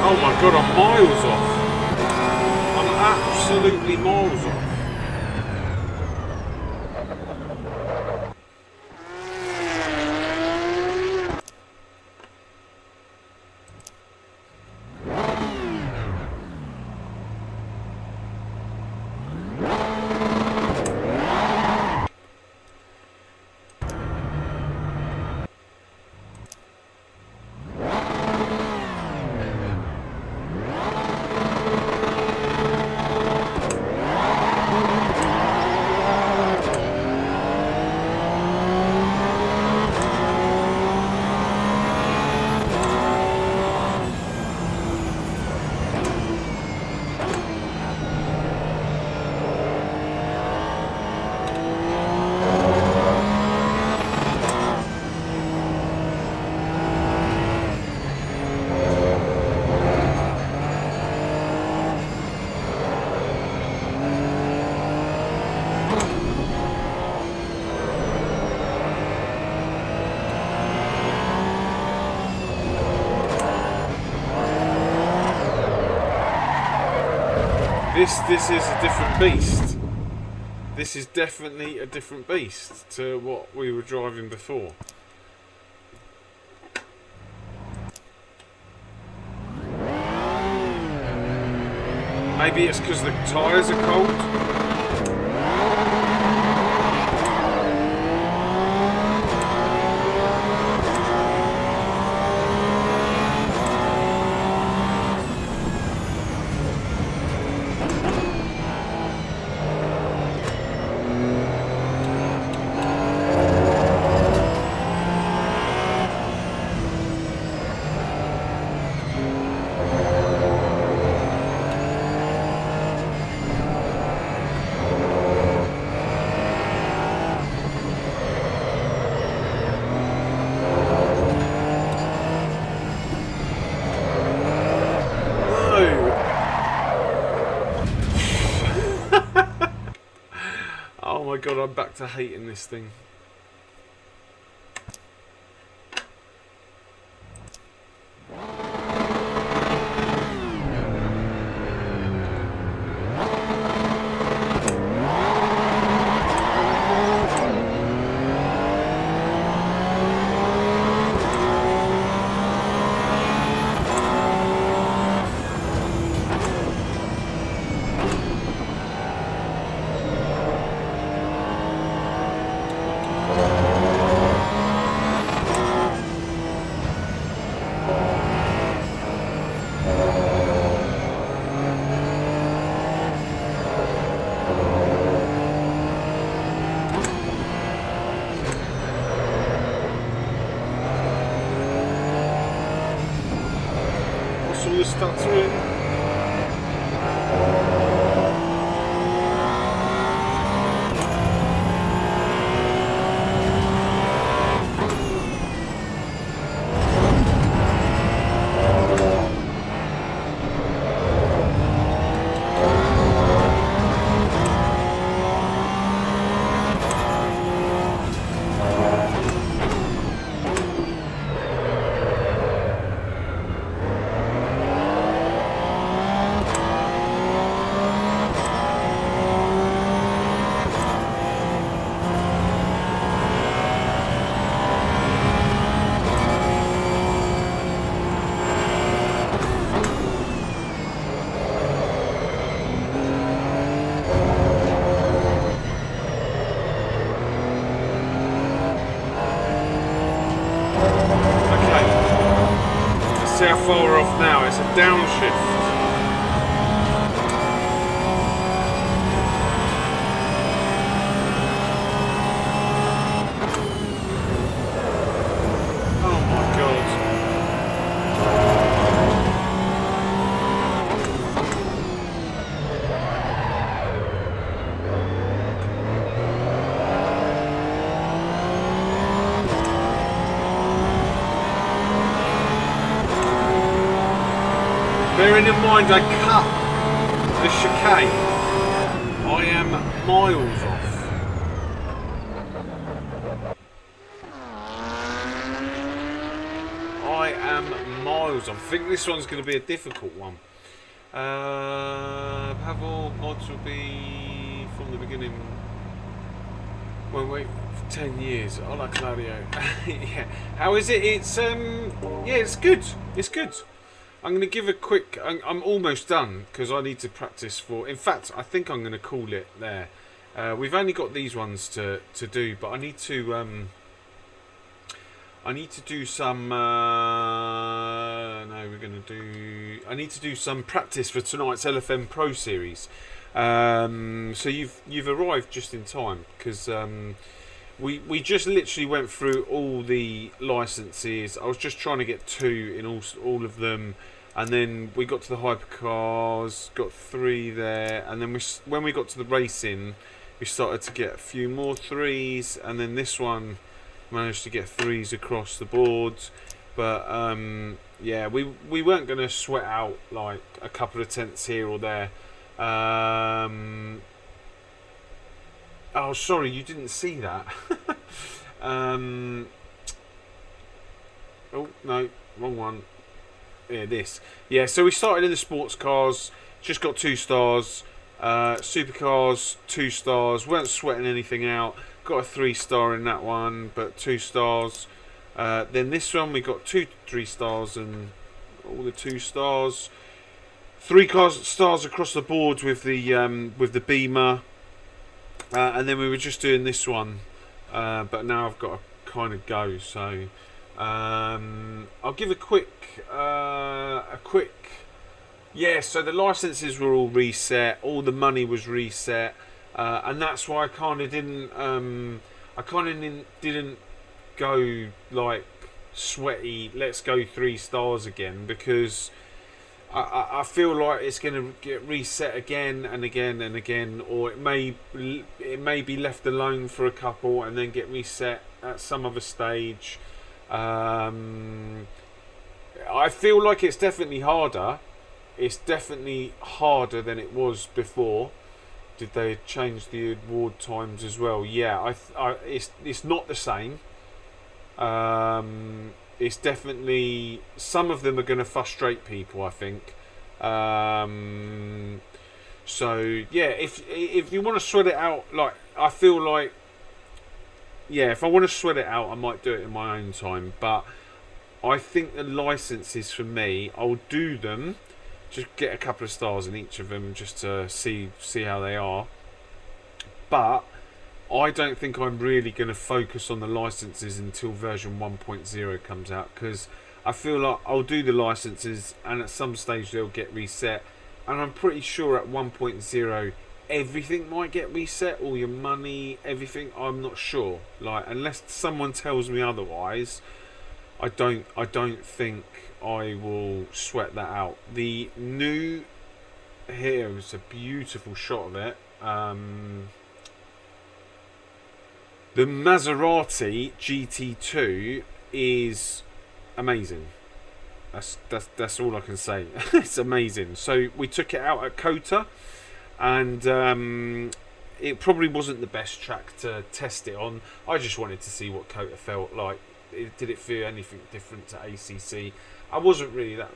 Oh my god, I'm miles off. I'm absolutely miles off. This is a different beast. This is definitely a different beast to what we were driving before. Maybe it's because the tyres are cold. Oh my god, I'm back to hating this thing. Stuttering. How far off now? It's a downshift. Oh my god. Bearing in mind I cut the chicane, I am miles off. I am miles off. I think this one's going to be a difficult one. Have all mods will be from the beginning. Won't wait for 10 years. Hola Claudio. Yeah. How is it? It's yeah, it's good. It's good. I'm going to give a quick... I'm almost done because I need to practice for... In fact, I think I'm going to call it there. We've only got these ones to do, but I need to... I need to do some... no, we're going to do... I need to do some practice for tonight's LFM Pro Series. So you've arrived just in time because... We just literally went through all the licenses. I was just trying to get 2 in all of them, and then we got to the hypercars, got 3 there, and then when we got to the racing, we started to get a few more 3s, and then this one managed to get 3s across the board. But yeah, we weren't going to sweat out like a couple of tenths here or there. Oh, sorry, you didn't see that. Oh, no, wrong one. Yeah, this. Yeah, so we started in the sports cars, just got 2 stars. Supercars 2 stars, weren't sweating anything out. Got a 3-star in that one, but 2 stars. Then this one we got 3 stars and all the 2 stars. 3 stars across the board with the Beamer, and then we were just doing this one, but now I've got to kind of go. So I'll give a quick. Yeah, so the licenses were all reset, all the money was reset, and that's why I kind of didn't. Didn't go like sweaty. Let's go 3 stars again, because I feel like it's going to get reset again and again and again, or it may be left alone for a couple and then get reset at some other stage. I feel like it's definitely harder. It's definitely harder than it was before. Did they change the award times as well? Yeah, it's not the same. It's definitely, some of them are going to frustrate people, I think. So yeah, if you want to sweat it out, like I feel like, yeah, if I want to sweat it out, I might do it in my own time. But I think the licenses for me, I'll do them. Just get a couple of stars in each of them just to see how they are. But I don't think I'm really going to focus on the licenses until version 1.0 comes out, because I feel like I'll do the licenses and at some stage they'll get reset, and I'm pretty sure at 1.0 everything might get reset, all your money, everything. I'm not sure, like, unless someone tells me otherwise. I don't think I will sweat that out. The new, here is a beautiful shot of it. The Maserati GT2 is amazing. That's all I can say. It's amazing. So we took it out at COTA, and it probably wasn't the best track to test it on. I just wanted to see what COTA felt like. Did it feel anything different to ACC? I wasn't really that.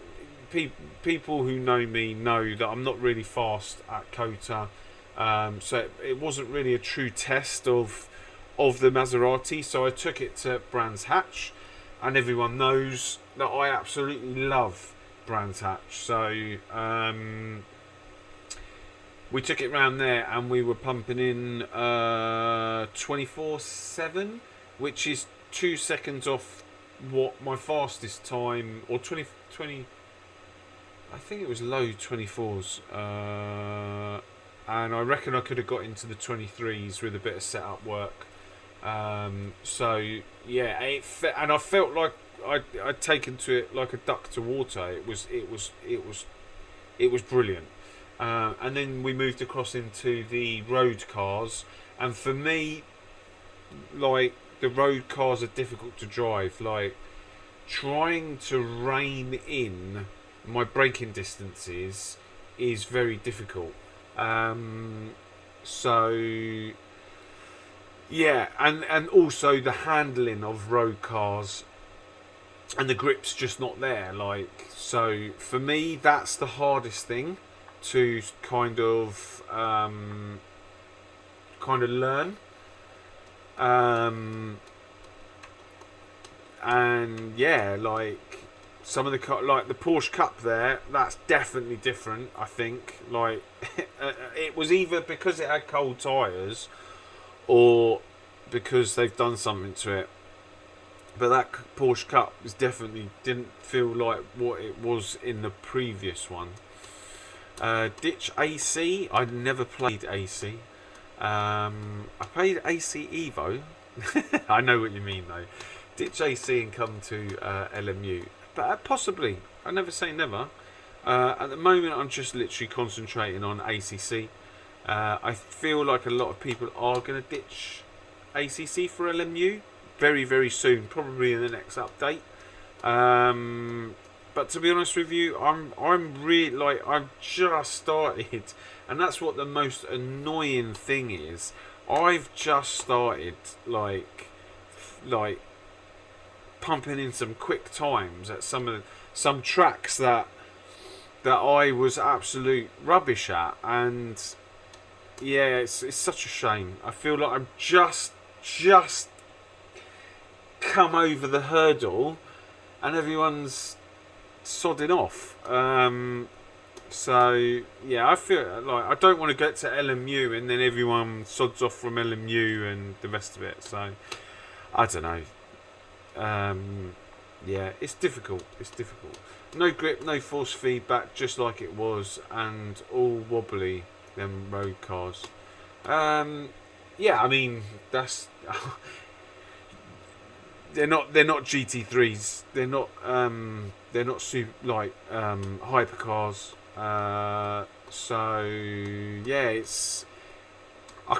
People who know me know that I'm not really fast at COTA, so it wasn't really a true test of the Maserati. So I took it to Brands Hatch, and everyone knows that I absolutely love Brands Hatch. So we took it round there, and we were pumping in 24/7, which is 2 seconds off what my fastest time, or 20, I think it was low 24s, and I reckon I could have got into the 23s with a bit of setup work. So yeah, and I felt like I'd taken to it like a duck to water. It was brilliant. And then we moved across into the road cars, and for me, like, the road cars are difficult to drive. Like, trying to rein in my braking distances is very difficult. So yeah, and also the handling of road cars, and the grip's just not there. Like, so for me, that's the hardest thing to kind of learn. And yeah, like some of the like the Porsche Cup there, that's definitely different. I think, like, it was either because it had cold tyres or because they've done something to it. But that Porsche Cup is definitely didn't feel like what it was in the previous one. Ditch AC. I never played AC. I played AC Evo. I know what you mean though. Ditch AC and come to LMU, but possibly. I never say never. At the moment, I'm just literally concentrating on ACC. I feel like a lot of people are going to ditch ACC for LMU very, very soon, probably in the next update. But to be honest with you, I'm really, like, I've just started, and that's what the most annoying thing is. I've just started like pumping in some quick times at some tracks that that I was absolute rubbish at, and yeah, it's such a shame. I feel like I'm just come over the hurdle, and everyone's sodding off. So yeah, I feel like I don't want to get to LMU and then everyone sods off from LMU and the rest of it. So I don't know. Yeah, it's difficult. It's difficult. No grip, no force feedback, just like it was, and all wobbly. Them road cars. Yeah, I mean that's. They're not GT3s. They're not super like hypercars. So yeah, it's I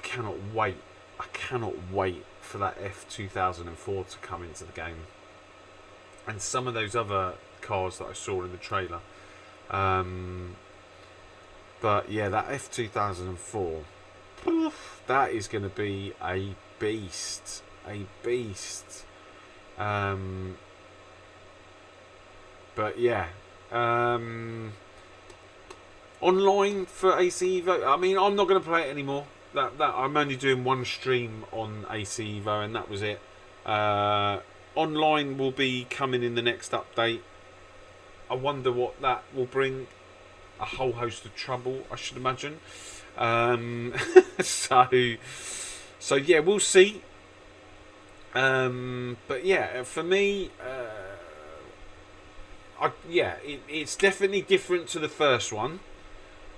cannot wait for that F2004 to come into the game, and some of those other cars that I saw in the trailer. But yeah, that F2004, that is going to be a beast. But yeah, online for AC Evo. I mean, I'm not going to play it anymore. That I'm only doing one stream on AC Evo, and that was it. Online will be coming in the next update. I wonder what that will bring. A whole host of trouble, I should imagine. So yeah, we'll see. But yeah, for me, it's definitely different to the first one,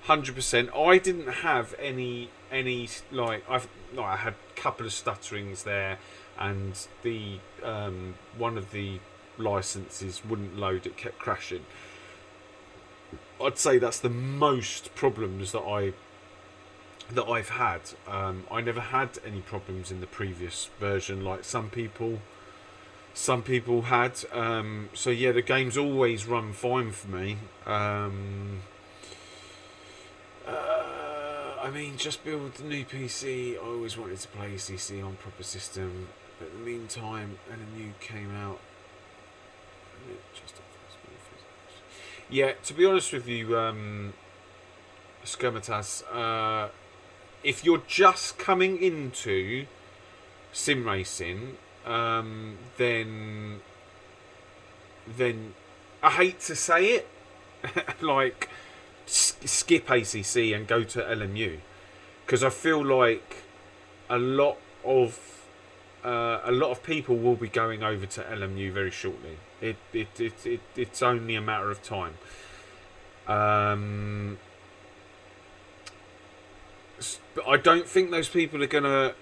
100%. I didn't have any I had a couple of stutterings there, and the one of the licenses wouldn't load; it kept crashing. I'd say that's the most problems that I've had. I never had any problems in the previous version like some people had. So yeah, the game's always run fine for me. I mean, just build the new PC. I always wanted to play ACC on proper system, but in the meantime, NMU came out. Yeah, to be honest with you, Skirmitas, if you're just coming into sim racing, then I hate to say it, like skip ACC and go to LMU, because I feel like a lot of people will be going over to LMU very shortly. It's only a matter of time. But I don't think those people are gonna.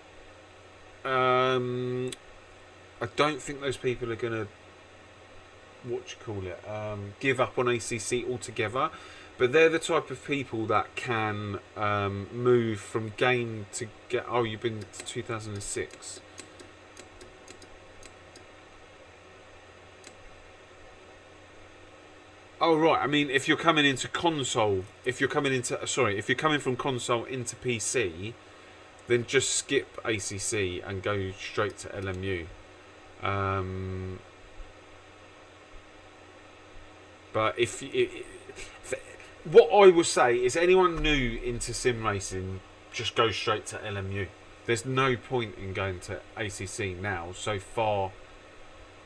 Give up on ACC altogether. But they're the type of people that can move from game to get. Oh, you've been to 2006. Oh right, I mean, if you're coming into console, if you're coming from console into PC, then just skip ACC and go straight to LMU. But what I will say is, anyone new into sim racing, just go straight to LMU. There's no point in going to ACC now, so far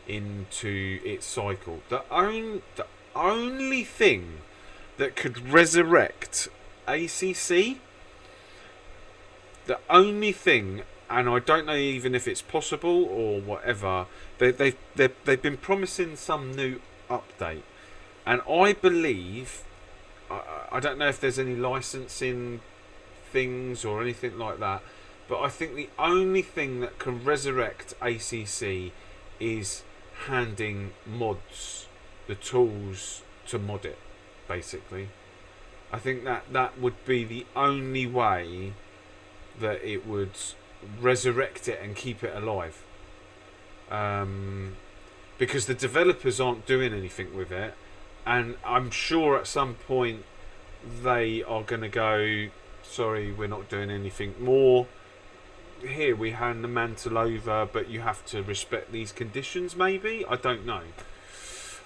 into its cycle. The only thing that could resurrect ACC, the only thing, and I don't know even if it's possible or whatever, they've been promising some new update, and I believe, I don't know if there's any licensing things or anything like that, but I think the only thing that can resurrect ACC is handing mods the tools to mod it, basically. I think that would be the only way that it would resurrect it and keep it alive, because the developers aren't doing anything with it, and I'm sure at some point they are going to go, sorry, we're not doing anything more. Here, we hand the mantle over, but you have to respect these conditions, maybe? I don't know.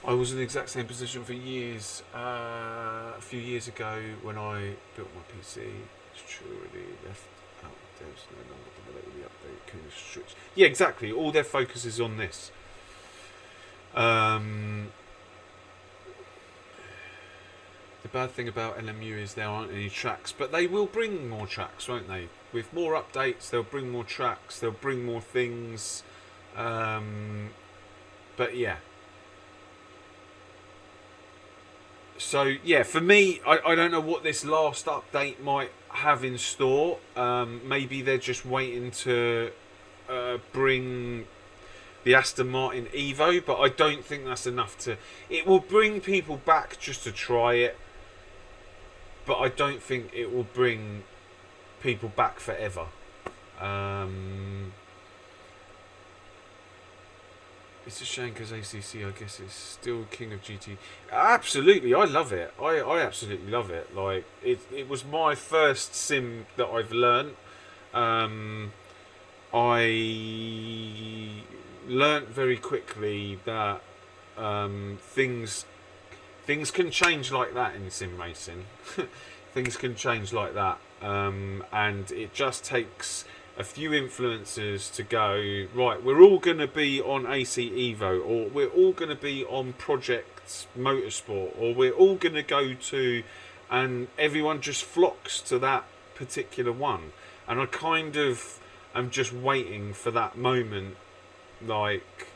I was in the exact same position for years. A few years ago, when I built my PC, it's truly left out of devs no longer develop with the update. Kunos switch. Yeah, exactly. All their focus is on this. The bad thing about LMU is there aren't any tracks, but they will bring more tracks, won't they? With more updates, they'll bring more tracks, they'll bring more things. But yeah. So yeah, for me, I don't know what this last update might have in store. Maybe they're just waiting to bring the Aston Martin EVO, but I don't think that's enough to... It will bring people back just to try it, but I don't think it will bring people back forever. It's a shame because ACC, I guess, is still king of GT. Absolutely, I love it. I absolutely love it. Like it was my first sim that I've learnt. I learnt very quickly that things can change like that in sim racing. Things can change like that, and it just takes a few influencers to go, right, we're all going to be on AC Evo, or we're all going to be on Project Motorsport, or we're all going to go to, and everyone just flocks to that particular one. And I kind of am just waiting for that moment, like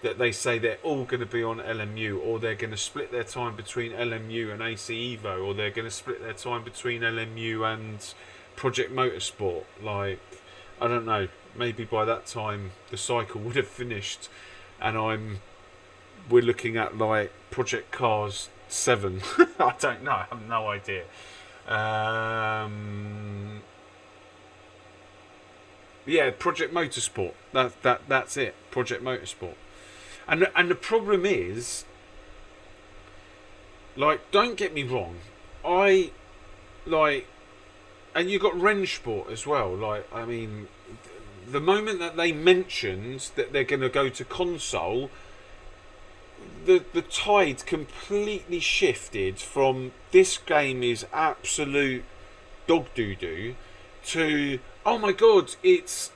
that they say they're all going to be on LMU, or they're going to split their time between LMU and AC Evo, or they're going to split their time between LMU and Project Motorsport. Like, I don't know, maybe by that time the cycle would have finished and we're looking at like Project Cars 7. I don't know, I have no idea. Yeah, Project Motorsport. That's it. Project Motorsport. And the problem is, like, don't get me wrong, and you got Rennsport as well. Like, I mean, the moment that they mentioned that they're going to go to console, the tide completely shifted from this game is absolute dog doo doo to, oh my god, it's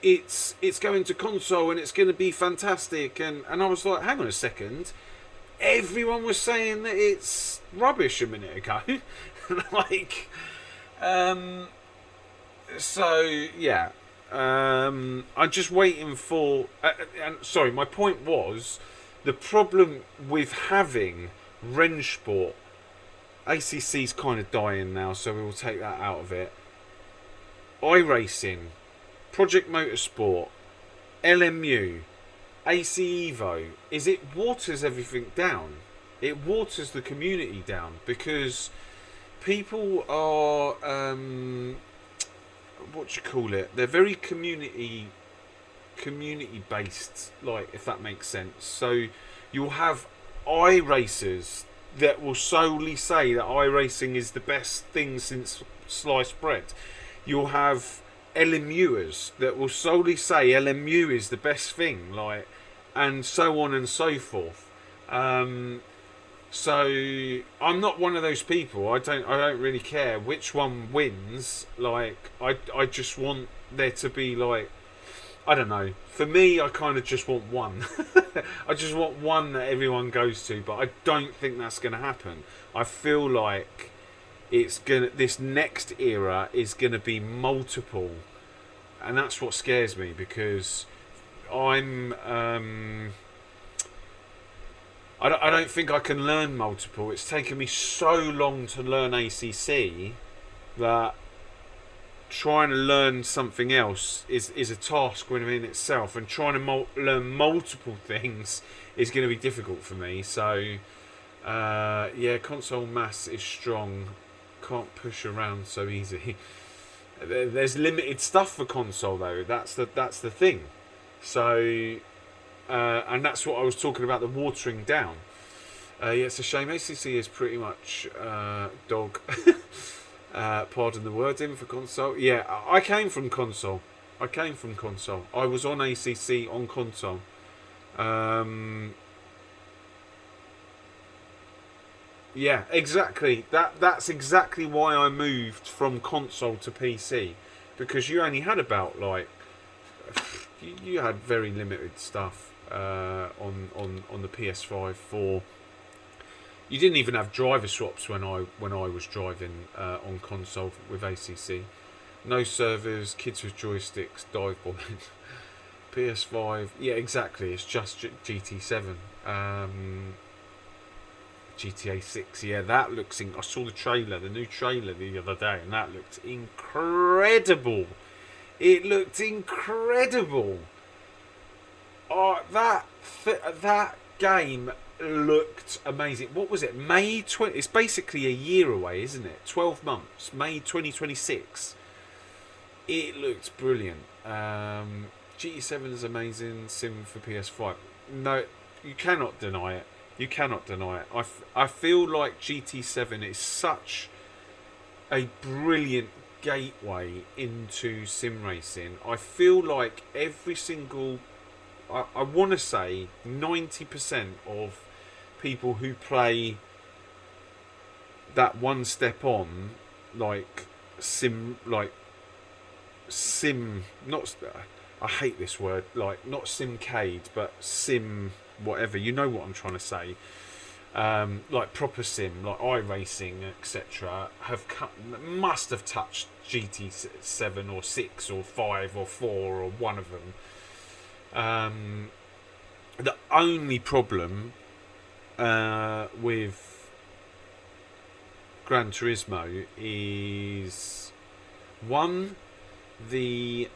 going to console and it's going to be fantastic. And I was like, hang on a second, everyone was saying that it's rubbish a minute ago. Like, so yeah, I'm just waiting for. And sorry, my point was the problem with having Rennsport. ACC's kind of dying now, so we will take that out of it. iRacing, Project Motorsport, LMU, AC Evo, it waters everything down. It waters the community down because people are what you call it? They're very community based, like, if that makes sense. So you'll have iRacers that will solely say that iRacing is the best thing since sliced bread. You'll have LMUers that will solely say LMU is the best thing, like, and so on and so forth. So I'm not one of those people. I don't really care which one wins. Like, I just want there to be, like, I don't know. For me, I kind of just want one. I just want one that everyone goes to, but I don't think that's going to happen. I feel like this next era is gonna be multiple, and that's what scares me because I don't think I can learn multiple. It's taken me so long to learn ACC that trying to learn something else is a task in itself, and trying to learn multiple things is going to be difficult for me. So yeah, console mass is strong. Can't push around so easy. There's limited stuff for console though. That's the thing. So and that's what I was talking about, the watering down. Yeah, it's a shame. ACC is pretty much dog. Pardon the wording for console. Yeah, I came from console. I was on ACC on console. Yeah, exactly. That's exactly why I moved from console to PC, because you only had about like you had very limited stuff on the PS5 for. You didn't even have driver swaps when I was driving on console with ACC. No servers, kids with joysticks, dive bombing. PS5, yeah, exactly. It's just GT7. GTA 6, yeah, that looks. I saw the new trailer the other day, and that looked incredible. It looked incredible. Oh, that game looked amazing. What was it? May 20. It's basically a year away, isn't it? 12 months. May 2026. It looked brilliant. GT7 is amazing. Sim for PS5. No, you cannot deny it. You cannot deny it. I feel like GT7 is such a brilliant gateway into sim racing. I feel like every single, I want to say 90% of people who play that one step on, like sim, not, I hate this word, like not simcade, but sim whatever, you know what I'm trying to say, like proper sim, like iRacing, etc., must have touched GT7 or 6 or 5 or 4 or one of them. The only problem with Gran Turismo is, one, the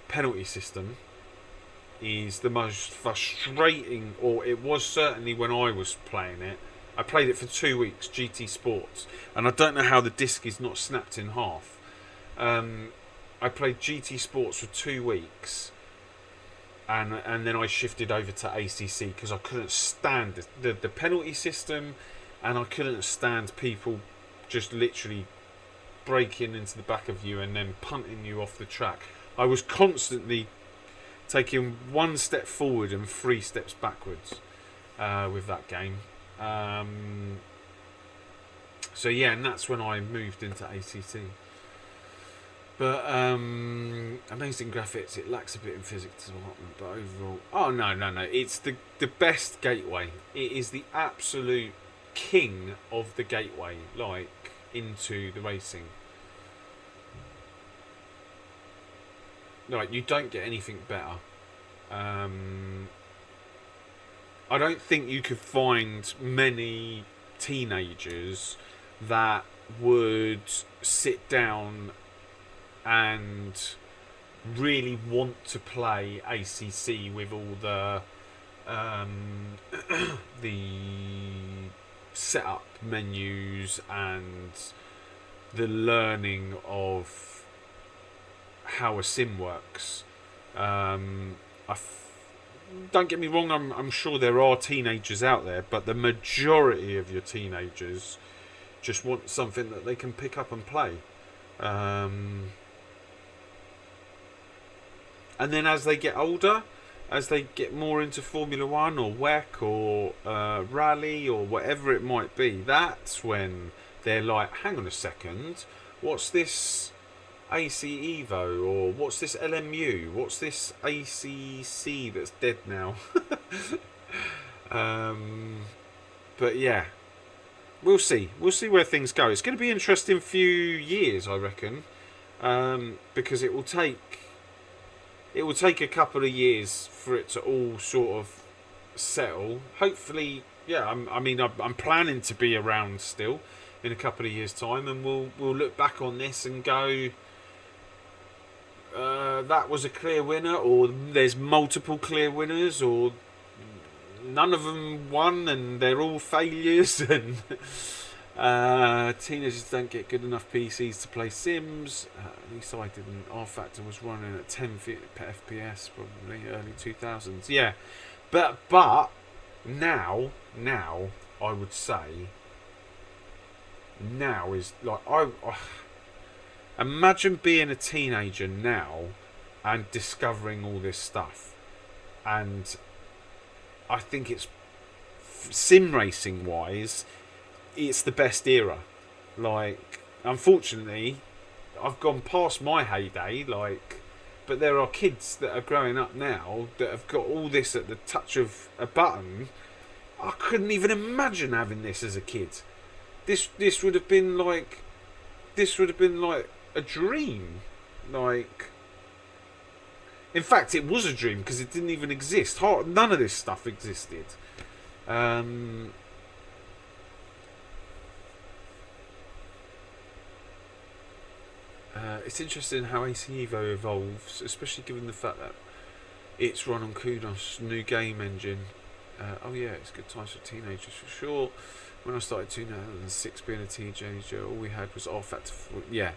penalty system is the most frustrating, or it was certainly when I was playing it. I played it for 2 weeks, GT Sports, and I don't know how the disc is not snapped in half. I played GT Sports for 2 weeks, and then I shifted over to ACC because I couldn't stand the penalty system, and I couldn't stand people just literally breaking into the back of you and then punting you off the track. I was constantly taking 1 step forward and 3 steps backwards with that game. So yeah, and that's when I moved into ACC. But amazing graphics. It lacks a bit in physics development, but overall, oh no, it's the best gateway. It is the absolute king of the gateway, like into the racing. Like, you don't get anything better. I don't think you could find many teenagers that would sit down and really want to play ACC with all the the setup menus and the learning of how a sim works. Don't get me wrong, I'm sure there are teenagers out there, but the majority of your teenagers just want something that they can pick up and play. And then as they get older, as they get more into Formula 1 or WEC or Rally or whatever it might be, that's when they're like, hang on a second, what's this AC EVO, or what's this LMU, what's this ACC that's dead now? But yeah, we'll see where things go. It's going to be an interesting few years, I reckon, because it will take a couple of years for it to all sort of settle. Hopefully, yeah, I'm planning to be around still in a couple of years' time, and we'll look back on this and go, that was a clear winner, or there's multiple clear winners, or none of them won and they're all failures, and teenagers don't get good enough PCs to play Sims. At least I didn't. R Factor was running at 10 FPS probably early 2000s. Yeah, but now I would say now is like I imagine being a teenager now and discovering all this stuff, and I think it's sim racing wise, it's the best era. Like, unfortunately, I've gone past my heyday. Like, but there are kids that are growing up now that have got all this at the touch of a button. I couldn't even imagine having this as a kid. This would have been like a dream. Like, in fact, it was a dream because it didn't even exist. None of this stuff existed. It's interesting how AC Evo evolves, especially given the fact that it's run on Kunos' new game engine. Oh yeah, it's good times for teenagers for sure. When I started 2006 being a teenager, all we had was R-Factor. Yeah.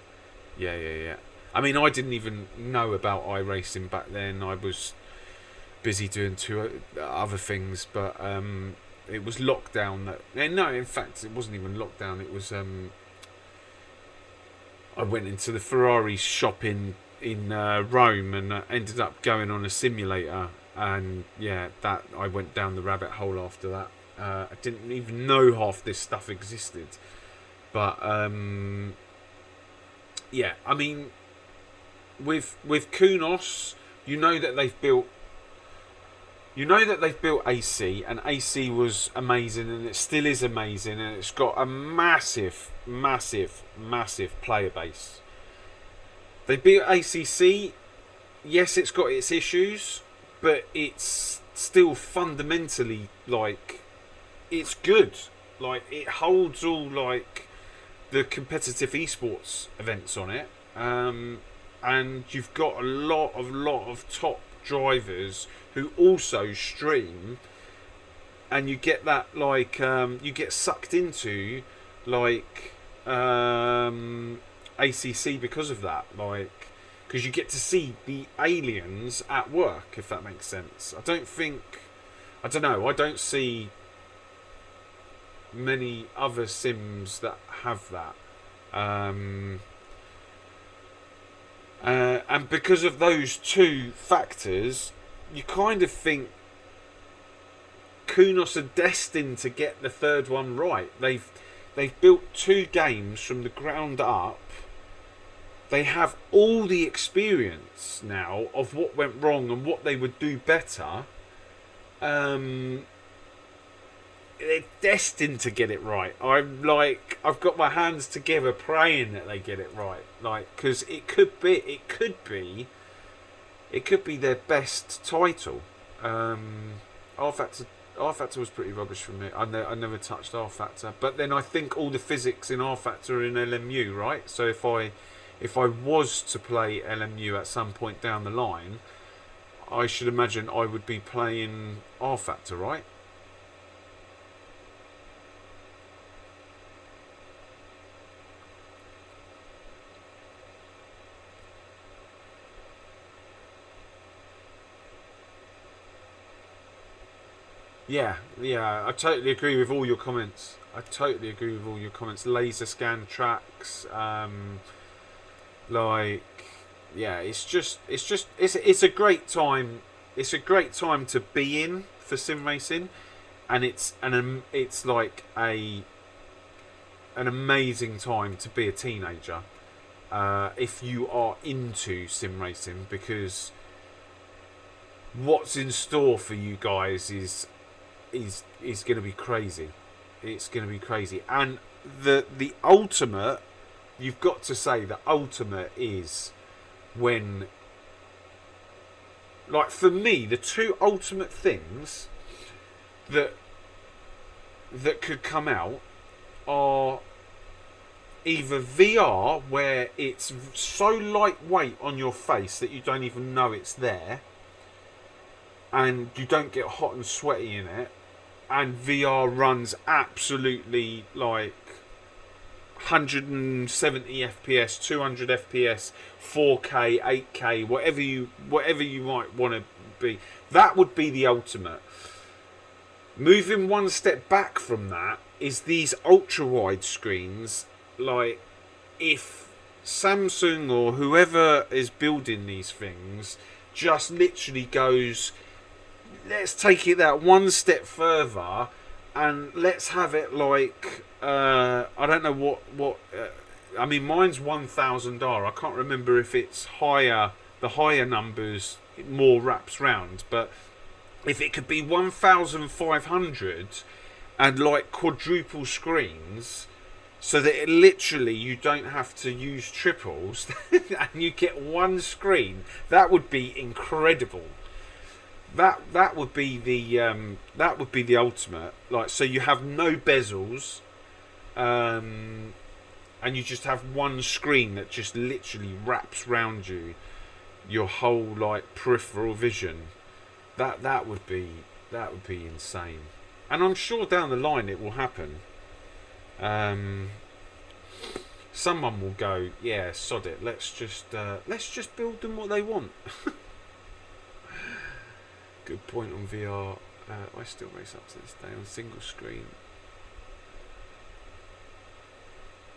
I mean, I didn't even know about iRacing back then. I was busy doing two other things, but it was lockdown that... No, in fact, it wasn't even lockdown. It was... I went into the Ferrari shop in Rome and ended up going on a simulator. And yeah, that I went down the rabbit hole after that. I didn't even know half this stuff existed. But yeah, I mean, with Kunos, you know that they've built AC, and AC was amazing, and it still is amazing, and it's got a massive player base. They built ACC. Yes, it's got its issues, but it's still fundamentally, like, it's good. Like, it holds all, like, the competitive esports events on it, and you've got a lot of top drivers who also stream, and you get that, like, you get sucked into, like, ACC because of that, like, because you get to see the aliens at work, if that makes sense. I don't know, I don't see many other sims that have that, and because of those two factors, you kind of think Kunos are destined to get the third one right. They've built two games from the ground up. They have all the experience now of what went wrong and what they would do better. They're destined to get it right. I've got my hands together praying that they get it right. Like, because it could be their best title. R-Factor was pretty rubbish for me. I never touched R-Factor, but then I think all the physics in R-Factor are in LMU, right? So if I was to play LMU at some point down the line, I should imagine I would be playing R-Factor, right? Yeah, I totally agree with all your comments. Laser scan tracks, like, yeah, it's a great time. It's a great time to be in for sim racing, and it's like an amazing time to be a teenager, if you are into sim racing, because what's in store for you guys is going to be crazy. It's going to be crazy, and the ultimate, you've got to say, the ultimate is when, like, for me, the two ultimate things that could come out are either VR, where it's so lightweight on your face that you don't even know it's there, and you don't get hot and sweaty in it, and VR runs absolutely like 170 FPS, 200 FPS, 4K, 8K, whatever you might want to be. That would be the ultimate. Moving one step back from that is these ultra-wide screens. Like, if Samsung or whoever is building these things just literally goes, let's take it that one step further and let's have it like I don't know what I mean, mine's 1000R. I can't remember if it's higher, the higher numbers more wraps round, but if it could be 1500 and like quadruple screens, so that it literally you don't have to use triples and you get one screen, that would be incredible. That would be the ultimate. Like, so you have no bezels, and you just have one screen that just literally wraps round you, your whole like peripheral vision. That would be insane, and I'm sure down the line it will happen. Someone will go, yeah, sod it. Let's just build them what they want. Good point on VR. I still race up to this day on single screen.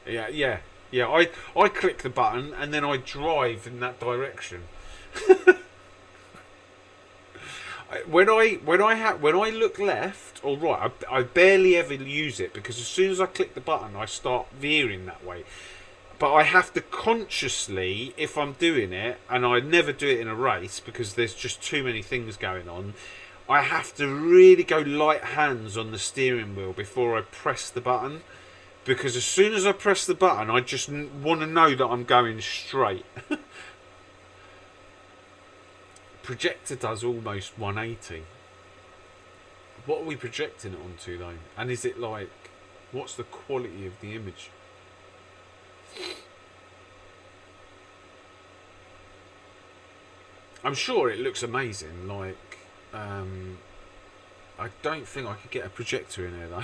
Yeah. I click the button and then I drive in that direction. When I look left or right, I barely ever use it, because as soon as I click the button, I start veering that way. But I have to consciously, if I'm doing it, and I never do it in a race because there's just too many things going on, I have to really go light hands on the steering wheel before I press the button. Because as soon as I press the button, I just want to know that I'm going straight. Projector does almost 180. What are we projecting it onto though? And is it like, what's the quality of the image? I'm sure it looks amazing. Like, I don't think I could get a projector in here though.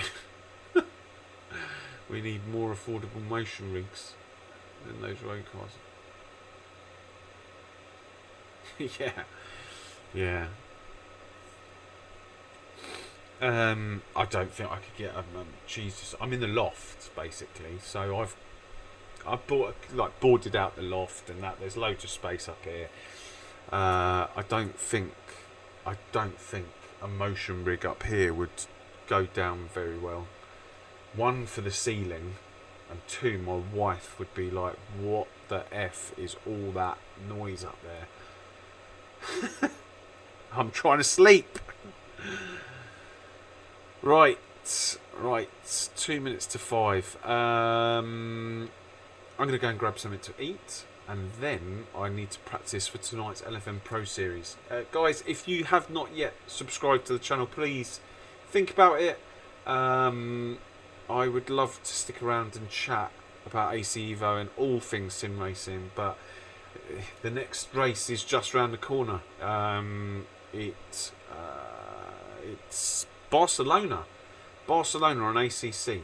We need more affordable motion rigs than those road cars. Yeah. I don't think I could get Jesus. I'm in the loft basically, so I've boarded out the loft and that. There's loads of space up here. I don't think a motion rig up here would go down very well. One, for the ceiling, and two, my wife would be like, what the F is all that noise up there? I'm trying to sleep. Right, 2 minutes to 5. I'm going to go and grab something to eat, and then I need to practice for tonight's LFM Pro Series. Guys, if you have not yet subscribed to the channel, please think about it. I would love to stick around and chat about AC Evo and all things sim racing, but the next race is just round the corner. It's Barcelona on ACC.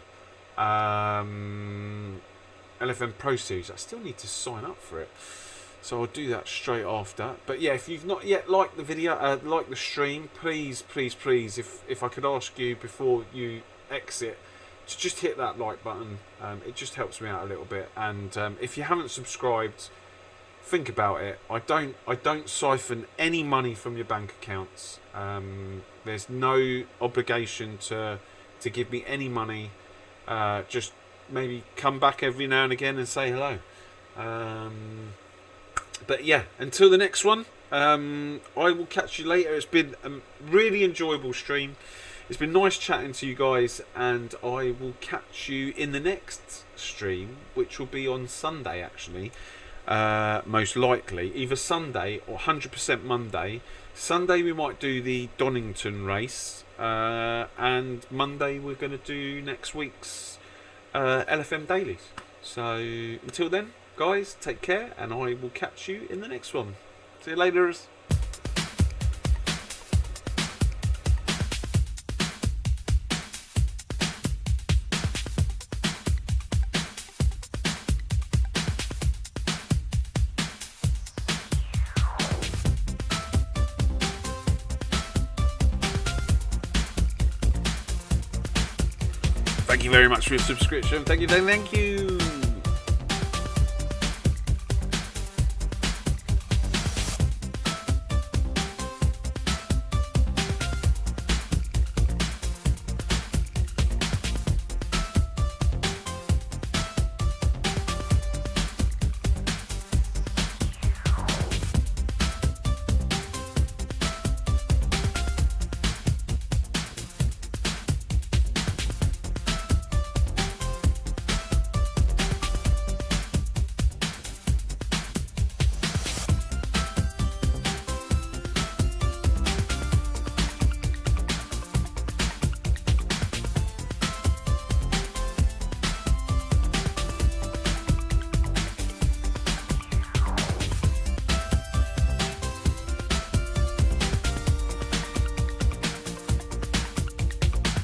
LFM Pro Series. I still need to sign up for it, so I'll do that straight after. But yeah, if you've not yet liked the video, like the stream, please, if I could ask you before you exit, to just hit that like button. It just helps me out a little bit. And if you haven't subscribed, think about it. I don't siphon any money from your bank accounts. There's no obligation to give me any money. Just maybe come back every now and again and say hello. But yeah, until the next one, I will catch you later. It's been a really enjoyable stream. It's been nice chatting to you guys, and I will catch you in the next stream, which will be on Sunday actually. Most likely either Sunday or 100% Monday. Sunday we might do the Donington race, and Monday we're going to do next week's LFM dailies. So until then, guys, take care, and I will catch you in the next one. See you later. Thank you very much for your subscription. Thank you.